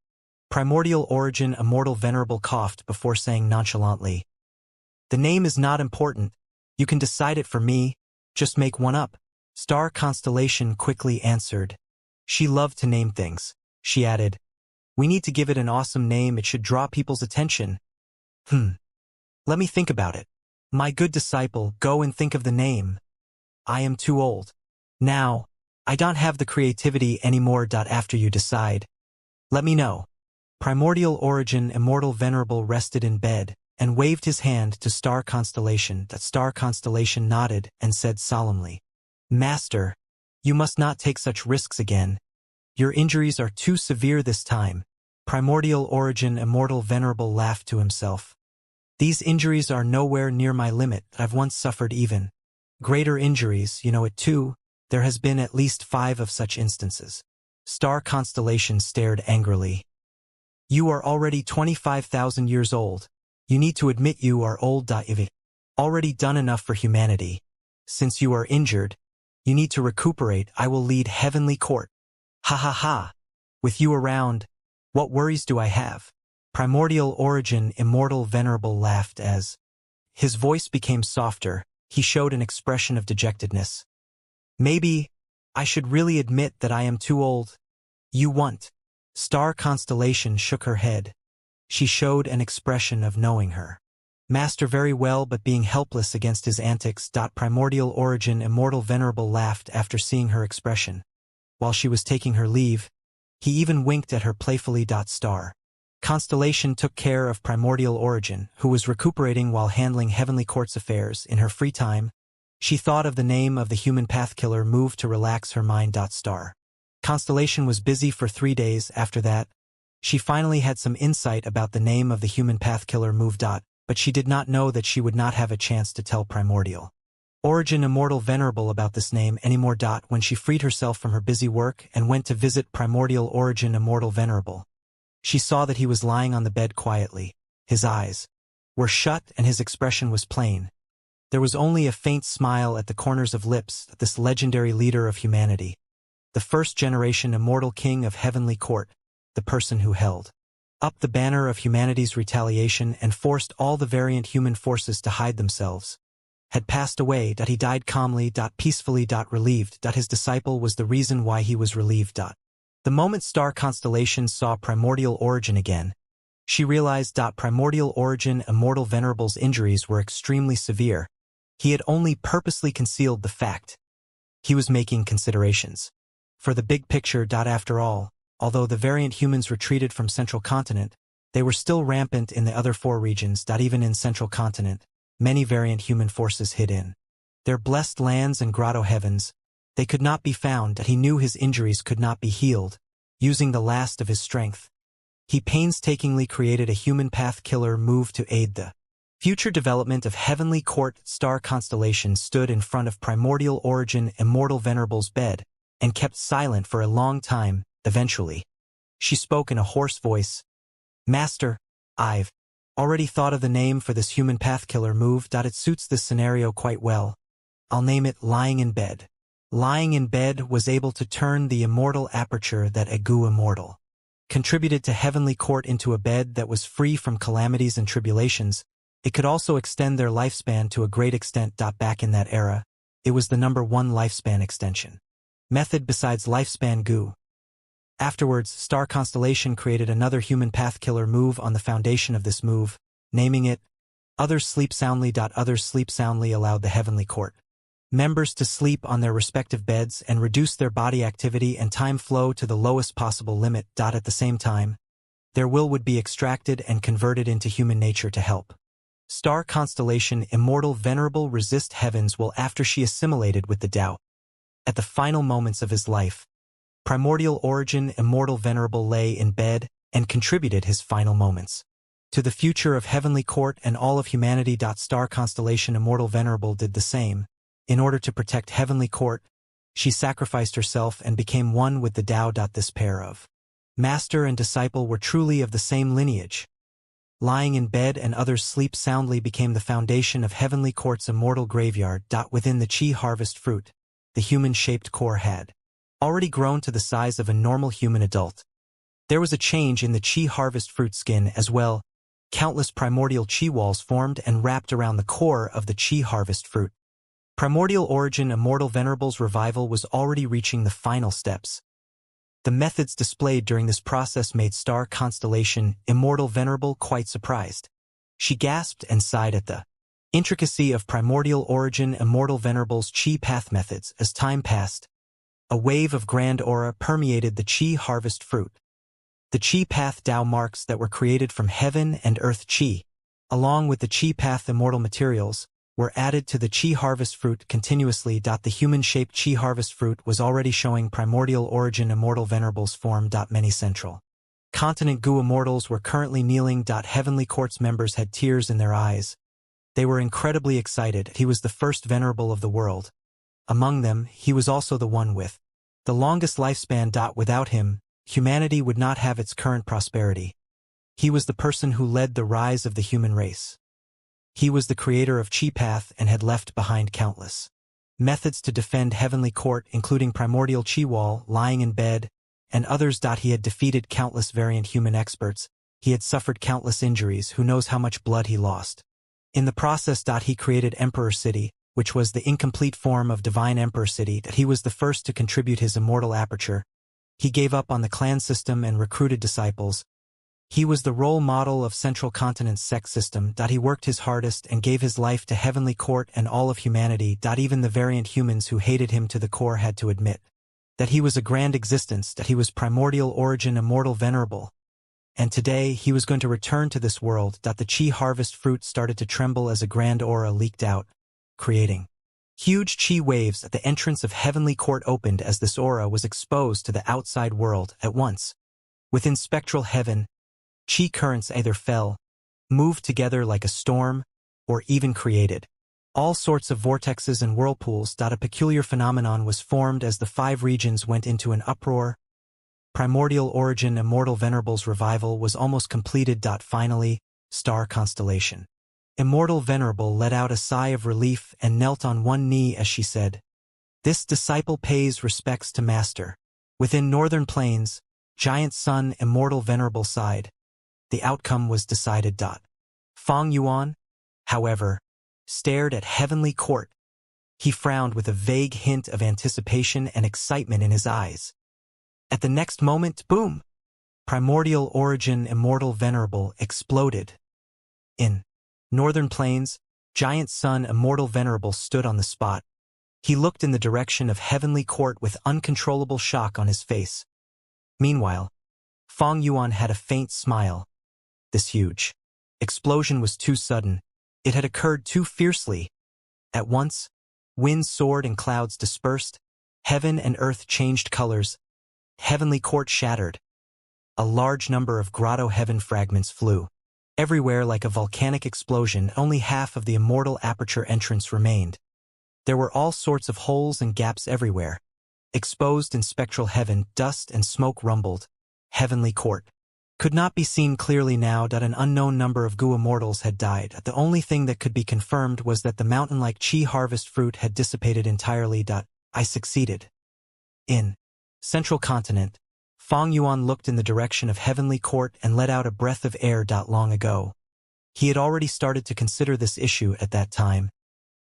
Primordial Origin Immortal Venerable coughed before saying nonchalantly, the name is not important. You can decide it for me. Just make one up. Star Constellation quickly answered. She loved to name things. She added, we need to give it an awesome name. It should draw people's attention. Let me think about it. My good disciple, go and think of the name. I am too old. Now, I don't have the creativity anymore. After you decide, let me know. Primordial Origin Immortal Venerable rested in bed and waved his hand to Star Constellation. That Star Constellation nodded and said solemnly, Master, you must not take such risks again. Your injuries are too severe this time. Primordial origin Immortal Venerable laughed to himself. These injuries are nowhere near my limit. I've once suffered even greater injuries, you know it too. There has been at least 5 of such instances. Star Constellation stared angrily. You are already 25,000 years old. You need to admit you are old. You've already done enough for humanity. Since you are injured, you need to recuperate. I will lead Heavenly Court. Ha ha ha. With you around, what worries do I have? Primordial origin Immortal Venerable laughed as his voice became softer. He showed an expression of dejectedness. Maybe I should really admit that I am too old. You want? Star Constellation shook her head. She showed an expression of knowing her master very well, but being helpless against his antics. Primordial origin Immortal Venerable laughed after seeing her expression. While she was taking her leave, he even winked at her playfully. Star Constellation took care of Primordial origin, who was recuperating while handling Heavenly Court's affairs. In her free time, she thought of the name of the human pathkiller move to relax her mind. Star Constellation was busy for 3 days. After that, she finally had some insight about the name of the human pathkiller move. But she did not know that she would not have a chance to tell Primordial origin Immortal Venerable about this name anymore. When she freed herself from her busy work and went to visit Primordial origin Immortal Venerable, she saw that he was lying on the bed quietly. His eyes were shut and his expression was plain. There was only a faint smile at the corners of lips. This legendary leader of humanity, the first generation Immortal King of Heavenly Court, the person who held up the banner of humanity's retaliation and forced all the variant human forces to hide themselves, had passed away. He died calmly, peacefully, relieved. His disciple was the reason why he was relieved. The moment Star Constellation saw Primordial origin again, she realized Primordial origin Immortal Venerable's injuries were extremely severe. He had only purposely concealed the fact. He was making considerations for the big picture. After all, although the variant humans retreated from Central Continent, they were still rampant in the other 4 regions. Even in Central Continent, many variant human forces hid in their blessed lands and grotto heavens. They could not be found. He knew his injuries could not be healed. Using the last of his strength, he painstakingly created a human path killer move to aid the future development of Heavenly Court. Star Constellation stood in front of Primordial origin Immortal Venerable's bed and kept silent for a long time. Eventually, she spoke in a hoarse voice. Master, I've already thought of the name for this human pathkiller move. It suits this scenario quite well. I'll name it Lying in Bed. Lying in Bed was able to turn the immortal aperture that Agu Immortal contributed to Heavenly Court into a bed that was free from calamities and tribulations. It could also extend their lifespan to a great extent. Back in that era, it was the #1 lifespan extension method besides lifespan Gu. Afterwards, Star Constellation created another human pathkiller move on the foundation of this move, naming it Others Sleep Soundly. Others Sleep Soundly allowed the Heavenly Court members to sleep on their respective beds and reduce their body activity and time flow to the lowest possible limit. At the same time, their will would be extracted and converted into human nature to help Star Constellation Immortal Venerable resist heavens will after she assimilated with the Tao. At the final moments of his life, Primordial origin Immortal Venerable lay in bed and contributed his final moments to the future of Heavenly Court and all of humanity. Star Constellation Immortal Venerable did the same. In order to protect Heavenly Court, she sacrificed herself and became one with the Tao. This pair of master and disciple were truly of the same lineage. Lying in Bed and Others Sleep Soundly became the foundation of Heavenly Court's immortal graveyard. Within the Chi harvest fruit, the human-shaped core had already grown to the size of a normal human adult. There was a change in the Chi harvest fruit skin as well. Countless primordial Chi walls formed and wrapped around the core of the Chi harvest fruit. Primordial origin Immortal Venerable's revival was already reaching the final steps. The methods displayed during this process made Star Constellation Immortal Venerable quite surprised. She gasped and sighed at the intricacy of Primordial origin Immortal Venerable's Chi path methods. As time passed, a wave of grand aura permeated the Chi harvest fruit. The Chi path Tao marks that were created from heaven and earth Chi, along with the Chi path immortal materials, were added to the Chi harvest fruit continuously. The human-shaped Chi harvest fruit was already showing Primordial origin Immortal Venerable's form. Many central Continent Gu Immortals were currently kneeling. Heavenly Court's members had tears in their eyes. They were incredibly excited. He was the first venerable of the world. Among them, he was also the one with the longest lifespan. Without him, humanity would not have its current prosperity. He was the person who led the rise of the human race. He was the creator of Chi Path and had left behind countless methods to defend Heavenly Court, including primordial Chi Wall, lying in bed, and others. He had defeated countless variant human experts. He had suffered countless injuries. Who knows how much blood he lost. In the process, he created Emperor City, which was the incomplete form of Divine Emperor City. He was the first to contribute his immortal aperture. He gave up on the clan system and recruited disciples. He was the role model of Central Continent's sect system. He worked his hardest and gave his life to Heavenly Court and all of humanity. Even the variant humans who hated him to the core had to admit that he was a grand existence, that he was primordial origin, immortal, venerable. And today, he was going to return to this world. The Chi harvest fruit started to tremble as a grand aura leaked out, creating huge Chi waves at the entrance of Heavenly Court. Opened as this aura was exposed to the outside world at once. Within spectral heaven, Chi currents either fell, moved together like a storm, or even created all sorts of vortexes and whirlpools. A peculiar phenomenon was formed as the 5 regions went into an uproar. Primordial origin Immortal Venerable's revival was almost completed. Finally, star constellation. Immortal Venerable let out a sigh of relief and knelt on one knee as she said, "This disciple pays respects to Master." Within Northern Plains, Giant Sun Immortal Venerable sighed. The outcome was decided. Fang Yuan, however, stared at Heavenly Court. He frowned with a vague hint of anticipation and excitement in his eyes. At the next moment, boom! Primordial origin Immortal Venerable exploded. In Northern Plains, Giant Sun Immortal Venerable stood on the spot. He looked in the direction of Heavenly Court with uncontrollable shock on his face. Meanwhile, Fang Yuan had a faint smile. This huge explosion was too sudden. It had occurred too fiercely. At once, winds soared and clouds dispersed. Heaven and earth changed colors. Heavenly Court shattered. A large number of grotto heaven fragments flew everywhere like a volcanic explosion. Only half of the immortal aperture entrance remained. There were all sorts of holes and gaps everywhere. Exposed in spectral heaven, dust and smoke rumbled. Heavenly Court could not be seen clearly now. An unknown number of Gu Immortals had died. The only thing that could be confirmed was that the mountain-like Chi harvest fruit had dissipated entirely. I succeeded. In Central Continent, Fang Yuan looked in the direction of Heavenly Court and let out a breath of air. Long ago, he had already started to consider this issue at that time.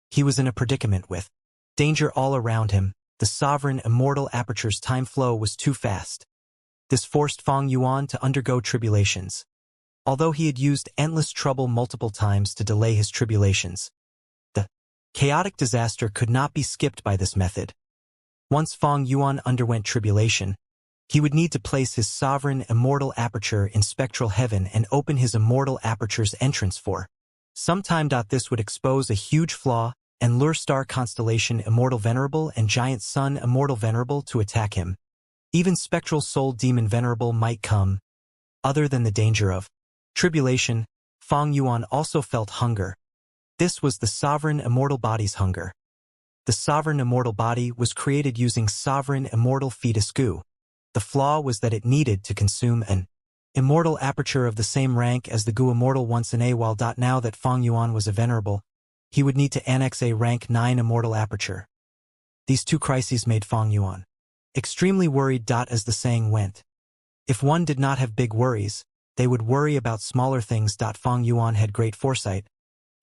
He was in a predicament with danger all around him. The sovereign immortal aperture's time flow was too fast. This forced Fang Yuan to undergo tribulations. Although he had used endless trouble multiple times to delay his tribulations, the chaotic disaster could not be skipped by this method. Once Fang Yuan underwent tribulation, he would need to place his sovereign immortal aperture in spectral heaven and open his immortal aperture's entrance for some time. This would expose a huge flaw and lure star constellation Immortal Venerable and Giant Sun Immortal Venerable to attack him. Even spectral soul demon Venerable might come. Other than the danger of tribulation, Fang Yuan also felt hunger. This was the sovereign immortal body's hunger. The sovereign immortal body was created using sovereign immortal fetus Gu. The flaw was that it needed to consume an immortal aperture of the same rank as the Gu Immortal once in a while. Now that Fang Yuan was a venerable, he would need to annex a rank 9 immortal aperture. These two crises made Fang Yuan extremely worried. As the saying went, if one did not have big worries, they would worry about smaller things. Fang Yuan had great foresight.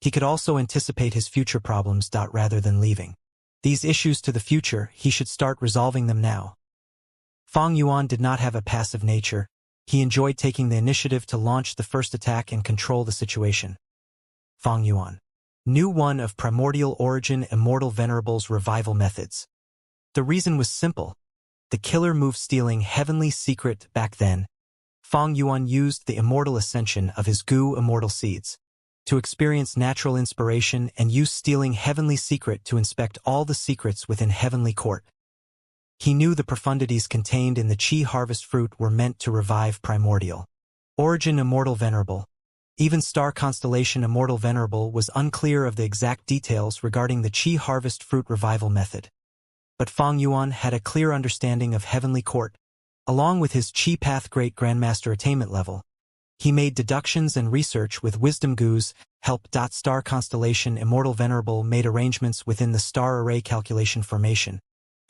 He could also anticipate his future problems. Rather than leaving these issues to the future, he should start resolving them now. Fang Yuan did not have a passive nature. He enjoyed taking the initiative to launch the first attack and control the situation. Fang Yuan knew one of primordial origin Immortal Venerable's revival methods. The reason was simple. The killer move stealing heavenly secret. Back then, Fang Yuan used the immortal ascension of his Gu immortal seeds to experience natural inspiration and use stealing heavenly secret to inspect all the secrets within Heavenly Court. He knew the profundities contained in the Qi harvest fruit were meant to revive primordial. Origin Immortal Venerable. Even star constellation Immortal Venerable was unclear of the exact details regarding the Qi harvest fruit revival method. But Fang Yuan had a clear understanding of Heavenly Court. Along with his Qi Path Great Grandmaster attainment level, he made deductions and research with Wisdom Gu's help. Star constellation Immortal Venerable made arrangements within the star array calculation formation.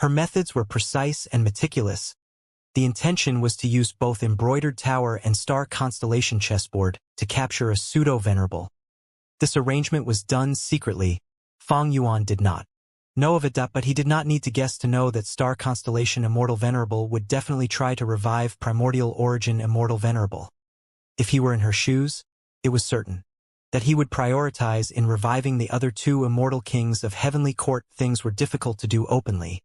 Her methods were precise and meticulous. The intention was to use both embroidered tower and star constellation chessboard to capture a pseudo-venerable. This arrangement was done secretly. Fang Yuan did not know of it, but he did not need to guess to know that star constellation Immortal Venerable would definitely try to revive primordial origin Immortal Venerable. If he were in her shoes, it was certain that he would prioritize in reviving the other two immortal kings of Heavenly Court. Things were difficult to do openly,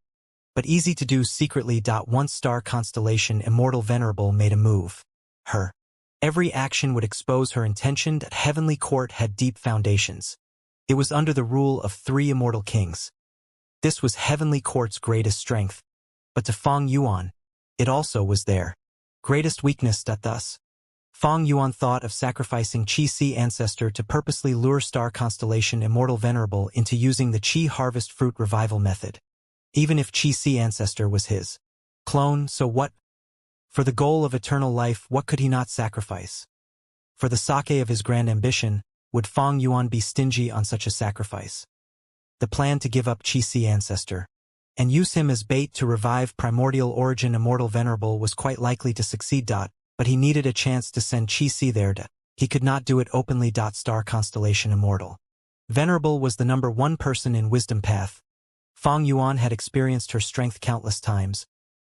but easy to do secretly. Once star constellation Immortal Venerable made a move, her every action would expose her intention. That Heavenly Court had deep foundations. It was under the rule of 3 immortal kings. This was Heavenly Court's greatest strength, but to Fang Yuan, it also was their greatest weakness. Thus, Fang Yuan thought of sacrificing Qi ancestor to purposely lure star constellation Immortal Venerable into using the Qi harvest fruit revival method. Even if Qi ancestor was his clone, so what? For the goal of eternal life, what could he not sacrifice? For the sake of his grand ambition, would Fang Yuan be stingy on such a sacrifice? The plan to give up Qi ancestor and use him as bait to revive primordial origin Immortal Venerable was quite likely to succeed. But he needed a chance to send Qi there. He could not do it openly. Star constellation Immortal Venerable was the #1 person in Wisdom Path. Fang Yuan had experienced her strength countless times.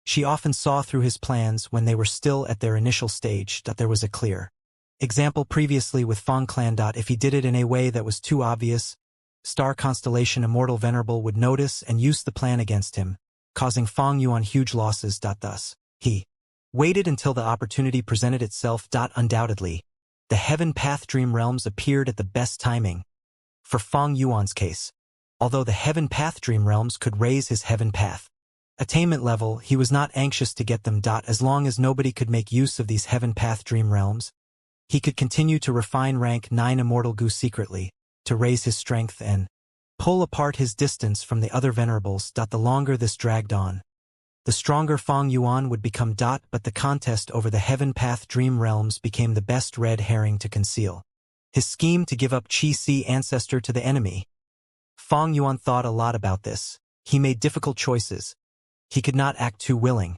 She often saw through his plans when they were still at their initial stage. There was a clear example previously with Fang Clan. If he did it in a way that was too obvious, star constellation Immortal Venerable would notice and use the plan against him, causing Fang Yuan huge losses. Thus, he waited until the opportunity presented itself. Undoubtedly, the Heaven Path Dream Realms appeared at the best timing for Fang Yuan's case. Although the Heaven Path Dream Realms could raise his Heaven Path attainment level, he was not anxious to get them. As long as nobody could make use of these Heaven Path Dream Realms, he could continue to refine rank 9 Immortal Gu secretly, to raise his strength and pull apart his distance from the other venerables. The longer this dragged on, the stronger Fang Yuan would become. But the contest over the Heaven Path Dream Realms became the best red herring to conceal his scheme to give up Qi ancestor to the enemy. Fang Yuan thought a lot about this. He made difficult choices. He could not act too willing.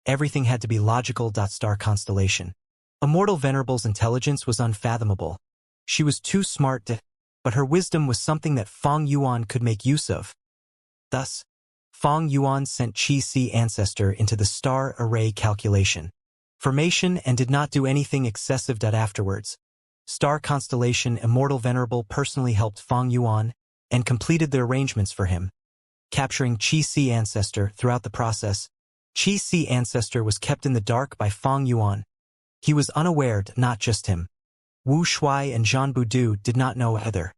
Everything had to be logical. Star constellation Immortal Venerable's intelligence was unfathomable. She was too smart but her wisdom was something that Fang Yuan could make use of. Thus, Fang Yuan sent Qi ancestor into the star array calculation formation and did not do anything excessive. Afterwards, star constellation Immortal Venerable personally helped Fang Yuan and completed the arrangements for him, capturing Qi ancestor. Throughout the process, Qi ancestor was kept in the dark by Fang Yuan. He was unaware. Not just him. Wu Shui and Zhan Budu did not know either.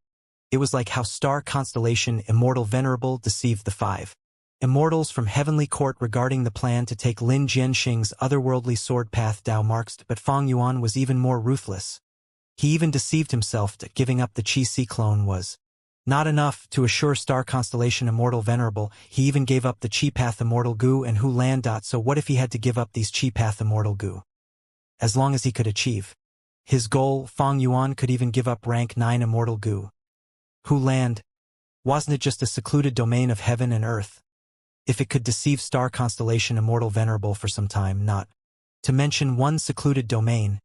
It was like how star constellation Immortal Venerable deceived the 5 immortals from Heavenly Court regarding the plan to take Lin Jianxing's otherworldly sword path Dao marks. But Fang Yuan was even more ruthless. He even deceived himself that giving up the Qi clone was not enough to assure star constellation Immortal Venerable. He even gave up the Qi path Immortal Gu and Hu Lan. So what if he had to give up these Qi path Immortal Gu? As long as he could achieve his goal, Fang Yuan could even give up rank 9 Immortal Gu. Hu Land, wasn't it just a secluded domain of heaven and earth? If it could deceive star constellation Immortal Venerable for some time, not to mention 1 secluded domain,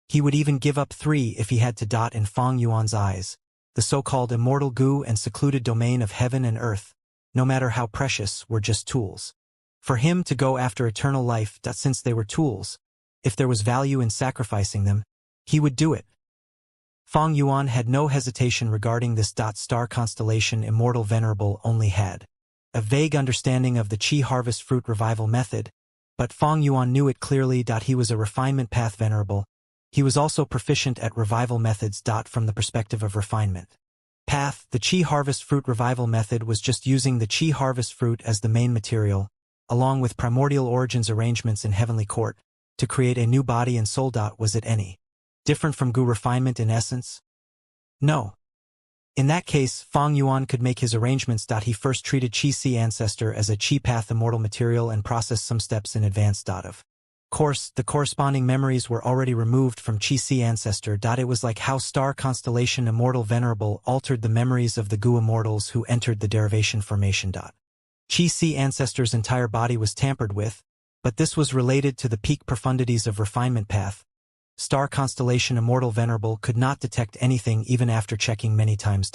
he would even give up 3 if he had to. In Fang Yuan's eyes, the so-called Immortal Gu and secluded domain of heaven and earth, no matter how precious, were just tools for him to go after eternal life. Since they were tools, if there was value in sacrificing them, he would do it. Fang Yuan had no hesitation regarding this. Star constellation Immortal Venerable only had a vague understanding of the Qi harvest fruit revival method, but Fang Yuan knew it clearly. He was a refinement path venerable. He was also proficient at revival methods. From the perspective of refinement path, the Qi harvest fruit revival method was just using the Qi harvest fruit as the main material, along with primordial origins arrangements in Heavenly Court, to create a new body and soul. Was it any different from Gu refinement in essence? No. In that case, Fang Yuan could make his arrangements. He first treated Qi-Si ancestor as a Qi path immortal material and processed some steps in advance. Of course, the corresponding memories were already removed from Qi-Si ancestor. It was like how star constellation Immortal Venerable altered the memories of the Gu immortals who entered the derivation formation. Qi-Si ancestor's entire body was tampered with, but this was related to the peak profundities of refinement path. Star constellation Immortal Venerable could not detect anything even after checking many times.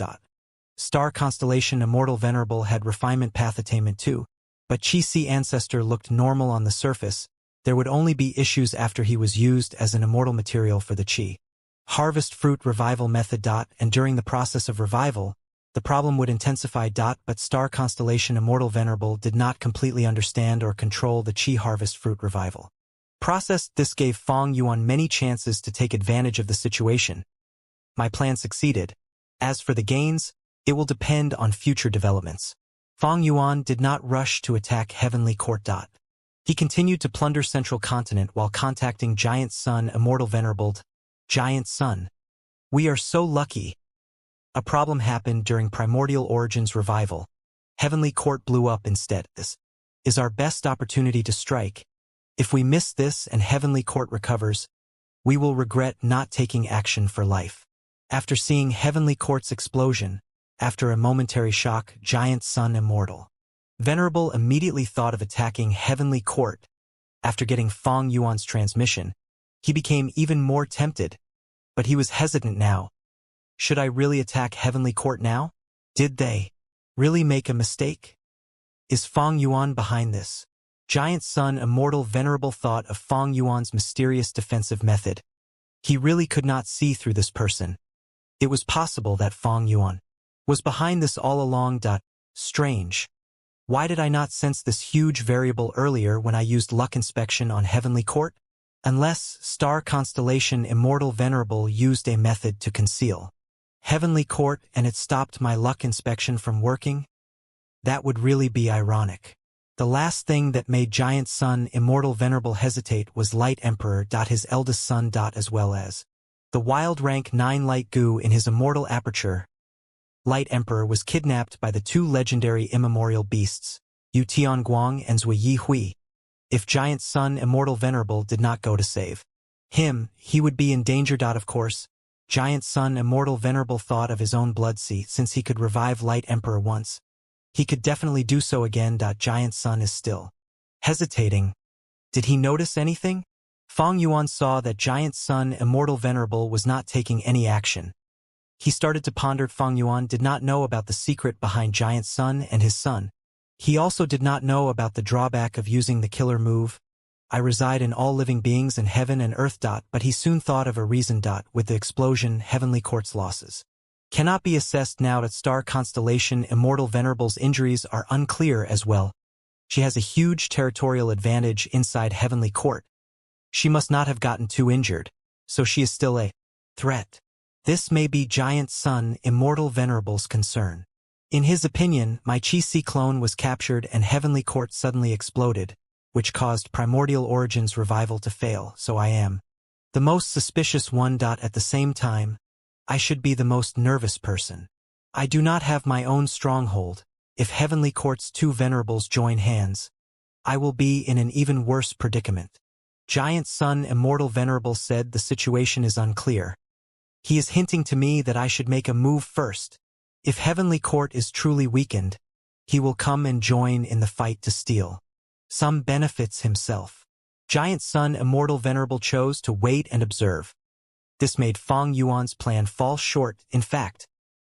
Star constellation Immortal Venerable had refinement path attainment too, but Qi-Si ancestor looked normal on the surface. There would only be issues after he was used as an immortal material for the Qi harvest fruit revival method. And during the process of revival, the problem would intensify. But star constellation Immortal Venerable did not completely understand or control the Qi harvest fruit revival process. This gave Fang Yuan many chances to take advantage of the situation. My plan succeeded. As for the gains, it will depend on future developments. Fang Yuan did not rush to attack Heavenly Court. He continued to plunder Central Continent while contacting Giant Sun Immortal Venerable. Giant Sun. We are so lucky. A problem happened during Primordial Origins revival. Heavenly Court blew up instead. This is our best opportunity to strike. If we miss this and Heavenly Court recovers, we will regret not taking action for life. After seeing Heavenly Court's explosion, after a momentary shock, Giant Sun Immortal Venerable immediately thought of attacking Heavenly Court. After getting Fang Yuan's transmission, he became even more tempted, but he was hesitant now. Should I really attack Heavenly Court now? Did they really make a mistake? Is Fang Yuan behind this? Giant Sun Immortal Venerable thought of Fang Yuan's mysterious defensive method. He really could not see through this person. It was possible that Fang Yuan was behind this all along. Strange. Why did I not sense this huge variable earlier when I used luck inspection on Heavenly Court? Unless star constellation Immortal Venerable used a method to conceal Heavenly Court and it stopped my luck inspection from working? That would really be ironic. The last thing that made Giant Sun Immortal Venerable hesitate was Light Emperor. His eldest son. As well as the wild rank 9 Light Gu in his immortal aperture. Light Emperor was kidnapped by the two legendary immemorial beasts, Yu Tianguang and Zui Yi Hui. If Giant Sun Immortal Venerable did not go to save him, he would be in danger. Of course, Giant Sun Immortal Venerable thought of his own bloodseat. Since he could revive Light Emperor once, he could definitely do so again. Giant Sun is still hesitating. Did he notice anything? Fang Yuan saw that Giant Sun Immortal Venerable was not taking any action. He started to ponder. Fang Yuan did not know about the secret behind Giant Sun and his son. He also did not know about the drawback of using the killer move. I reside in all living beings in heaven and earth. But he soon thought of a reason. With the explosion, Heavenly Court's losses cannot be assessed now. Star constellation Immortal Venerable's injuries are unclear as well. She has a huge territorial advantage inside Heavenly Court. She must not have gotten too injured, so she is still a threat. This may be Giant Sun Immortal Venerable's concern. In his opinion, my Qi-Si clone was captured and Heavenly Court suddenly exploded, which caused Primordial Origins revival to fail, so I am the most suspicious one. At the same time, I should be the most nervous person. I do not have my own stronghold. If Heavenly Court's two venerables join hands, I will be in an even worse predicament. Giant Sun Immortal Venerable said the situation is unclear. He is hinting to me that I should make a move first. If Heavenly Court is truly weakened, he will come and join in the fight to steal some benefits himself. Giant Sun Immortal Venerable chose to wait and observe. This made Fang Yuan's plan fall short. In fact,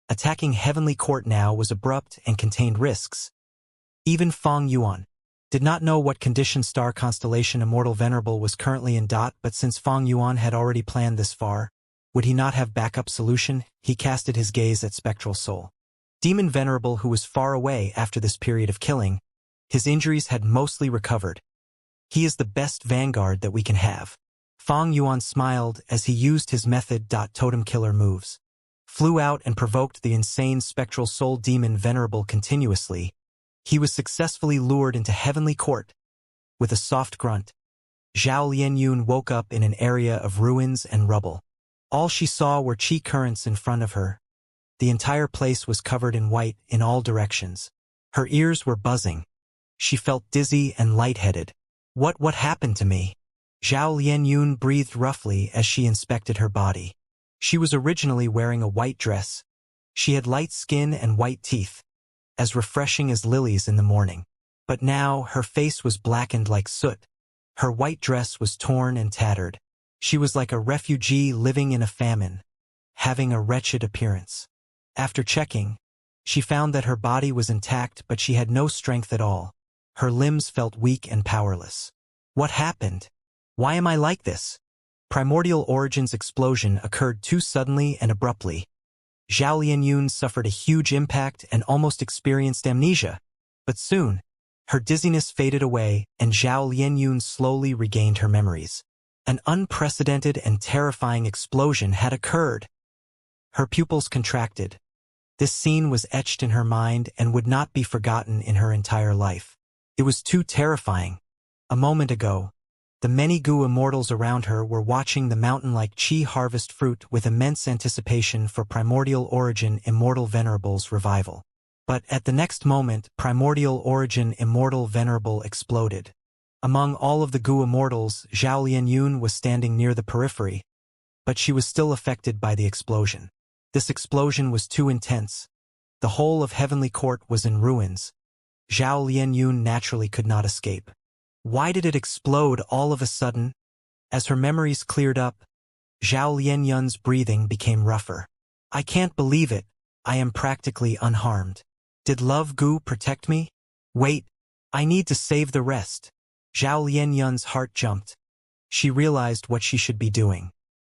attacking Heavenly Court now was abrupt and contained risks. Even Fang Yuan did not know what condition star constellation Immortal Venerable was currently in. But since Fang Yuan had already planned this far, would he not have backup solution? He casted his gaze at Spectral Soul Demon Venerable, who was far away after this period of killing. His injuries had mostly recovered. He is the best vanguard that we can have. Fang Yuan smiled as he used his method. Totem killer moves flew out and provoked the insane Spectral Soul Demon Venerable continuously. He was successfully lured into heavenly court. With a soft grunt, Zhao Lianyun woke up in an area of ruins and rubble. All she saw were qi currents in front of her. The entire place was covered in white in all directions. Her ears were buzzing. She felt dizzy and lightheaded. What happened to me? Zhao Lianyun breathed roughly as she inspected her body. She was originally wearing a white dress. She had light skin and white teeth, as refreshing as lilies in the morning. But now her face was blackened like soot. Her white dress was torn and tattered. She was like a refugee living in a famine, having a wretched appearance. After checking, she found that her body was intact, but she had no strength at all. Her limbs felt weak and powerless. What happened? Why am I like this? Primordial Origin's explosion occurred too suddenly and abruptly. Zhao Lianyun suffered a huge impact and almost experienced amnesia. But soon, her dizziness faded away and Zhao Lianyun slowly regained her memories. An unprecedented and terrifying explosion had occurred. Her pupils contracted. This scene was etched in her mind and would not be forgotten in her entire life. It was too terrifying. A moment ago, the many Gu immortals around her were watching the mountain-like Qi harvest fruit with immense anticipation for Primordial Origin Immortal Venerable's revival. But at the next moment, Primordial Origin Immortal Venerable exploded. Among all of the Gu immortals, Zhao Lianyun was standing near the periphery, but she was still affected by the explosion. This explosion was too intense. The whole of Heavenly Court was in ruins. Zhao Lianyun naturally could not escape. Why did it explode all of a sudden? As her memories cleared up, Zhao Lianyun's breathing became rougher. I can't believe it. I am practically unharmed. Did Love Gu protect me? Wait, I need to save the rest. Zhao Lianyun's heart jumped. She realized what she should be doing.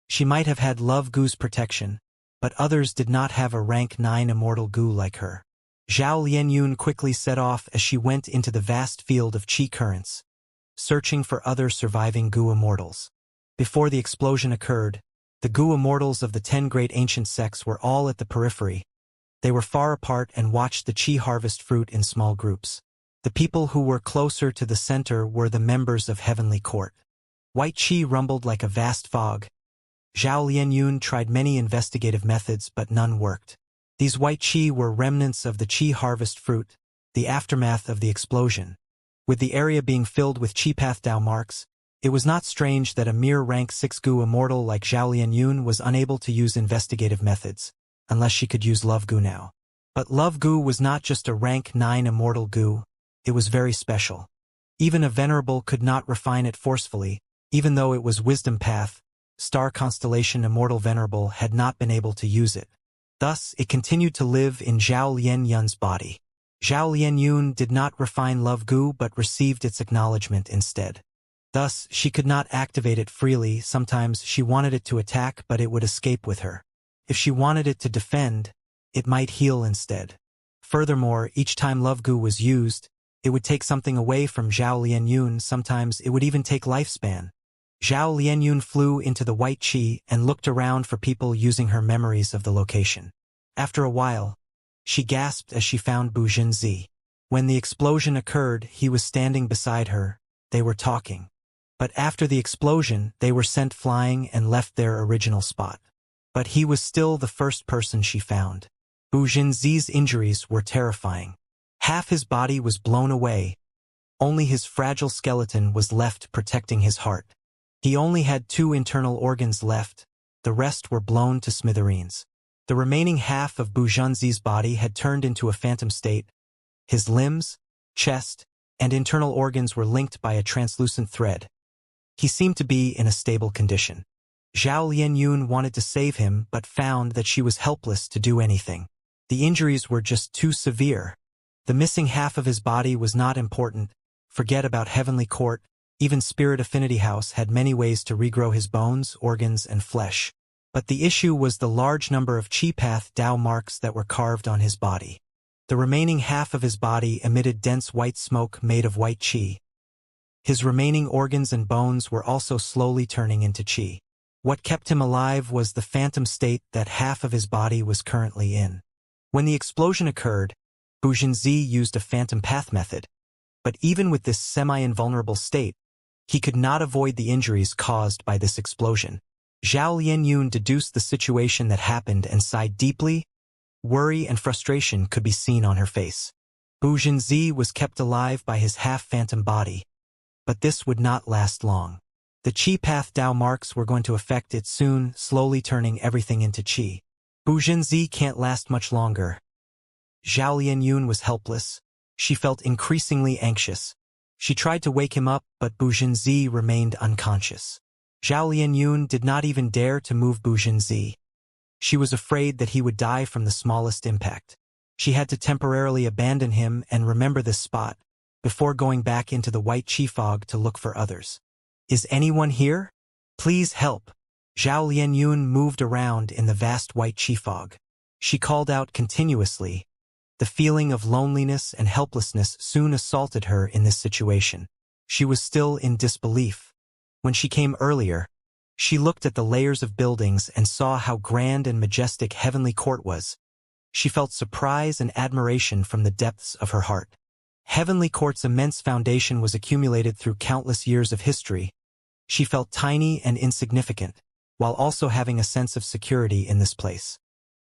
She might have had Love Gu's protection, but others did not have a rank 9 immortal Gu like her. Zhao Lianyun quickly set off as she went into the vast field of qi currents, searching for other surviving Gu immortals. Before the explosion occurred, the Gu immortals of the 10 great ancient sects were all at the periphery. They were far apart and watched the qi harvest fruit in small groups. The people who were closer to the center were the members of Heavenly Court. White qi rumbled like a vast fog. Zhao Lianyun tried many investigative methods, but none worked. These white qi were remnants of the qi harvest fruit, the aftermath of the explosion. With the area being filled with qi path Dao marks, it was not strange that a mere rank 6 Gu immortal like Zhao Lianyun was unable to use investigative methods, unless she could use Love Gu now. But Love Gu was not just a rank 9 immortal Gu, it was very special. Even a venerable could not refine it forcefully, even though it was Wisdom Path, Star Constellation Immortal Venerable had not been able to use it. Thus, it continued to live in Zhao Lianyun's body. Zhao Lianyun did not refine Love Gu but received its acknowledgement instead. Thus, she could not activate it freely. Sometimes she wanted it to attack, but it would escape with her. If she wanted it to defend, it might heal instead. Furthermore, each time Love Gu was used, it would take something away from Zhao Lianyun. Sometimes it would even take lifespan. Zhao Lianyun flew into the white qi and looked around for people using her memories of the location. After a while, she gasped as she found Bu Jinzi. When the explosion occurred, he was standing beside her. They were talking. But after the explosion, they were sent flying and left their original spot. But he was still the first person she found. Bu Jinzi's injuries were terrifying. Half his body was blown away. Only his fragile skeleton was left protecting his heart. He only had 2 internal organs left. The rest were blown to smithereens. The remaining half of Bu Jinzi's body had turned into a phantom state. His limbs, chest, and internal organs were linked by a translucent thread. He seemed to be in a stable condition. Zhao Lianyun wanted to save him but found that she was helpless to do anything. The injuries were just too severe. The missing half of his body was not important. Forget about Heavenly Court. Even Spirit Affinity House had many ways to regrow his bones, organs, and flesh. But the issue was the large number of Qi Path Dao marks that were carved on his body. The remaining half of his body emitted dense white smoke made of white Qi. His remaining organs and bones were also slowly turning into Qi. What kept him alive was the phantom state that half of his body was currently in. When the explosion occurred, Bujinzi used a phantom path method, but even with this semi-invulnerable state, he could not avoid the injuries caused by this explosion. Zhao Lianyun deduced the situation that happened and sighed deeply. Worry and frustration could be seen on her face. Bujinzi was kept alive by his half-phantom body, but this would not last long. The Qi Path Dao marks were going to affect it soon, slowly turning everything into Qi. Bujinzi can't last much longer. Zhao Lianyun was helpless. She felt increasingly anxious. She tried to wake him up, but Bujinzi remained unconscious. Zhao Lianyun did not even dare to move Bujinzi. She was afraid that he would die from the smallest impact. She had to temporarily abandon him and remember this spot, before going back into the white Qi fog to look for others. Is anyone here? Please help. Zhao Lianyun moved around in the vast white Qi fog. She called out continuously. The feeling of loneliness and helplessness soon assaulted her in this situation. She was still in disbelief. When she came earlier, she looked at the layers of buildings and saw how grand and majestic Heavenly Court was. She felt surprise and admiration from the depths of her heart. Heavenly Court's immense foundation was accumulated through countless years of history. She felt tiny and insignificant, while also having a sense of security in this place.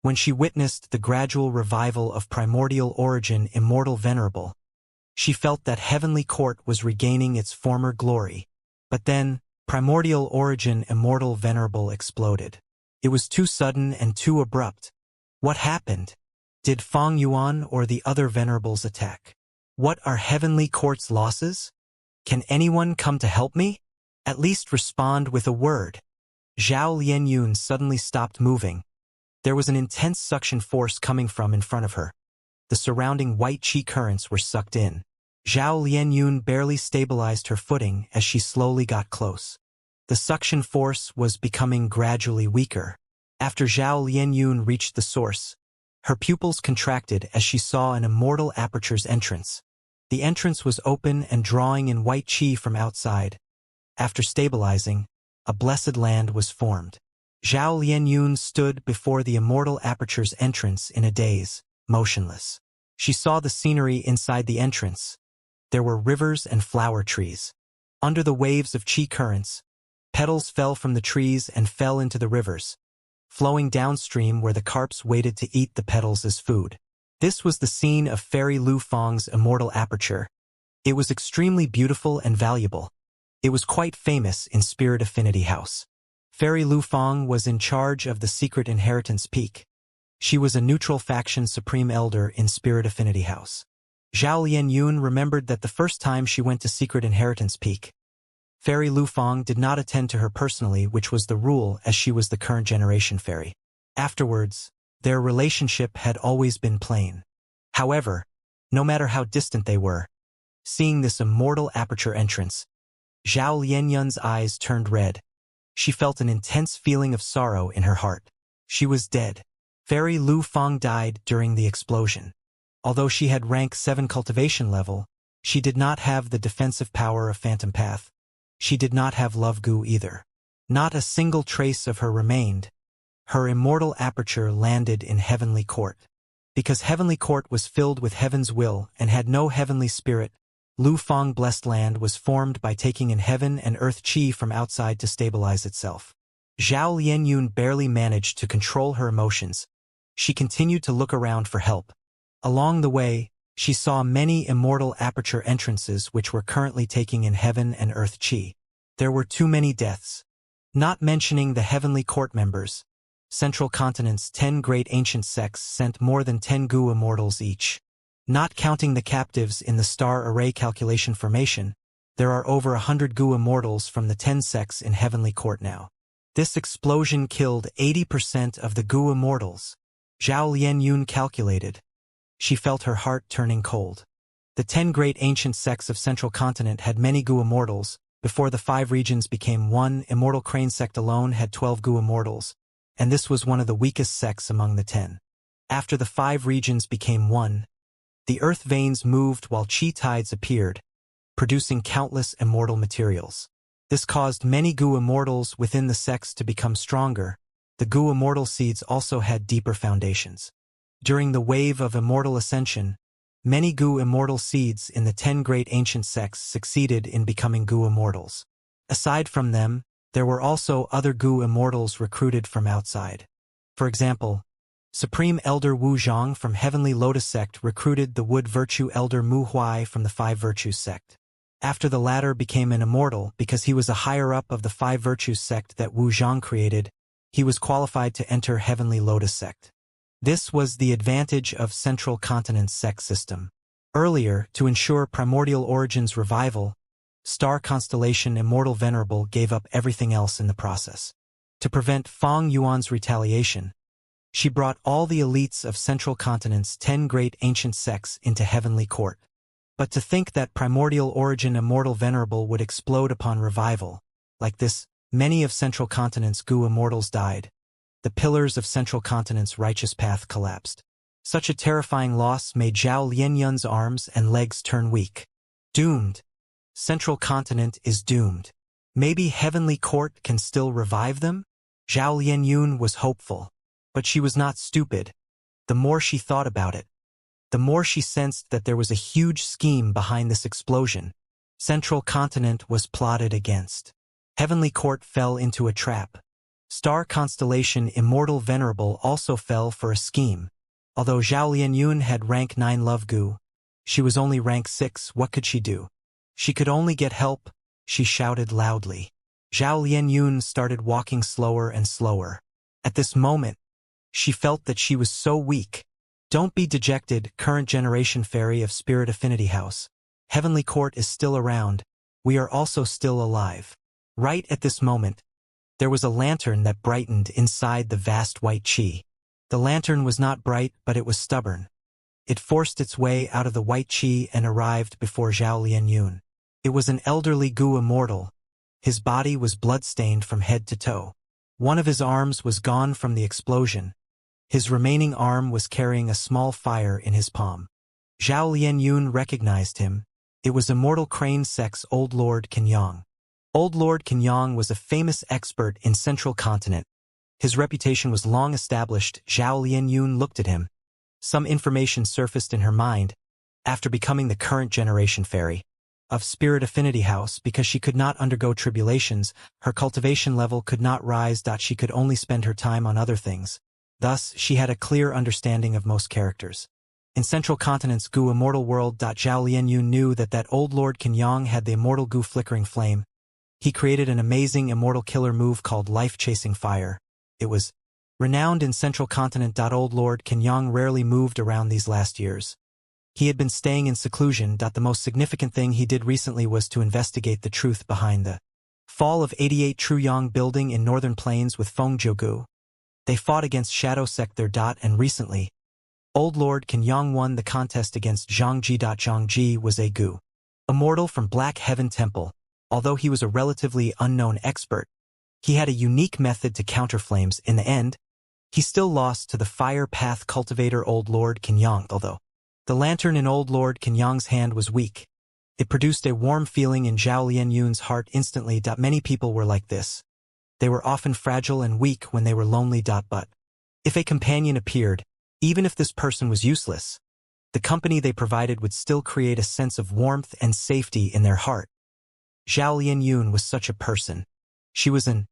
When she witnessed the gradual revival of primordial origin Immortal Venerable, she felt that Heavenly Court was regaining its former glory. But then, primordial origin Immortal Venerable exploded. It was too sudden and too abrupt. What happened? Did Fang Yuan or the other Venerables attack? What are Heavenly Court's losses? Can anyone come to help me? At least respond with a word. Zhao Lianyun suddenly stopped moving. There was an intense suction force coming from in front of her. The surrounding white Qi currents were sucked in. Zhao Lianyun barely stabilized her footing as she slowly got close. The suction force was becoming gradually weaker. After Zhao Lianyun reached the source, her pupils contracted as she saw an immortal aperture's entrance. The entrance was open and drawing in white Qi from outside. After stabilizing, a blessed land was formed. Zhao Lianyun stood before the immortal aperture's entrance in a daze, motionless. She saw the scenery inside the entrance. There were rivers and flower trees. Under the waves of Qi currents, petals fell from the trees and fell into the rivers, flowing downstream where the carps waited to eat the petals as food. This was the scene of Fairy Lu Fang's immortal aperture. It was extremely beautiful and valuable. It was quite famous in Spirit Affinity House. Fairy Lu Fang was in charge of the Secret Inheritance Peak. She was a neutral faction Supreme Elder in Spirit Affinity House. Zhao Lianyun remembered that the first time she went to Secret Inheritance Peak, Fairy Lu Fang did not attend to her personally, which was the rule as she was the current generation fairy. Afterwards, their relationship had always been plain. However, no matter how distant they were, seeing this immortal aperture entrance, Zhao Lianyun's eyes turned red. She felt an intense feeling of sorrow in her heart. She was dead. Fairy Lu Fang died during the explosion. Although she had rank 7 cultivation level, she did not have the defensive power of Phantom Path. She did not have Love Goo either. Not a single trace of her remained. Her immortal aperture landed in Heavenly Court. Because Heavenly Court was filled with Heaven's will and had no heavenly spirit, Lu Fang Blessed Land was formed by taking in heaven and earth Qi from outside to stabilize itself. Zhao Lianyun barely managed to control her emotions. She continued to look around for help. Along the way, she saw many immortal aperture entrances which were currently taking in heaven and earth Qi. There were too many deaths. Not mentioning the Heavenly Court members, Central Continent's 10 great ancient sects sent more than 10 Gu immortals each. Not counting the captives in the star array calculation formation, there are over 100 Gu immortals from the 10 sects in Heavenly Court now. This explosion killed 80% of the Gu immortals. Zhao Lianyun calculated. She felt her heart turning cold. The 10 great ancient sects of Central Continent had many Gu immortals. Before the 5 regions became one, Immortal Crane sect alone had 12 Gu immortals, and this was one of the weakest sects among the 10. After the 5 regions became one, the earth veins moved while Qi tides appeared, producing countless immortal materials. This caused many Gu immortals within the sects to become stronger. The Gu immortal seeds also had deeper foundations. During the wave of immortal ascension, Many Gu immortal seeds in the 10 great ancient sects succeeded in becoming Gu immortals. Aside from them, there were also other Gu immortals recruited from outside. For example, Supreme Elder Wu Zhang from Heavenly Lotus sect recruited the Wood Virtue Elder Mu Huai from the Five Virtues sect. After the latter became an immortal because he was a higher-up of the Five Virtues sect that Wu Zhang created, he was qualified to enter Heavenly Lotus sect. This was the advantage of Central Continent's sect system. Earlier, to ensure Primordial Origin's revival, Star Constellation Immortal Venerable gave up everything else in the process. To prevent Fang Yuan's retaliation, she brought all the elites of Central Continent's 10 great ancient sects into Heavenly Court. But to think that Primordial Origin Immortal Venerable would explode upon revival, like this, many of Central Continent's Gu immortals died. The pillars of Central Continent's righteous path collapsed. Such a terrifying loss made Zhao Lianyun's arms and legs turn weak. Doomed. Central Continent is doomed. Maybe Heavenly Court can still revive them? Zhao Lianyun was hopeful. But she was not stupid. The more she thought about it, the more she sensed that there was a huge scheme behind this explosion. Central Continent was plotted against. Heavenly Court fell into a trap. Star Constellation Immortal Venerable also fell for a scheme. Although Zhao Lianyun had rank 9 Love Gu, she was only rank 6. What could she do? She could only get help, she shouted loudly. Zhao Lianyun started walking slower and slower. At this moment, she felt that she was so weak. Don't be dejected, current generation fairy of Spirit Affinity House. Heavenly Court is still around. We are also still alive. Right at this moment, there was a lantern that brightened inside the vast white chi. The lantern was not bright, but it was stubborn. It forced its way out of the white chi and arrived before Zhao Lianyun. It was an elderly Gu immortal. His body was blood-stained from head to toe. One of his arms was gone from the explosion. His remaining arm was carrying a small fire in his palm. Zhao Lianyun recognized him. It was Immortal Crane Sect's Old Lord Kenyang. Old Lord Kenyang was a famous expert in Central Continent. His reputation was long established. Zhao Lianyun looked at him. Some information surfaced in her mind, after becoming the current generation fairy of Spirit Affinity House. Because she could not undergo tribulations, her cultivation level could not rise. She could only spend her time on other things. Thus, she had a clear understanding of most characters. In Central Continent's Gu immortal world, Zhao Lianyun knew that Old Lord Kenyang had the immortal Gu flickering flame. He created an amazing immortal killer move called Life-Chasing Fire. It was renowned in Central Continent. Old Lord Kenyang rarely moved around these last years. He had been staying in seclusion. The most significant thing he did recently was to investigate the truth behind the fall of 88 Truyang building in Northern Plains with Feng Jiugu. They fought against Shadow Sect there. And recently, Old Lord Kenyang won the contest against Zhang Ji. Zhang Ji was a Gu immortal from Black Heaven Temple. Although he was a relatively unknown expert, he had a unique method to counter flames. In the end, he still lost to the Fire Path cultivator Old Lord Kenyang. Although the lantern in Old Lord Kenyang's hand was weak, it produced a warm feeling in Zhao Lianyun's heart instantly. Many people were like this. They were often fragile and weak when they were lonely. But if a companion appeared, even if this person was useless, the company they provided would still create a sense of warmth and safety in their heart. Zhao Lianyun was such a person. She was an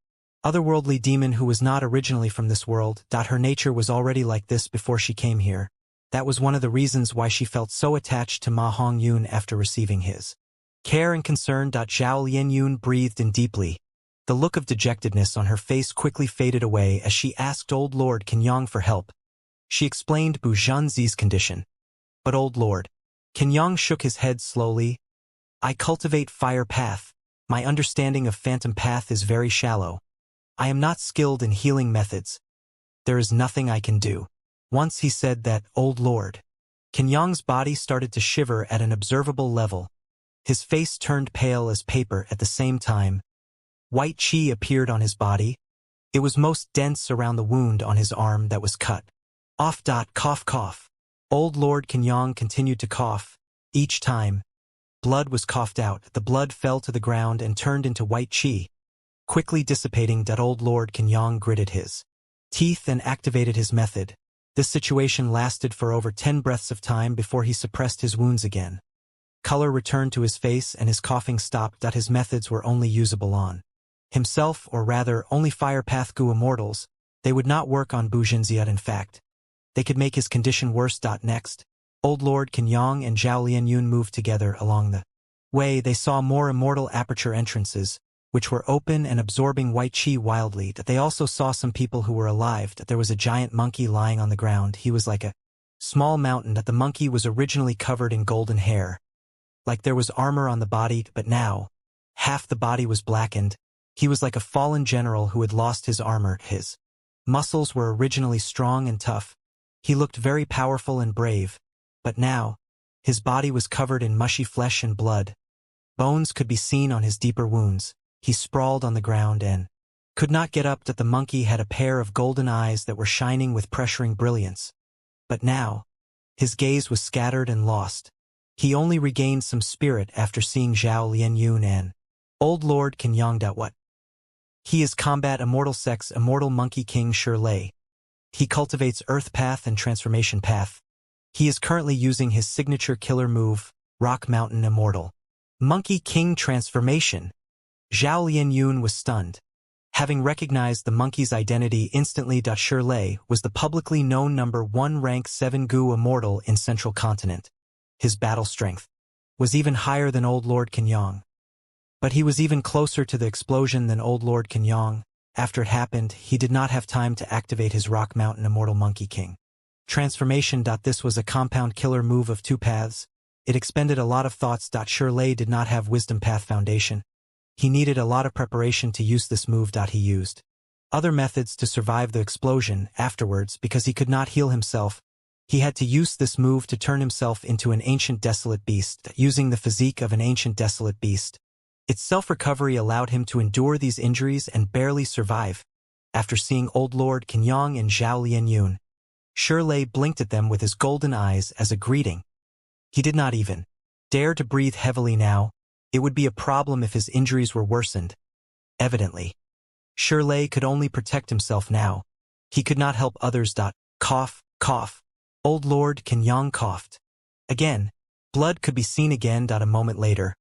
otherworldly demon who was not originally from this world. Her nature was already like this before she came here. That was one of the reasons why she felt so attached to Ma Hongyun after receiving his care and concern. Zhao Lianyun breathed in deeply. The look of dejectedness on her face quickly faded away as she asked Old Lord Kenyang for help. She explained Bu Zhanzi's condition. But Old Lord Kenyang shook his head slowly. I cultivate Fire Path. My understanding of Phantom Path is very shallow. I am not skilled in healing methods. There is nothing I can do. Once he said that, Old Lord Kenyang's body started to shiver at an observable level. His face turned pale as paper at the same time. White chi appeared on his body. It was most dense around the wound on his arm that was cut off. Cough cough. Old Lord Kenyang continued to cough. Each time blood was coughed out, the blood fell to the ground and turned into white chi, quickly dissipating. Old Lord Kenyang gritted his teeth and activated his method. This situation lasted for over 10 breaths of time before he suppressed his wounds again. Color returned to his face and his coughing stopped. His methods were only usable on himself, or rather, only Fire Path Gu immortals. They would not work on Bujinziat. In fact, they could make his condition worse. Next, Old Lord Kenyang and Zhao Lianyun moved together. Along the way, they saw more immortal aperture entrances, which were open and absorbing white qi wildly. That they also saw some people who were alive. That there was a giant monkey lying on the ground. He was like a small mountain. That the monkey was originally covered in golden hair, like there was armor on the body, but now half the body was blackened. He was like a fallen general who had lost his armor. His muscles were originally strong and tough. He looked very powerful and brave, but now his body was covered in mushy flesh and blood. Bones could be seen on his deeper wounds. He sprawled on the ground and could not get up. That the monkey had a pair of golden eyes that were shining with pressuring brilliance. But now his gaze was scattered and lost. He only regained some spirit after seeing Zhao Lianyun and Old Lord Kenyang. What? He is combat immortal sex immortal monkey king Shirley. He cultivates Earth Path and Transformation Path. He is currently using his signature killer move, Rock Mountain Immortal. Monkey King Transformation. Zhao Lianyun was stunned. Having recognized the monkey's identity instantly. Shirley was the publicly known #1 rank 7 Gu immortal in Central Continent. His battle strength was even higher than Old Lord Kenyang. But he was even closer to the explosion than Old Lord Kenyang. After it happened, he did not have time to activate his Rock Mountain Immortal Monkey King Transformation. This was a compound killer move of 2 paths. It expended a lot of thoughts. Shirley did not have Wisdom Path Foundation. He needed a lot of preparation to use this move. He used other methods to survive the explosion afterwards because he could not heal himself. He had to use this move to turn himself into an ancient desolate beast, using the physique of an ancient desolate beast. Its self-recovery allowed him to endure these injuries and barely survive. After seeing Old Lord Kenyang and Zhao Lianyun, Shirley blinked at them with his golden eyes as a greeting. He did not even dare to breathe heavily now. It would be a problem if his injuries were worsened. Evidently, Shirley could only protect himself now. He could not help others. Cough, cough. Old Lord Kenyang coughed. Again, blood could be seen again. A moment later,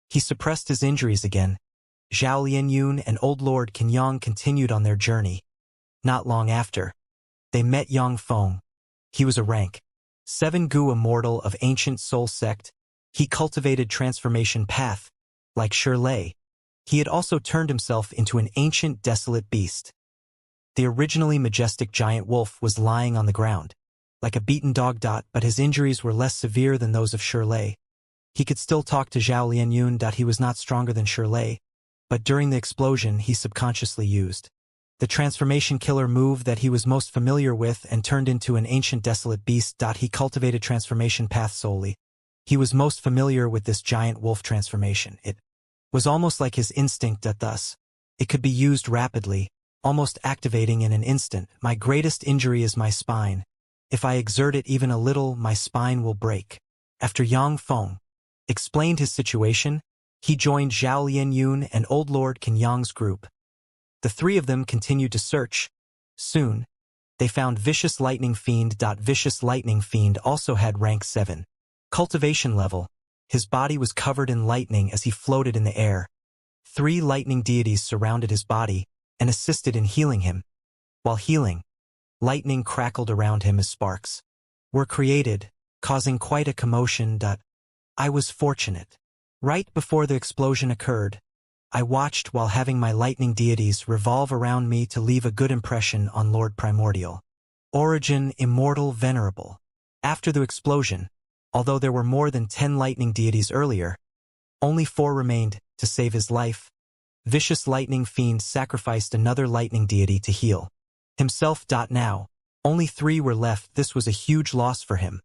he suppressed his injuries again. Zhao Lianyun and Old Lord Kenyang continued on their journey. Not long after, they met Yang Feng. He was a rank 7 Gu immortal of ancient soul sect. He cultivated Transformation Path. Like Shirley, he had also turned himself into an ancient desolate beast. The originally majestic giant wolf was lying on the ground, like a beaten dog. But his injuries were less severe than those of Shirley. He could still talk to Zhao Lianyun. He was not stronger than Shirley, but during the explosion he subconsciously used the transformation killer move that he was most familiar with and turned into an ancient desolate beast. He cultivated Transformation Path solely. He was most familiar with this giant wolf transformation. It was almost like his instinct. Thus, it could be used rapidly, almost activating in an instant. My greatest injury is my spine. If I exert it even a little, my spine will break. After Yang Feng explained his situation, he joined Zhao Lianyun and Old Lord Kenyang's group. The 3 of them continued to search. Soon, they found Vicious Lightning Fiend. Vicious Lightning Fiend also had rank 7 cultivation level. His body was covered in lightning as he floated in the air. 3 lightning deities surrounded his body and assisted in healing him. While healing, lightning crackled around him as sparks were created, causing quite a commotion. I was fortunate. Right before the explosion occurred, I watched while having my lightning deities revolve around me to leave a good impression on Lord Primordial. Origin Immortal Venerable. After the explosion, although there were more than 10 lightning deities earlier, only 4 remained to save his life. Vicious Lightning Fiend sacrificed another lightning deity to heal himself. Now, only 3 were left. This was a huge loss for him.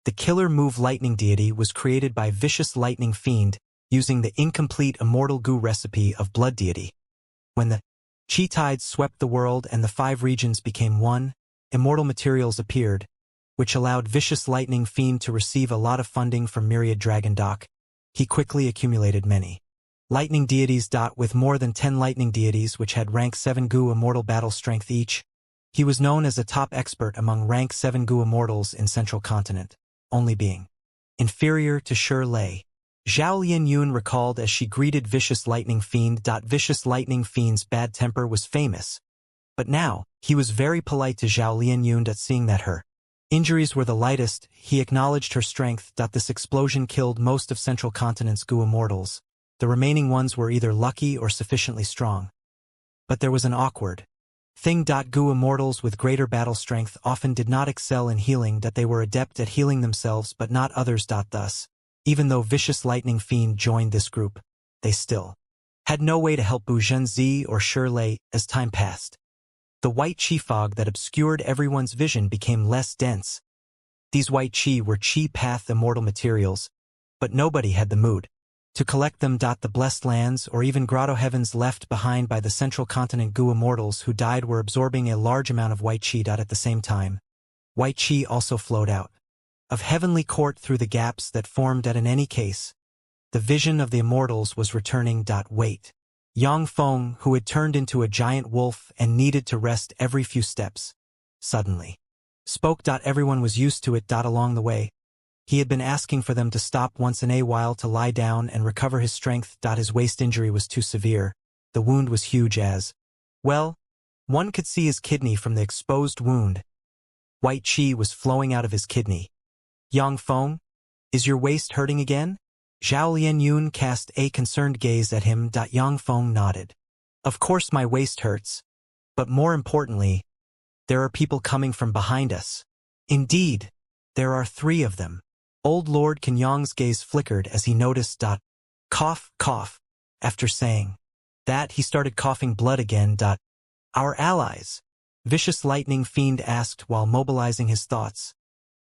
The killer move Lightning Deity was created by Vicious Lightning Fiend using the incomplete Immortal Gu recipe of Blood Deity. When the Chi Tides swept the world and the 5 regions became one, immortal materials appeared, which allowed Vicious Lightning Fiend to receive a lot of funding from Myriad Dragon Dock. He quickly accumulated many lightning deities. With more than 10 lightning deities which had rank 7 Gu immortal battle strength each, He was known as a top expert among rank 7 Gu immortals in Central Continent, only being inferior to Shi Lei. Zhao Lianyun recalled as she greeted Vicious Lightning Fiend. Vicious Lightning Fiend's bad temper was famous, but now, he was very polite to Zhao Lianyun. Seeing that her injuries were the lightest, he acknowledged her strength. This explosion killed most of Central Continent's Gu immortals. The remaining ones were either lucky or sufficiently strong. But there was an awkward thing. Gu immortals with greater battle strength often did not excel in healing. They were adept at healing themselves but not others. Thus, even though Vicious Lightning Fiend joined this group, they still had no way to help Bu Zhenzi or Shi Lei. As time passed, the white qi fog that obscured everyone's vision became less dense. These white qi were qi path immortal materials, but nobody had the mood to collect them. The blessed lands or even grotto heavens left behind by the Central Continent Gu immortals who died were absorbing a large amount of white qi. At the same time, white qi also flowed out of heavenly court through the gaps that formed. In any case, the vision of the immortals was returning. Wait. Yang Feng, who had turned into a giant wolf and needed to rest every few steps, suddenly spoke. Everyone was used to it. Along the way, he had been asking for them to stop once in a while to lie down and recover his strength. His waist injury was too severe. The wound was huge as, well, one could see his kidney from the exposed wound. White qi was flowing out of his kidney. Yang Feng, is your waist hurting again? Zhao Lianyun cast a concerned gaze at him. Yang Feng nodded. Of course my waist hurts. But more importantly, there are people coming from behind us. Indeed, there are 3 of them. Old Lord Kenyang's gaze flickered as he noticed. Cough, cough. After saying that, he started coughing blood again. Our allies? Vicious Lightning Fiend asked while mobilizing his thoughts.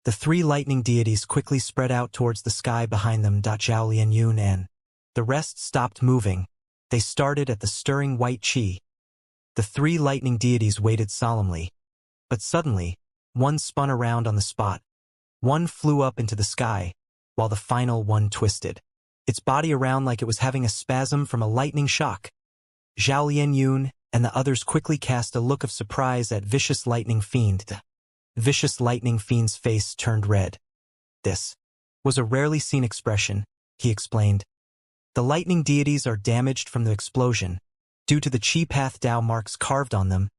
The 3 lightning deities quickly spread out towards the sky behind them. Zhao Lianyun and the rest stopped moving. They started at the stirring white qi. The 3 lightning deities waited solemnly. But suddenly, one spun around on the spot. One flew up into the sky, while the final one twisted its body around like it was having a spasm from a lightning shock. Zhao Lianyun and the others quickly cast a look of surprise at Vicious Lightning Fiend. Vicious Lightning Fiend's face turned red. This was a rarely seen expression, he explained. The lightning deities are damaged from the explosion. Due to the Qi Path Dao marks carved on them,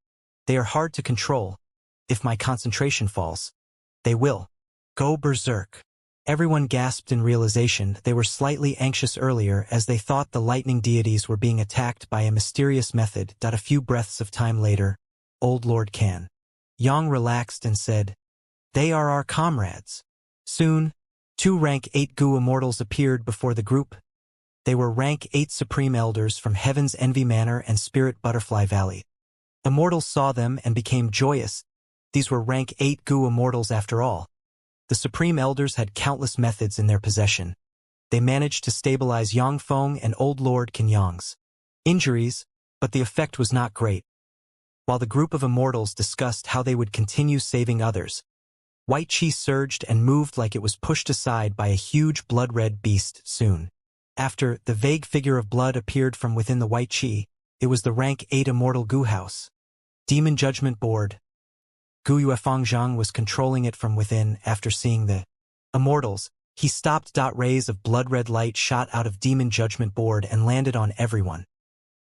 they are hard to control. If my concentration falls, they will go berserk. Everyone gasped in realization. They were slightly anxious earlier as they thought the lightning deities were being attacked by a mysterious method. A few breaths of time later, Old Lord Kan Yang relaxed and said, they are our comrades. Soon, 2 rank 8 Gu immortals appeared before the group. They were rank 8 Supreme Elders from Heaven's Envy Manor and Spirit Butterfly Valley. Immortals saw them and became joyous. These were rank 8 Gu immortals after all. The Supreme Elders had countless methods in their possession. They managed to stabilize Yang Feng and Old Lord Kenyang's injuries, but the effect was not great. While the group of immortals discussed how they would continue saving others, white qi surged and moved like it was pushed aside by a huge blood-red beast. Soon after, the vague figure of blood appeared from within the white qi. It was the rank 8 immortal Gu house. Demon Judgment Board. Gu Yuefangzhang was controlling it from within. After seeing the immortals, he stopped. Rays of blood-red light shot out of Demon Judgment Board and landed on everyone.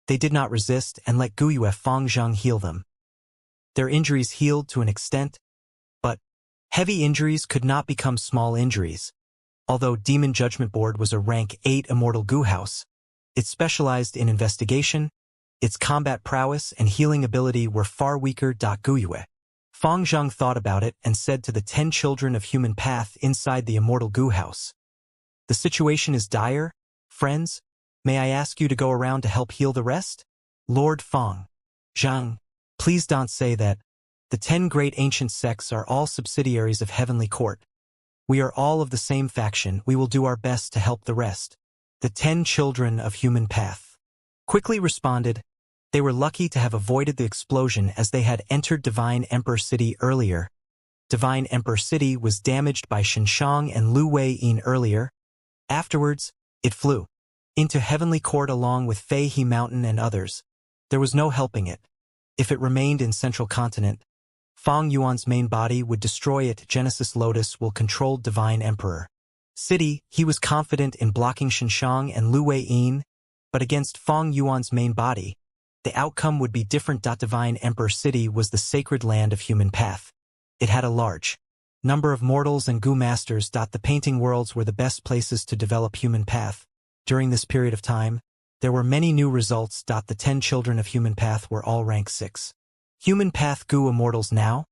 They did not resist and let Gu Yuefangzhang heal them. Their injuries healed to an extent, but heavy injuries could not become small injuries. Although Demon Judgment Board was a rank 8 immortal Gu house, it specialized in investigation. Its combat prowess and healing ability were far weaker. Gu Yuefangzhang thought about it and said to the 10 children of human path inside the immortal Gu house, the situation is dire, friends. May I ask you to go around to help heal the rest? Lord Feng Zhang, please don't say that. The 10 great ancient sects are all subsidiaries of Heavenly Court. We are all of the same faction. We will do our best to help the rest. The 10 children of human path quickly responded. They were lucky to have avoided the explosion as they had entered Divine Emperor City earlier. Divine Emperor City was damaged by Shinshang and Lu Wei-yin earlier. Afterwards, it flew into Heavenly Court along with Fei He Mountain and others. There was no helping it. If it remained in Central Continent, Fang Yuan's main body would destroy it. Genesis Lotus will control Divine Emperor City. He was confident in blocking Shenshang and Lu Wei-yin, but against Fang Yuan's main body, the outcome would be different. Divine Emperor City was the sacred land of human path. It had a large number of mortals and Gu masters. The painting worlds were the best places to develop human path. During this period of time, there were many new results. The 10 children of human path were all rank 6. Human path Gu immortals now?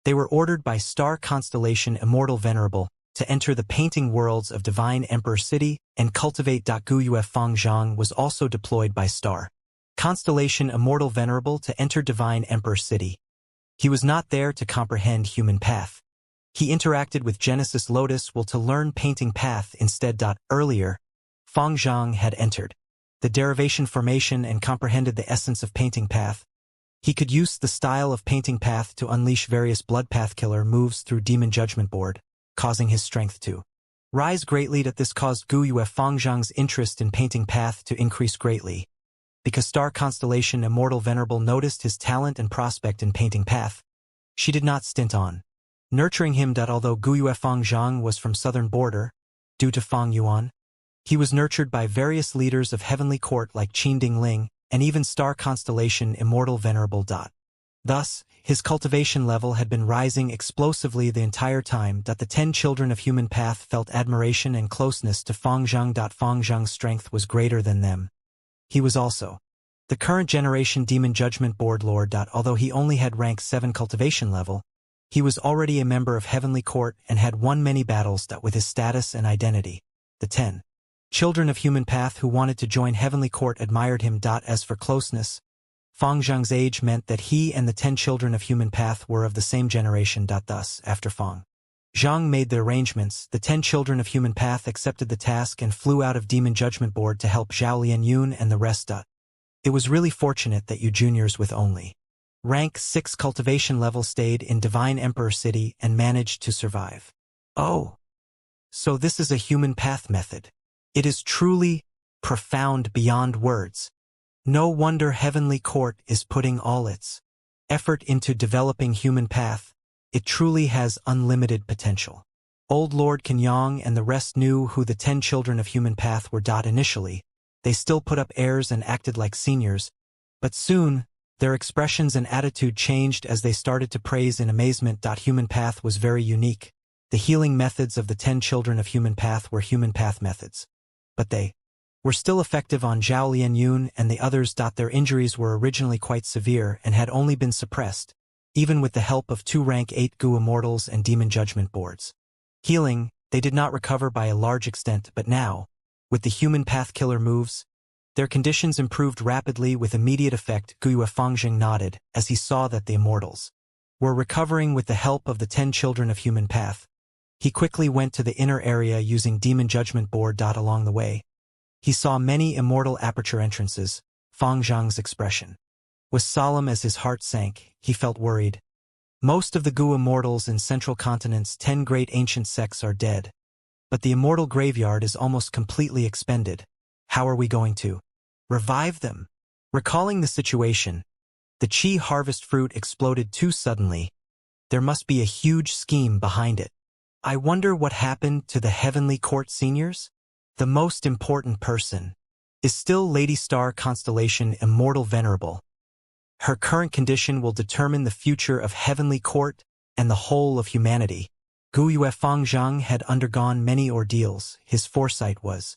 They were ordered by star constellation Immortal Venerable to enter the painting worlds of Divine Emperor City and cultivate. Gu Yue Fang Zhang was also deployed by star constellation Immortal Venerable to enter Divine Emperor City. He was not there to comprehend human path. He interacted with Genesis Lotus will to learn painting path instead. Earlier, Fang Zhang had entered the derivation formation and comprehended the essence of painting path. He could use the style of painting path to unleash various blood path killer moves through Demon Judgment Board, causing his strength to rise greatly. This caused Gu Yue Fang Zhang's interest in painting path to increase greatly. Because star constellation Immortal Venerable noticed his talent and prospect in painting path, she did not stint on nurturing him. Although Gu Yue Fang Zhang was from southern border, due to Fang Yuan, he was nurtured by various leaders of heavenly court like Qin Ding Ling, and even star constellation Immortal Venerable. Thus, his cultivation level had been rising explosively the entire time. The 10 children of human path felt admiration and closeness to Fang Zhang. Fang Zhang's strength was greater than them. He was also the current generation Demon Judgment Board Lord. Although he only had rank 7 cultivation level, he was already a member of Heavenly Court and had won many battles. With his status and identity, the 10 children of human path who wanted to join Heavenly Court admired him. As for closeness, Fang Zhang's age meant that he and the 10 children of human path were of the same generation. Thus, after Fang Zhang made the arrangements, the 10 children of human path accepted the task and flew out of Demon Judgment Board to help Zhao Lianyun and the rest. It was really fortunate that you juniors with only rank 6 cultivation level stayed in Divine Emperor City and managed to survive. Oh, so this is a human path method. It is truly profound beyond words. No wonder Heavenly Court is putting all its effort into developing human path. It truly has unlimited potential. Old Lord Kenyang and the rest knew who the 10 children of human path were. Initially, they still put up airs and acted like seniors, but soon, their expressions and attitude changed as they started to praise in amazement. Human path was very unique. The healing methods of the 10 children of human path were human path methods. But they were still effective on Zhao Lianyun and the others. Their injuries were originally quite severe and had only been suppressed, even with the help of 2 rank 8 Gu Immortals and Demon Judgment Boards. Healing, they did not recover by a large extent, but now, with the human path killer moves, their conditions improved rapidly with immediate effect. Gu Yue Fangjing nodded as he saw that the Immortals were recovering with the help of the 10 children of human path. He quickly went to the inner area using Demon Judgment Board. Along the way, he saw many immortal aperture entrances. Fang Zhang's expression was solemn as his heart sank. He felt worried. Most of the Gu immortals in Central Continent's 10 great ancient sects are dead. But the immortal graveyard is almost completely expended. How are we going to revive them? Recalling the situation, the Qi harvest fruit exploded too suddenly. There must be a huge scheme behind it. I wonder what happened to the Heavenly Court seniors? The most important person is still Lady Star Constellation Immortal Venerable. Her current condition will determine the future of Heavenly Court and the whole of humanity. Gu Yue Fangzhang had undergone many ordeals. His foresight was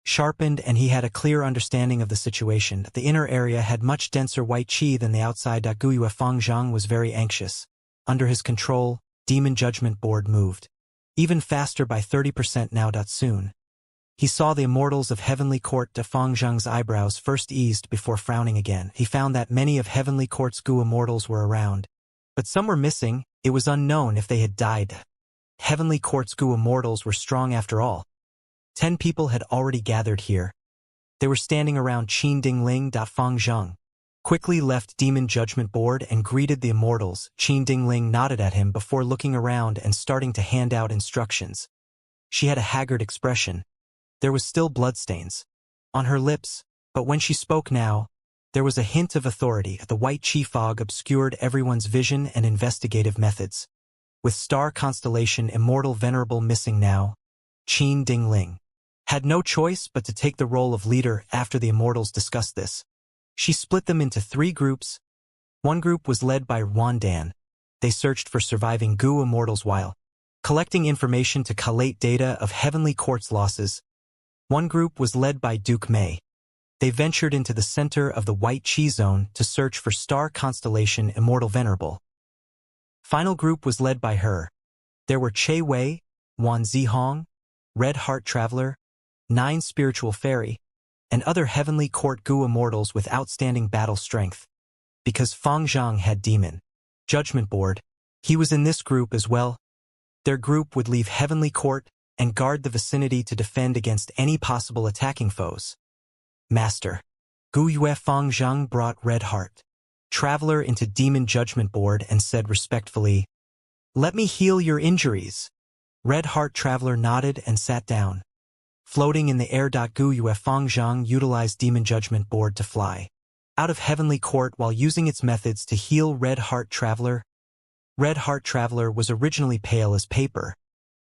sharpened and he had a clear understanding of the situation. The inner area had much denser white qi than the outside. Gu Yue Fangzhang was very anxious. Under his control, Demon Judgment Board moved even faster by 30% now. Soon, he saw the immortals of Heavenly Court. Fangzhang's eyebrows first eased before frowning again. He found that many of Heavenly Court's Gu immortals were around, but some were missing. It was unknown if they had died. Heavenly Court's Gu immortals were strong after all. 10 people had already gathered here. They were standing around Qin Dingling. Fangzhang quickly left Demon Judgment Board and greeted the immortals. Qin Dingling nodded at him before looking around and starting to hand out instructions. She had a haggard expression. There was still bloodstains on her lips, but when she spoke now, There was a hint of authority. The white chi fog obscured everyone's vision and investigative methods. With star constellation Immortal Venerable missing now, Qin Dingling had no choice but to take the role of leader after the Immortals discussed this. She split them into 3 groups. One group was led by Wan Dan. They searched for surviving Gu Immortals while collecting information to collate data of Heavenly Court's losses. One group was led by Duke Mei. They ventured into the center of the White Chi Zone to search for star constellation Immortal Venerable. Final group was led by her. There were Che Wei, Wan Zihong, Red Heart Traveler, 9 Spiritual Fairy, and other Heavenly Court Gu Immortals with outstanding battle strength. Because Fang Zhang had Demon Judgment Board, he was in this group as well. Their group would leave Heavenly Court and guard the vicinity to defend against any possible attacking foes. Master Gu Yue Fang Zhang brought Red Heart Traveler into Demon Judgment Board and said respectfully, "Let me heal your injuries." Red Heart Traveler nodded and sat down. Floating in the air. Gu Yue Fang Zhang utilized Demon Judgment Board to fly out of Heavenly Court while using its methods to heal Red Heart Traveler. Red Heart Traveler was originally pale as paper,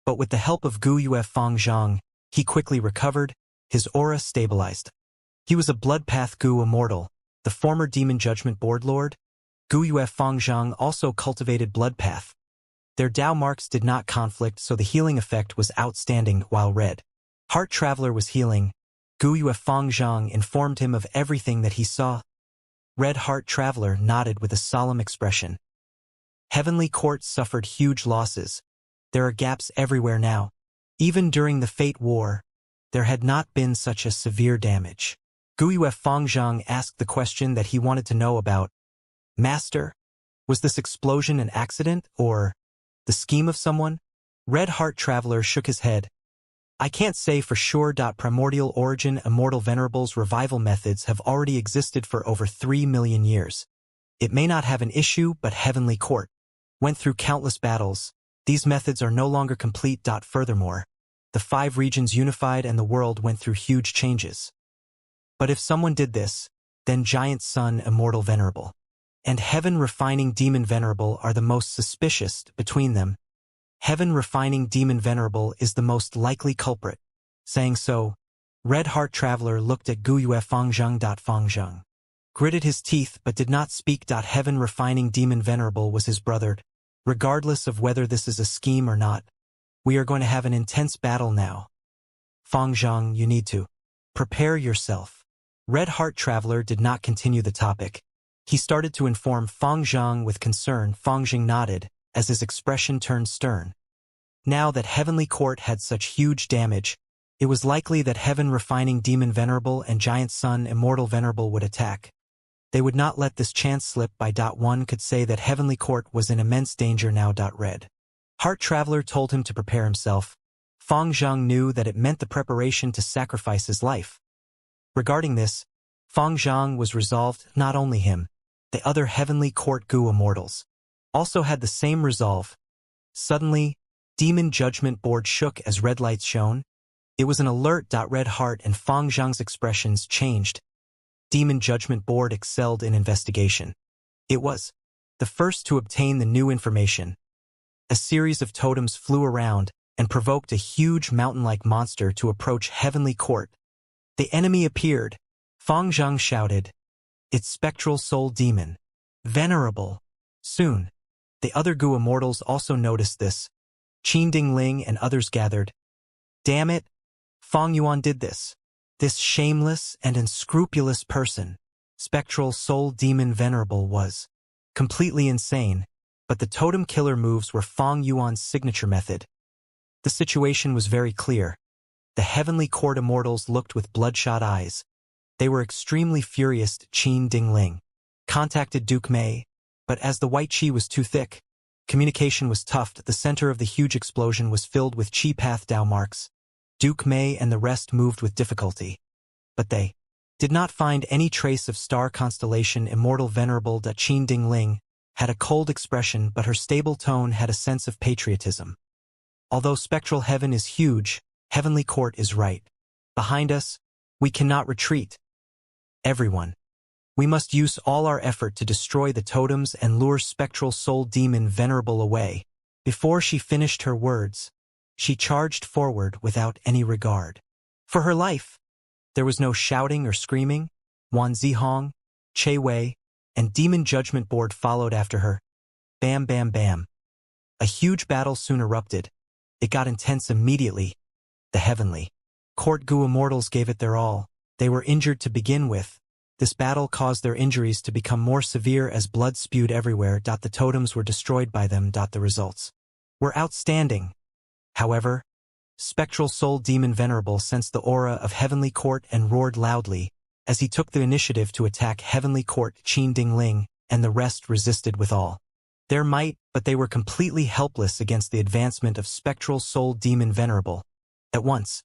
but with the help of Gu Yue Fang Zhang, he quickly recovered, his aura stabilized. He was a Bloodpath Gu Immortal, the former Demon Judgment Board Lord. Gu Yue Fang Zhang also cultivated Bloodpath. Their Dao marks did not conflict, so the healing effect was outstanding. While Red Heart Traveler was healing, Gu Yue Fang Zhang informed him of everything that he saw. Red Heart Traveler nodded with a solemn expression. Heavenly Court suffered huge losses. There are gaps everywhere now. Even during the Fate War, there had not been such a severe damage. Gu Yue Fang Zhang asked the question that he wanted to know about. Master, was this explosion an accident, or the scheme of someone? Red Heart Traveler shook his head. I can't say for sure. Primordial origin Immortal Venerables revival methods have already existed for over 3 million years. It may not have an issue, but Heavenly Court went through countless battles. These methods are no longer complete. Furthermore, the 5 regions unified and the world went through huge changes. But if someone did this, then Giant Sun Immortal Venerable and Heaven Refining Demon Venerable are the most suspicious. Between them, Heaven Refining Demon Venerable is the most likely culprit. Saying so, Red Heart Traveler looked at Gu Yue Fang Zhang. Fang Zhang gritted his teeth but did not speak. Heaven Refining Demon Venerable was his brother. Regardless of whether this is a scheme or not, we are going to have an intense battle now. Fang Zhang, you need to prepare yourself. Red Heart Traveler did not continue the topic. He started to inform Fang Zhang with concern. Fang Zhang nodded, as his expression turned stern. Now that Heavenly Court had such huge damage, it was likely that Heaven Refining Demon Venerable and Giant Sun Immortal Venerable would attack. They would not let this chance slip by. One could say that Heavenly Court was in immense danger now. Red Heart Traveler told him to prepare himself. Fang Zhang knew that it meant the preparation to sacrifice his life. Regarding this, Fang Zhang was resolved. Not only him, the other Heavenly Court Gu Immortals also had the same resolve. Suddenly, Demon Judgment Board shook as red lights shone. It was an alert. Red Heart and Fang Zhang's expressions changed. Demon Judgment Board excelled in investigation. It was the first to obtain the new information. A series of totems flew around and provoked a huge mountain-like monster to approach Heavenly Court. The enemy appeared. Fang Zhang shouted, "It's Spectral Soul Demon Venerable." Soon, the other Gu Immortals also noticed this. Qin Dingling and others gathered. Damn it! Fang Yuan did this. This shameless and unscrupulous person. Spectral Soul Demon Venerable was completely insane, but the totem killer moves were Fang Yuan's signature method. The situation was very clear. The Heavenly Court Immortals looked with bloodshot eyes. They were extremely furious. Qin Dingling contacted Duke Mei, but as the white chi was too thick, communication was tough. The center of the huge explosion was filled with chi path Dao marks. Duke Mei and the rest moved with difficulty. But they did not find any trace of star constellation Immortal Venerable. Qin Dingling had a cold expression, but her stable tone had a sense of patriotism. Although Spectral Heaven is huge, Heavenly Court is right behind us. We cannot retreat. Everyone We must use all our effort to destroy the totems and lure spectral soul demon Venerable away. Before she finished her words, she charged forward without any regard. For her life, there was no shouting or screaming. Wan Zihong, Che Wei, and Demon Judgment Board followed after her. Bam, bam, bam. A huge battle soon erupted. It got intense immediately. The Heavenly Court Gu Immortals gave it their all. They were injured to begin with. This battle caused their injuries to become more severe as blood spewed everywhere. The totems were destroyed by them. The results were outstanding. However, Spectral Soul Demon Venerable sensed the aura of Heavenly Court and roared loudly as he took the initiative to attack Heavenly Court Qin Ding Ling, and the rest resisted with all their might, but they were completely helpless against the advancement of Spectral Soul Demon Venerable. At once,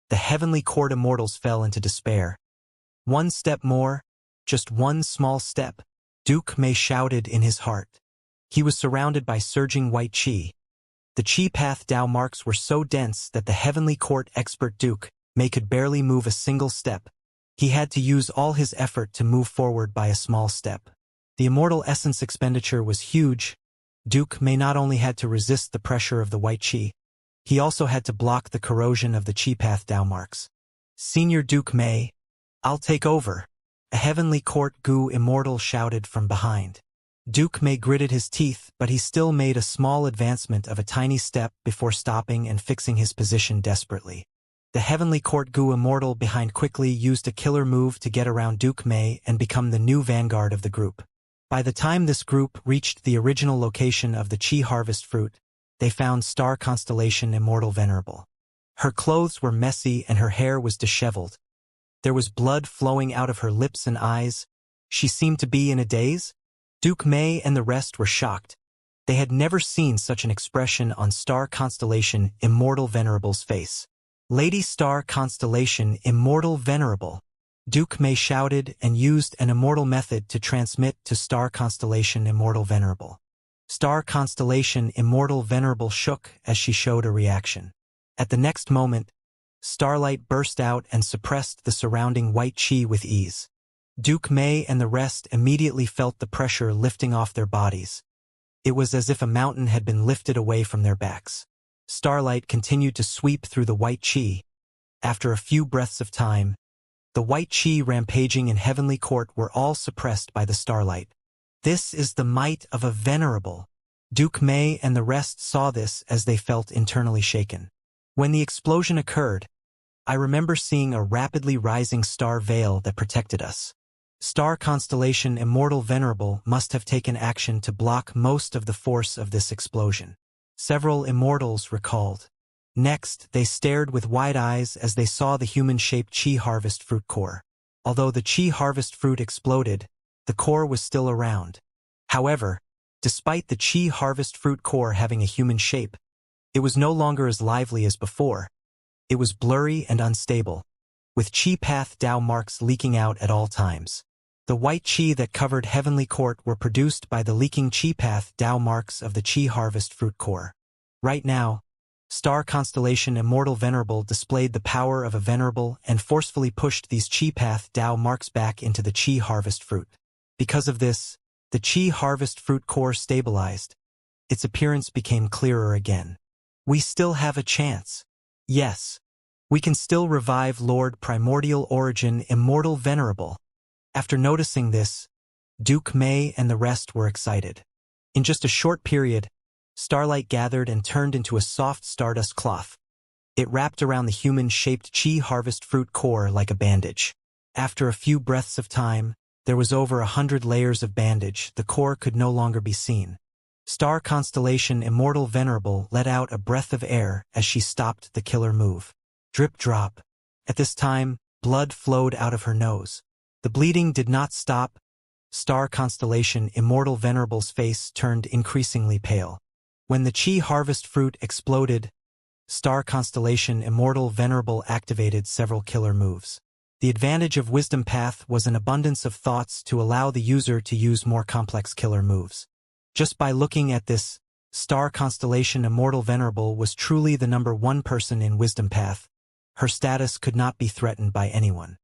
the Heavenly Court Immortals fell into despair. One step more, just one small step, Duke Mei shouted in his heart. He was surrounded by surging white qi. The Qi Path Dao marks were so dense that the Heavenly Court expert Duke Mei could barely move a single step. He had to use all his effort to move forward by a small step. The immortal essence expenditure was huge. Duke Mei not only had to resist the pressure of the white qi, he also had to block the corrosion of the Qi Path Dao marks. Senior Duke Mei, I'll take over. A Heavenly Court Gu Immortal shouted from behind. Duke Mei gritted his teeth, but he still made a small advancement of a tiny step before stopping and fixing his position desperately. The Heavenly Court Gu Immortal behind quickly used a killer move to get around Duke Mei and become the new vanguard of the group. By the time this group reached the original location of the Qi Harvest Fruit, they found Star Constellation Immortal Venerable. Her clothes were messy and her hair was disheveled. There was blood flowing out of her lips and eyes. She seemed to be in a daze. Duke Mei and the rest were shocked. They had never seen such an expression on Star Constellation Immortal Venerable's face. Lady Star Constellation Immortal Venerable. Duke Mei shouted and used an immortal method to transmit to Star Constellation Immortal Venerable. Star Constellation Immortal Venerable shook as she showed a reaction. At the next moment, starlight burst out and suppressed the surrounding white qi with ease. Duke Mei and the rest immediately felt the pressure lifting off their bodies. It was as if a mountain had been lifted away from their backs. Starlight continued to sweep through the white qi. After a few breaths of time, the white qi rampaging in Heavenly Court were all suppressed by the starlight. This is the might of a venerable. Duke Mei and the rest saw this as they felt internally shaken. When the explosion occurred, I remember seeing a rapidly rising star veil that protected us. Star Constellation Immortal Venerable must have taken action to block most of the force of this explosion. Several immortals recalled. Next, they stared with wide eyes as they saw the human-shaped Qi Harvest Fruit core. Although the Qi Harvest Fruit exploded, the core was still around. However, despite the Qi Harvest Fruit core having a human shape, it was no longer as lively as before. It was blurry and unstable, with Qi Path Dao marks leaking out at all times. The white qi that covered Heavenly Court were produced by the leaking Qi Path Dao marks of the Qi Harvest Fruit core. Right now, Star Constellation Immortal Venerable displayed the power of a venerable and forcefully pushed these Qi Path Dao marks back into the Qi Harvest Fruit. Because of this, the Qi Harvest Fruit core stabilized. Its appearance became clearer again. We still have a chance. Yes, we can still revive Lord Primordial Origin Immortal Venerable. After noticing this, Duke Mei and the rest were excited. In just a short period, starlight gathered and turned into a soft stardust cloth. It wrapped around the human-shaped Qi Harvest Fruit core like a bandage. After a few breaths of time, there was over 100 layers of bandage. The core could no longer be seen. Star Constellation Immortal Venerable let out a breath of air as she stopped the killer move. Drip drop. At this time, blood flowed out of her nose. The bleeding did not stop. Star Constellation Immortal Venerable's face turned increasingly pale. When the Qi Harvest Fruit exploded, Star Constellation Immortal Venerable activated several killer moves. The advantage of Wisdom Path was an abundance of thoughts to allow the user to use more complex killer moves. Just by looking at this, Star Constellation Immortal Venerable was truly the #1 person in Wisdom Path. Her status could not be threatened by anyone.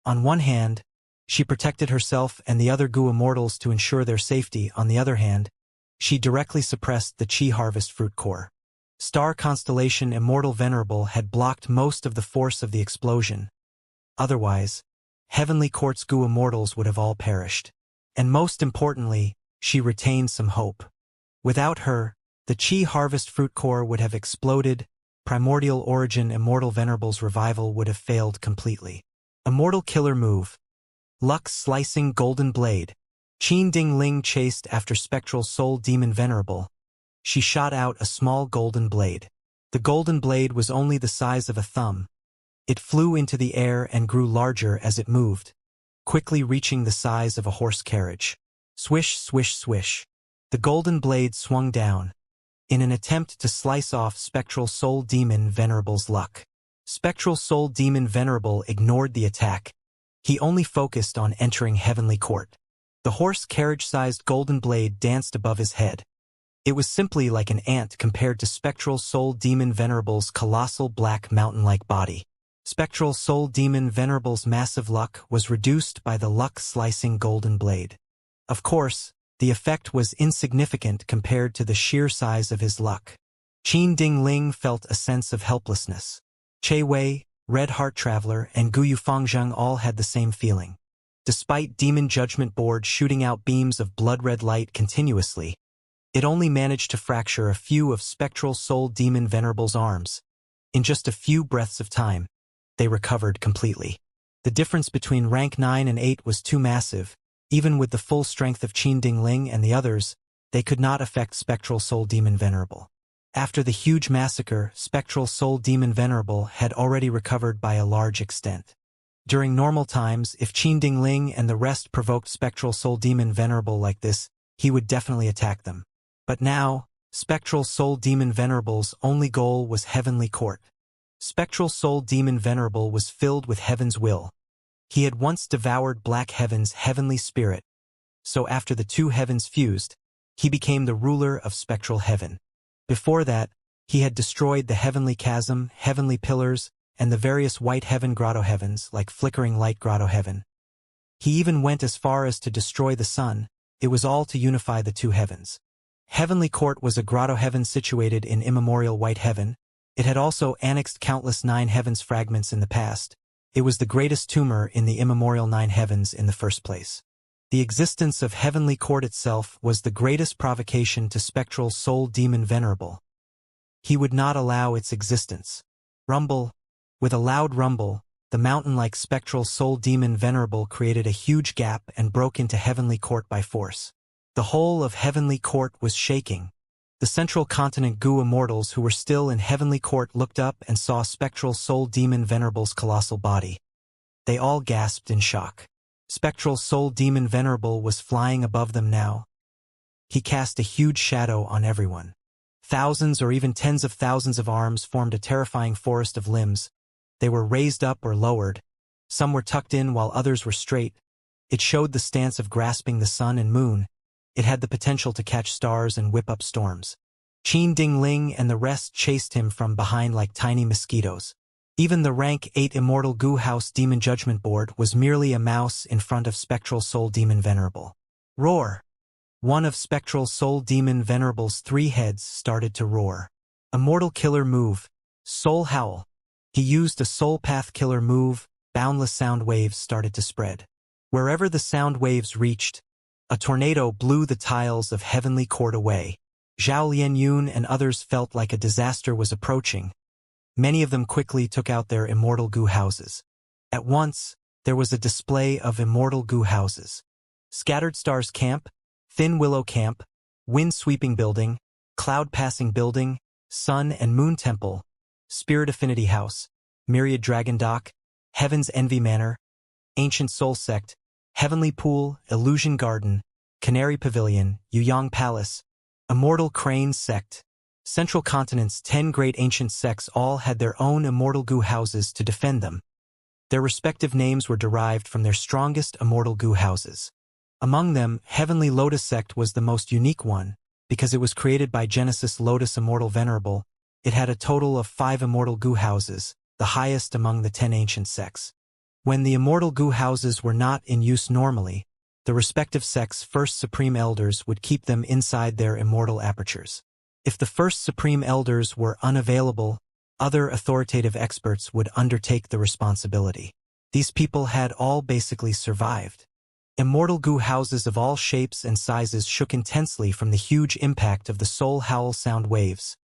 On one hand, She protected herself and the other Gu Immortals to ensure their safety. On the other hand, she directly suppressed the Chi Harvest Fruit Core. Star Constellation Immortal Venerable had blocked most of the force of the explosion. Otherwise, Heavenly Court's Gu Immortals would have all perished. And most importantly, she retained some hope. Without her, the Chi Harvest Fruit Core would have exploded. Primordial Origin Immortal Venerable's revival would have failed completely. Immortal Killer Move. Luck Slicing Golden Blade. Qin Ding Ling chased after Spectral Soul Demon Venerable. She shot out a small golden blade. The golden blade was only the size of a thumb. It flew into the air and grew larger as it moved, quickly reaching the size of a horse carriage. Swish, swish, swish. The golden blade swung down, in an attempt to slice off Spectral Soul Demon Venerable's luck. Spectral Soul Demon Venerable ignored the attack. He only focused on entering Heavenly Court. The horse carriage-sized golden blade danced above his head. It was simply like an ant compared to Spectral Soul Demon Venerable's colossal black mountain-like body. Spectral Soul Demon Venerable's massive luck was reduced by the luck-slicing golden blade. Of course, the effect was insignificant compared to the sheer size of his luck. Qin Ding Ling felt a sense of helplessness. Che Wei, Red Heart Traveler, and Guyu Fangzheng all had the same feeling. Despite Demon Judgment Board shooting out beams of blood-red light continuously, it only managed to fracture a few of Spectral Soul Demon Venerable's arms. In just a few breaths of time, they recovered completely. The difference between rank 9 and 8 was too massive. Even with the full strength of Qin Ding Ling and the others, they could not affect Spectral Soul Demon Venerable. After the huge massacre, Spectral Soul Demon Venerable had already recovered by a large extent. During normal times, if Qin Ding Ling and the rest provoked Spectral Soul Demon Venerable like this, he would definitely attack them. But now, Spectral Soul Demon Venerable's only goal was Heavenly Court. Spectral Soul Demon Venerable was filled with Heaven's will. He had once devoured Black Heaven's heavenly spirit, so after the two heavens fused, he became the ruler of Spectral Heaven. Before that, he had destroyed the Heavenly Chasm, Heavenly Pillars, and the various White Heaven Grotto Heavens like Flickering Light Grotto Heaven. He even went as far as to destroy the sun. It was all to unify the two heavens. Heavenly Court was a grotto heaven situated in immemorial White Heaven. It had also annexed countless Nine Heavens fragments in the past. It was the greatest tumor in the immemorial Nine Heavens in the first place. The existence of Heavenly Court itself was the greatest provocation to Spectral Soul Demon Venerable. He would not allow its existence. Rumble. With a loud rumble, the mountain-like Spectral Soul Demon Venerable created a huge gap and broke into Heavenly Court by force. The whole of Heavenly Court was shaking. The Central Continent Gu Immortals who were still in Heavenly Court looked up and saw Spectral Soul Demon Venerable's colossal body. They all gasped in shock. Spectral Soul Demon Venerable was flying above them now. He cast a huge shadow on everyone. Thousands or even tens of thousands of arms formed a terrifying forest of limbs. They were raised up or lowered. Some were tucked in while others were straight. It showed the stance of grasping the sun and moon. It had the potential to catch stars and whip up storms. Qin Ding Ling and the rest chased him from behind like tiny mosquitoes. Even the rank 8 Immortal Gu House Demon Judgment Board was merely a mouse in front of Spectral Soul Demon Venerable. Roar! One of Spectral Soul Demon Venerable's 3 heads started to roar. Immortal Killer Move. Soul Howl. He used a Soul Path Killer move. Boundless sound waves started to spread. Wherever the sound waves reached, a tornado blew the tiles of Heavenly Court away. Zhao Lianyun and others felt like a disaster was approaching. Many of them quickly took out their Immortal Gu houses. At once, there was a display of Immortal Gu houses. Scattered Stars Camp, Thin Willow Camp, Wind Sweeping Building, Cloud Passing Building, Sun and Moon Temple, Spirit Affinity House, Myriad Dragon Dock, Heaven's Envy Manor, Ancient Soul Sect, Heavenly Pool, Illusion Garden, Canary Pavilion, Yuyang Palace, Immortal Crane Sect. Central Continent's 10 great ancient sects all had their own Immortal Gu houses to defend them. Their respective names were derived from their strongest Immortal Gu houses. Among them, Heavenly Lotus Sect was the most unique one, because it was created by Genesis Lotus Immortal Venerable. It had a total of 5 Immortal Gu houses, the highest among the 10 ancient sects. When the immortal goo houses were not in use normally, the respective sect's first supreme elders would keep them inside their immortal apertures. If the first supreme elders were unavailable, other authoritative experts would undertake the responsibility. These people had all basically survived. Immortal goo houses of all shapes and sizes shook intensely from the huge impact of the soul howl sound waves.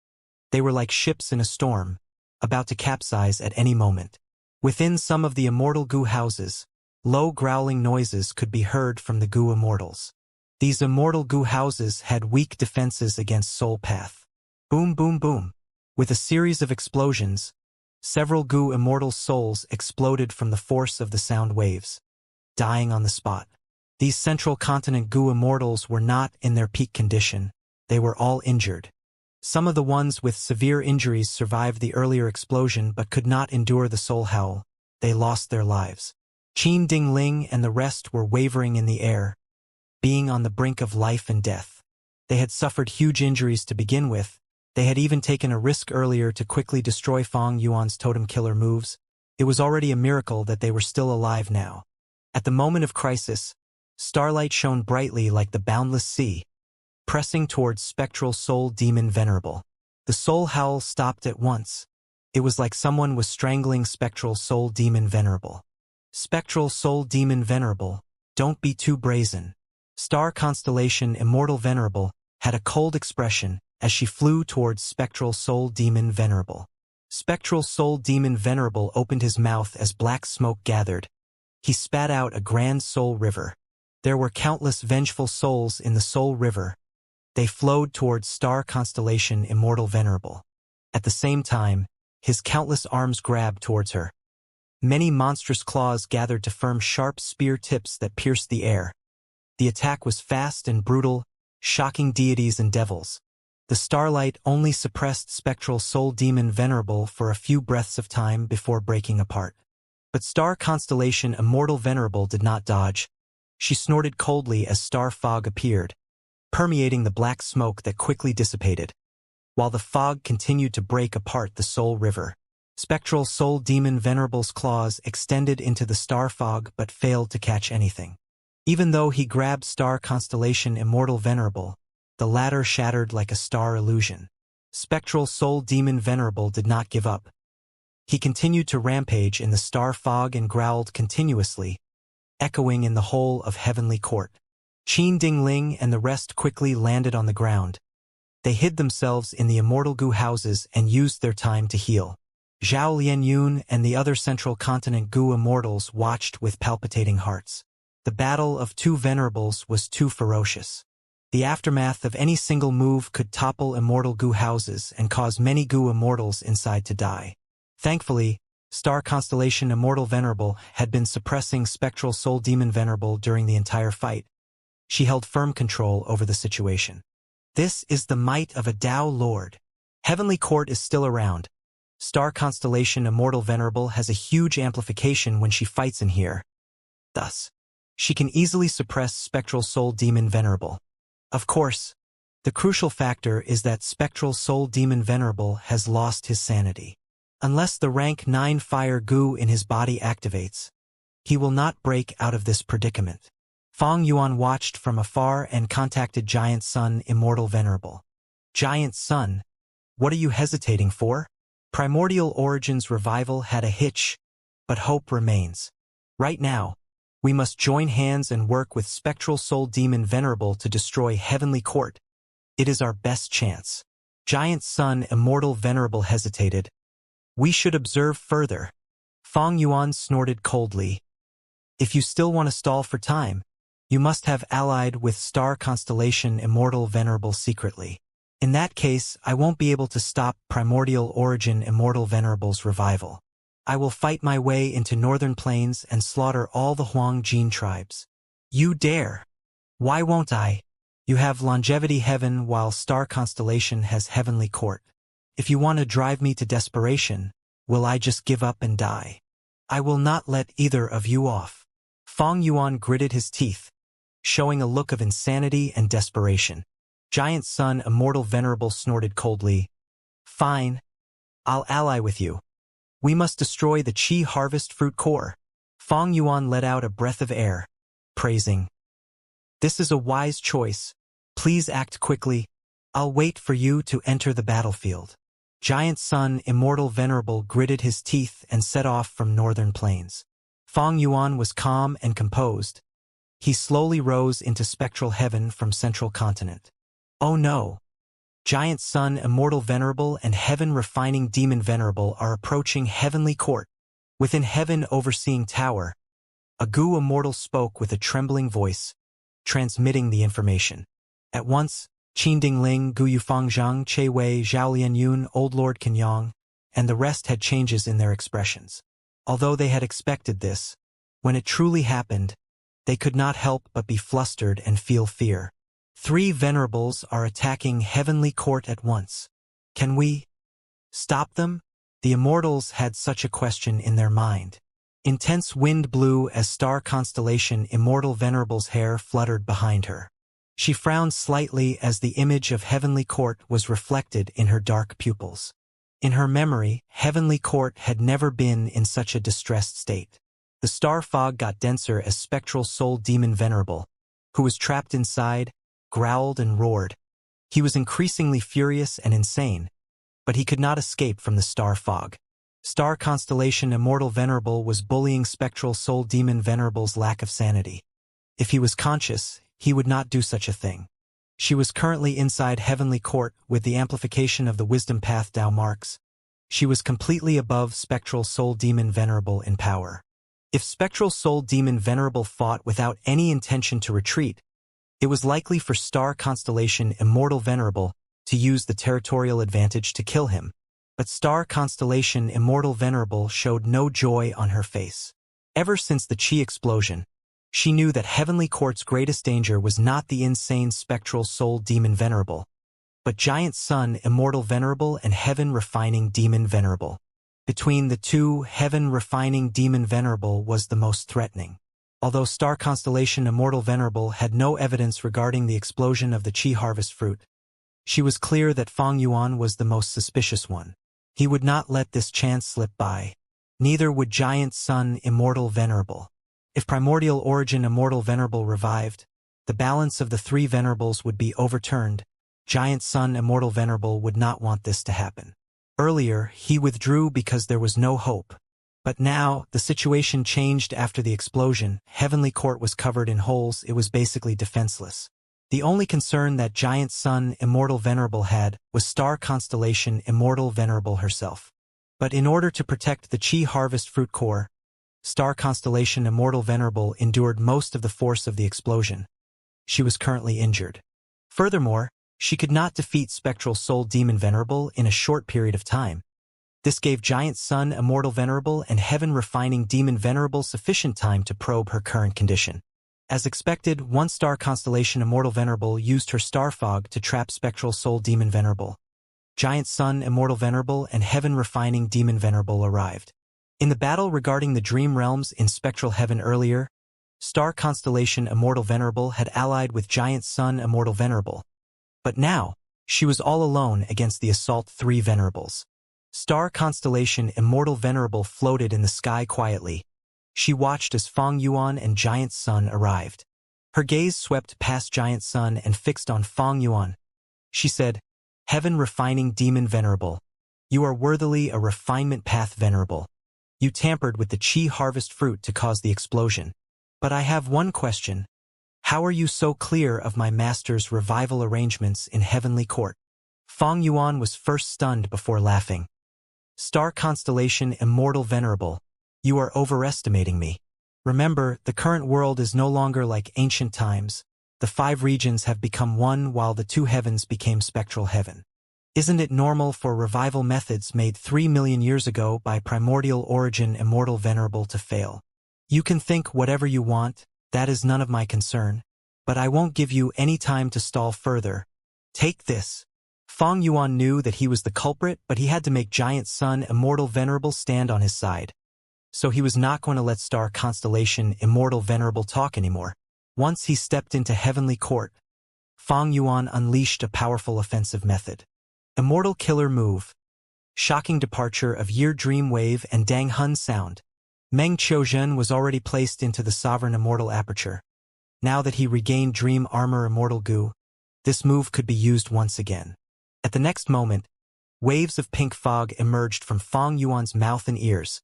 They were like ships in a storm, about to capsize at any moment. Within some of the immortal goo houses, low growling noises could be heard from the goo immortals. These immortal goo houses had weak defenses against soul path. Boom, boom, boom. With a series of explosions, several goo immortal souls exploded from the force of the sound waves, dying on the spot. These central continent goo immortals were not in their peak condition. They were all injured. Some of the ones with severe injuries survived the earlier explosion but could not endure the soul howl. They lost their lives. Qin Ding Ling and the rest were wavering in the air, being on the brink of life and death. They had suffered huge injuries to begin with. They had even taken a risk earlier to quickly destroy Fang Yuan's totem killer moves. It was already a miracle that they were still alive now. At the moment of crisis, starlight shone brightly like the boundless sea, pressing towards spectral soul demon venerable. The soul howl stopped at once. It was like someone was strangling spectral soul demon venerable. Spectral soul demon venerable, don't be too brazen. Star constellation Immortal Venerable had a cold expression as she flew towards spectral soul demon venerable. Spectral soul demon venerable opened his mouth as black smoke gathered. He spat out a grand soul river. There were countless vengeful souls in the soul river. They flowed towards star constellation Immortal Venerable. At the same time, his countless arms grabbed towards her. Many monstrous claws gathered to form sharp spear tips that pierced the air. The attack was fast and brutal, shocking deities and devils. The starlight only suppressed spectral soul demon venerable for a few breaths of time before breaking apart. But star constellation Immortal Venerable did not dodge. She snorted coldly as star fog appeared, permeating the black smoke that quickly dissipated. While the fog continued to break apart the soul river, spectral soul demon venerable's claws extended into the star fog but failed to catch anything. Even though he grabbed star constellation Immortal Venerable, the latter shattered like a star illusion. Spectral soul demon venerable did not give up. He continued to rampage in the star fog and growled continuously, echoing in the whole of Heavenly Court. Qin Ding Ling and the rest quickly landed on the ground. They hid themselves in the immortal goo houses and used their time to heal. Zhao Lianyun and the other central continent goo immortals watched with palpitating hearts. The battle of two venerables was too ferocious. The aftermath of any single move could topple immortal goo houses and cause many goo immortals inside to die. Thankfully, star constellation Immortal Venerable had been suppressing spectral soul demon venerable during the entire fight. She held firm control over the situation. This is the might of a Tao Lord. Heavenly Court is still around. Star constellation Immortal Venerable has a huge amplification when she fights in here. Thus, she can easily suppress spectral soul demon venerable. Of course, the crucial factor is that spectral soul demon venerable has lost his sanity. Unless the rank 9 fire goo in his body activates, he will not break out of this predicament. Fang Yuan watched from afar and contacted Giant Sun Immortal Venerable. Giant Sun, what are you hesitating for? Primordial Origins revival had a hitch, but hope remains. Right now, we must join hands and work with Spectral Soul Demon Venerable to destroy Heavenly Court. It is our best chance. Giant Sun Immortal Venerable hesitated. We should observe further. Fang Yuan snorted coldly. If you still want to stall for time, you must have allied with Star Constellation Immortal Venerable secretly. In that case, I won't be able to stop Primordial Origin Immortal Venerable's revival. I will fight my way into Northern Plains and slaughter all the Huang Jin tribes. You dare! Why won't I? You have Longevity Heaven while Star Constellation has Heavenly Court. If you want to drive me to desperation, will I just give up and die? I will not let either of you off. Fang Yuan gritted his teeth, showing a look of insanity and desperation. Giant Sun Immortal Venerable snorted coldly. Fine. I'll ally with you. We must destroy the Qi Harvest Fruit Core. Fang Yuan let out a breath of air, praising. This is a wise choice. Please act quickly. I'll wait for you to enter the battlefield. Giant Sun Immortal Venerable gritted his teeth and set off from northern plains. Fang Yuan was calm and composed. He slowly rose into spectral heaven from central continent. Oh no! Giant Sun Immortal Venerable and Heaven Refining Demon Venerable are approaching heavenly court. Within heaven overseeing tower, a Gu Immortal spoke with a trembling voice, transmitting the information. At once, Qin Dingling, Gu Yufang Zhang, Che Wei, Zhao Lianyun, Old Lord Kenyang, and the rest had changes in their expressions. Although they had expected this, when it truly happened, they could not help but be flustered and feel fear. 3 venerables are attacking heavenly court at once. Can we stop them? The immortals had such a question in their mind. Intense wind blew as star constellation Immortal Venerable's hair fluttered behind her. She frowned slightly as the image of heavenly court was reflected in her dark pupils. In her memory, heavenly court had never been in such a distressed state. The star fog got denser as spectral soul demon Venerable, who was trapped inside, growled and roared. He was increasingly furious and insane, but he could not escape from the star fog. Star constellation Immortal Venerable was bullying spectral soul demon Venerable's lack of sanity. If he was conscious, he would not do such a thing. She was currently inside heavenly court with the amplification of the wisdom path Tao marks. She was completely above spectral soul demon Venerable in power. If spectral soul demon Venerable fought without any intention to retreat, it was likely for star constellation Immortal Venerable to use the territorial advantage to kill him. But star constellation Immortal Venerable showed no joy on her face. Ever since the Qi explosion, she knew that heavenly court's greatest danger was not the insane spectral soul demon Venerable, but Giant Sun Immortal Venerable and Heaven Refining Demon Venerable. Between the two, Heaven Refining Demon Venerable was the most threatening. Although star constellation Immortal Venerable had no evidence regarding the explosion of the Qi harvest fruit, she was clear that Fang Yuan was the most suspicious one. He would not let this chance slip by. Neither would Giant Sun Immortal Venerable. If Primordial Origin Immortal Venerable revived, the balance of the 3 venerables would be overturned. Giant Sun Immortal Venerable would not want this to happen. Earlier, he withdrew because there was no hope. But now, the situation changed after the explosion. Heavenly court was covered in holes. It was basically defenseless. The only concern that Giant Sun Immortal Venerable had was star constellation Immortal Venerable herself. But in order to protect the Qi harvest fruit core, star constellation Immortal Venerable endured most of the force of the explosion. She was currently injured. Furthermore, she could not defeat spectral soul demon Venerable in a short period of time. This gave Giant Sun Immortal Venerable and Heaven Refining Demon Venerable sufficient time to probe her current condition. As expected, one star constellation Immortal Venerable used her star fog to trap spectral soul demon Venerable. Giant Sun Immortal Venerable and Heaven Refining Demon Venerable arrived. In the battle regarding the dream realms in spectral heaven earlier, star constellation Immortal Venerable had allied with Giant Sun Immortal Venerable. But now, she was all alone against the assault 3 venerables. Star constellation Immortal Venerable floated in the sky quietly. She watched as Fang Yuan and Giant Sun arrived. Her gaze swept past Giant Sun and fixed on Fang Yuan. She said, Heaven Refining Demon Venerable, you are worthily a refinement path venerable. You tampered with the Qi harvest fruit to cause the explosion. But I have one question. How are you so clear of my master's revival arrangements in heavenly court? Fang Yuan was first stunned before laughing. Star constellation Immortal Venerable, you are overestimating me. Remember, the current world is no longer like ancient times. The 5 regions have become one while the 2 heavens became spectral heaven. Isn't it normal for revival methods made 3 million years ago by Primordial Origin Immortal Venerable to fail? You can think whatever you want, that is none of my concern. But I won't give you any time to stall further. Take this. Fang Yuan knew that he was the culprit, but he had to make Giant Sun Immortal Venerable stand on his side. So he was not going to let star constellation Immortal Venerable talk anymore. Once he stepped into heavenly court, Fang Yuan unleashed a powerful offensive method. Immortal Killer Move. Shocking departure of Year Dream Wave and Dang Hun Sound. Meng Qiuzhen was already placed into the Sovereign Immortal Aperture. Now that he regained Dream Armor Immortal Goo, this move could be used once again. At the next moment, waves of pink fog emerged from Fang Yuan's mouth and ears,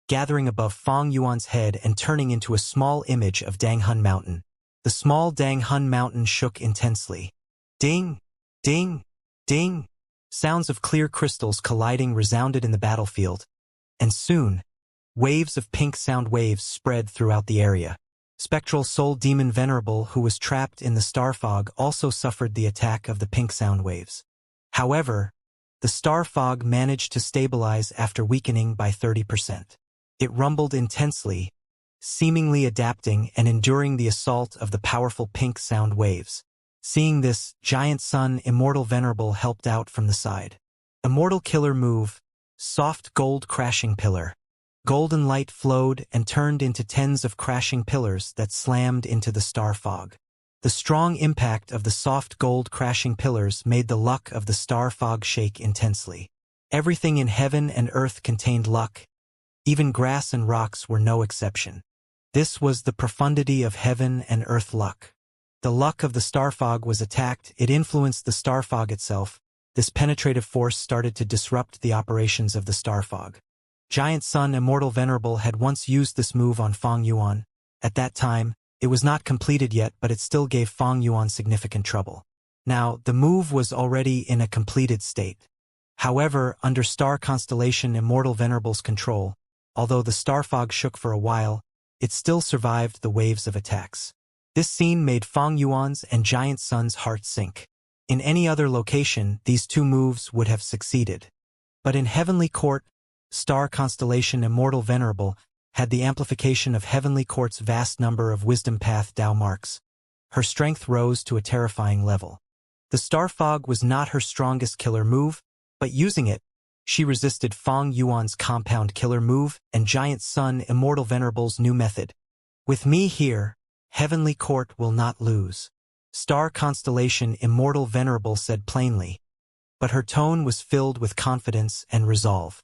gathering above Fang Yuan's head and turning into a small image of Danghun Mountain. The small Danghun Mountain shook intensely. Ding! Ding! Ding! Sounds of clear crystals colliding resounded in the battlefield, and soon, waves of pink sound waves spread throughout the area. Spectral Soul Demon Venerable, who was trapped in the star fog, also suffered the attack of the pink sound waves. However, the star fog managed to stabilize after weakening by 30%. It rumbled intensely, seemingly adapting and enduring the assault of the powerful pink sound waves. Seeing this, Giant Sun Immortal Venerable helped out from the side. Immortal Killer Move, Soft Gold Crashing Pillar. Golden light flowed and turned into tens of crashing pillars that slammed into the star fog. The strong impact of the soft gold crashing pillars made the luck of the star fog shake intensely. Everything in heaven and earth contained luck. Even grass and rocks were no exception. This was the profundity of heaven and earth luck. The luck of the star fog was attacked. It influenced the star fog itself. This penetrative force started to disrupt the operations of the star fog. Giant Sun Immortal Venerable had once used this move on Fang Yuan. At that time, it was not completed yet, but it still gave Fang Yuan significant trouble. Now, the move was already in a completed state. However, under Star Constellation Immortal Venerable's control, although the star fog shook for a while, it still survived the waves of attacks. This scene made Fang Yuan's and Giant Sun's heart sink. In any other location, these two moves would have succeeded. But in Heavenly Court, Star Constellation Immortal Venerable had the amplification of Heavenly Court's vast number of Wisdom Path Dao marks. Her strength rose to a terrifying level. The star fog was not her strongest killer move, but using it, she resisted Fang Yuan's compound killer move and Giant Sun Immortal Venerable's new method. With me here, Heavenly Court will not lose, Star Constellation Immortal Venerable said plainly, but her tone was filled with confidence and resolve.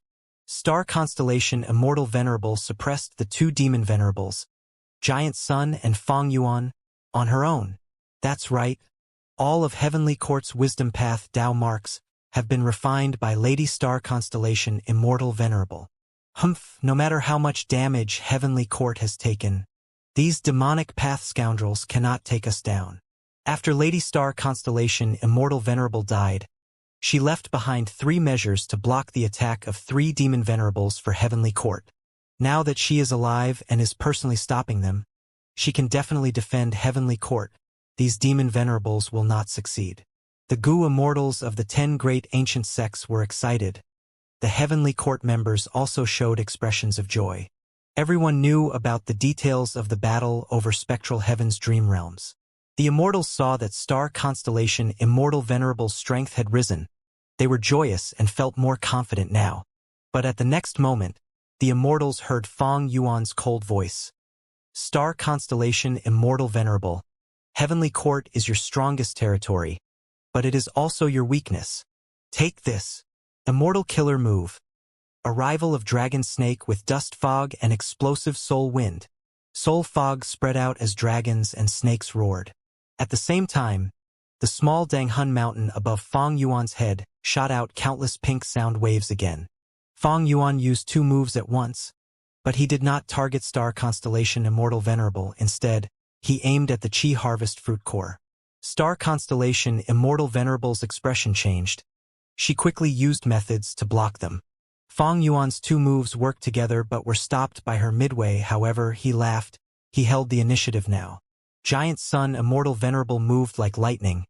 Star Constellation Immortal Venerable suppressed the two demon venerables, Giant Sun and Fang Yuan, on her own. That's right. All of Heavenly Court's Wisdom Path Dao marks have been refined by Lady Star Constellation Immortal Venerable. Humph, no matter how much damage Heavenly Court has taken, these demonic path scoundrels cannot take us down. After Lady Star Constellation Immortal Venerable died, she left behind 3 measures to block the attack of 3 demon venerables for Heavenly Court. Now that she is alive and is personally stopping them, she can definitely defend Heavenly Court. These demon venerables will not succeed. The Gu immortals of the 10 great ancient sects were excited. The Heavenly Court members also showed expressions of joy. Everyone knew about the details of the battle over Spectral Heaven's dream realms. The immortals saw that Star Constellation Immortal Venerable's strength had risen. They were joyous and felt more confident now. But at the next moment, the immortals heard Fang Yuan's cold voice. Star Constellation Immortal Venerable, Heavenly Court is your strongest territory, but it is also your weakness. Take this. Immortal Killer Move. Arrival of Dragon Snake with Dust Fog and Explosive Soul Wind. Soul Fog spread out as dragons and snakes roared. At the same time, the small Danghun Mountain above Fang Yuan's head shot out countless pink sound waves again. Fang Yuan used 2 moves at once, but he did not target Star Constellation Immortal Venerable. Instead, he aimed at the Qi Harvest Fruit Core. Star Constellation Immortal Venerable's expression changed. She quickly used methods to block them. Fang Yuan's 2 moves worked together but were stopped by her midway. However, he laughed. He held the initiative now. Giant Sun Immortal Venerable moved like lightning.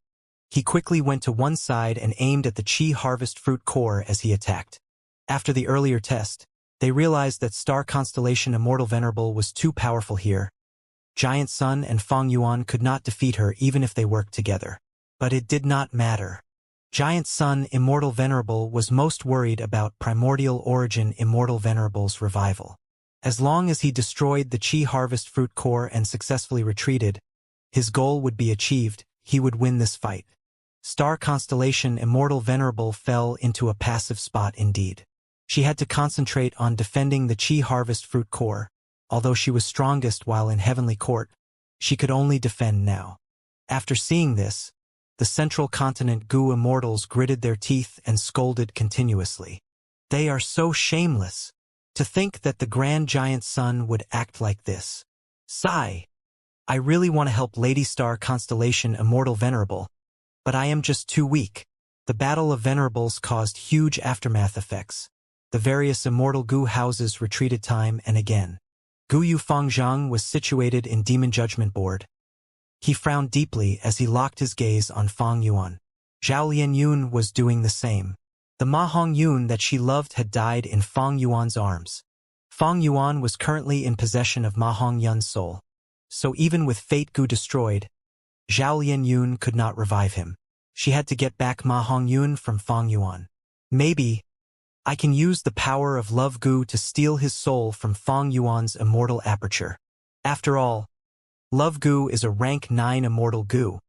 He quickly went to one side and aimed at the Qi Harvest Fruit Core as he attacked. After the earlier test, they realized that Star Constellation Immortal Venerable was too powerful here. Giant Sun and Fang Yuan could not defeat her even if they worked together. But it did not matter. Giant Sun Immortal Venerable was most worried about Primordial Origin Immortal Venerable's revival. As long as he destroyed the Qi Harvest Fruit Core and successfully retreated, his goal would be achieved. He would win this fight. Star Constellation Immortal Venerable fell into a passive spot indeed. She had to concentrate on defending the Chi Harvest Fruit Core. Although she was strongest while in Heavenly Court, she could only defend now. After seeing this, the Central Continent Gu Immortals gritted their teeth and scolded continuously. They are so shameless. To think that the Grand Giant Sun would act like this. Sigh. I really want to help Lady Star Constellation Immortal Venerable, but I am just too weak. The Battle of Venerables caused huge aftermath effects. The various Immortal Gu houses retreated time and again. Gu Yu Fangzhang was situated in Demon Judgment Board. He frowned deeply as he locked his gaze on Fang Yuan. Zhao Lianyun was doing the same. The Ma Hongyun that she loved had died in Fang Yuan's arms. Fang Yuan was currently in possession of Ma Hongyun's soul. So even with Fate Gu destroyed, Zhao Lianyun could not revive him. She had to get back Ma Hongyun from Fang Yuan. Maybe I can use the power of Love Gu to steal his soul from Fang Yuan's immortal aperture. After all, Love Gu is a rank 9 immortal Gu.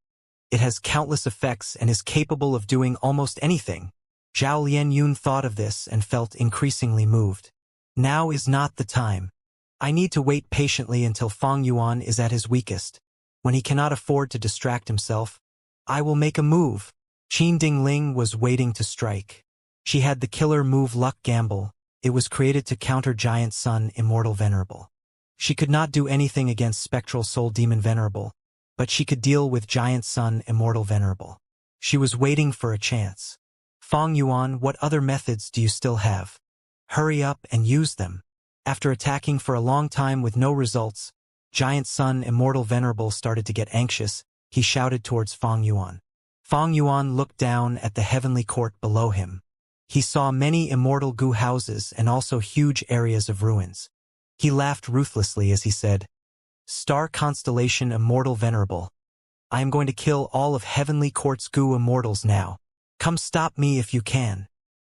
It has countless effects and is capable of doing almost anything. Zhao Lianyun thought of this and felt increasingly moved. Now is not the time. I need to wait patiently until Fang Yuan is at his weakest. When he cannot afford to distract himself, I will make a move. Qin Dingling was waiting to strike. She had the killer move Luck Gamble. It was created to counter Giant Sun Immortal Venerable. She could not do anything against Spectral Soul Demon Venerable, but she could deal with Giant Sun Immortal Venerable. She was waiting for a chance. Fang Yuan, what other methods do you still have? Hurry up and use them. After attacking for a long time with no results, Giant Sun Immortal Venerable started to get anxious. He shouted towards Fang Yuan. Fang Yuan looked down at the heavenly court below him. He saw many immortal Gu houses and also huge areas of ruins. He laughed ruthlessly as he said, Star Constellation Immortal Venerable, I am going to kill all of Heavenly Court's Gu Immortals now. Come stop me if you can.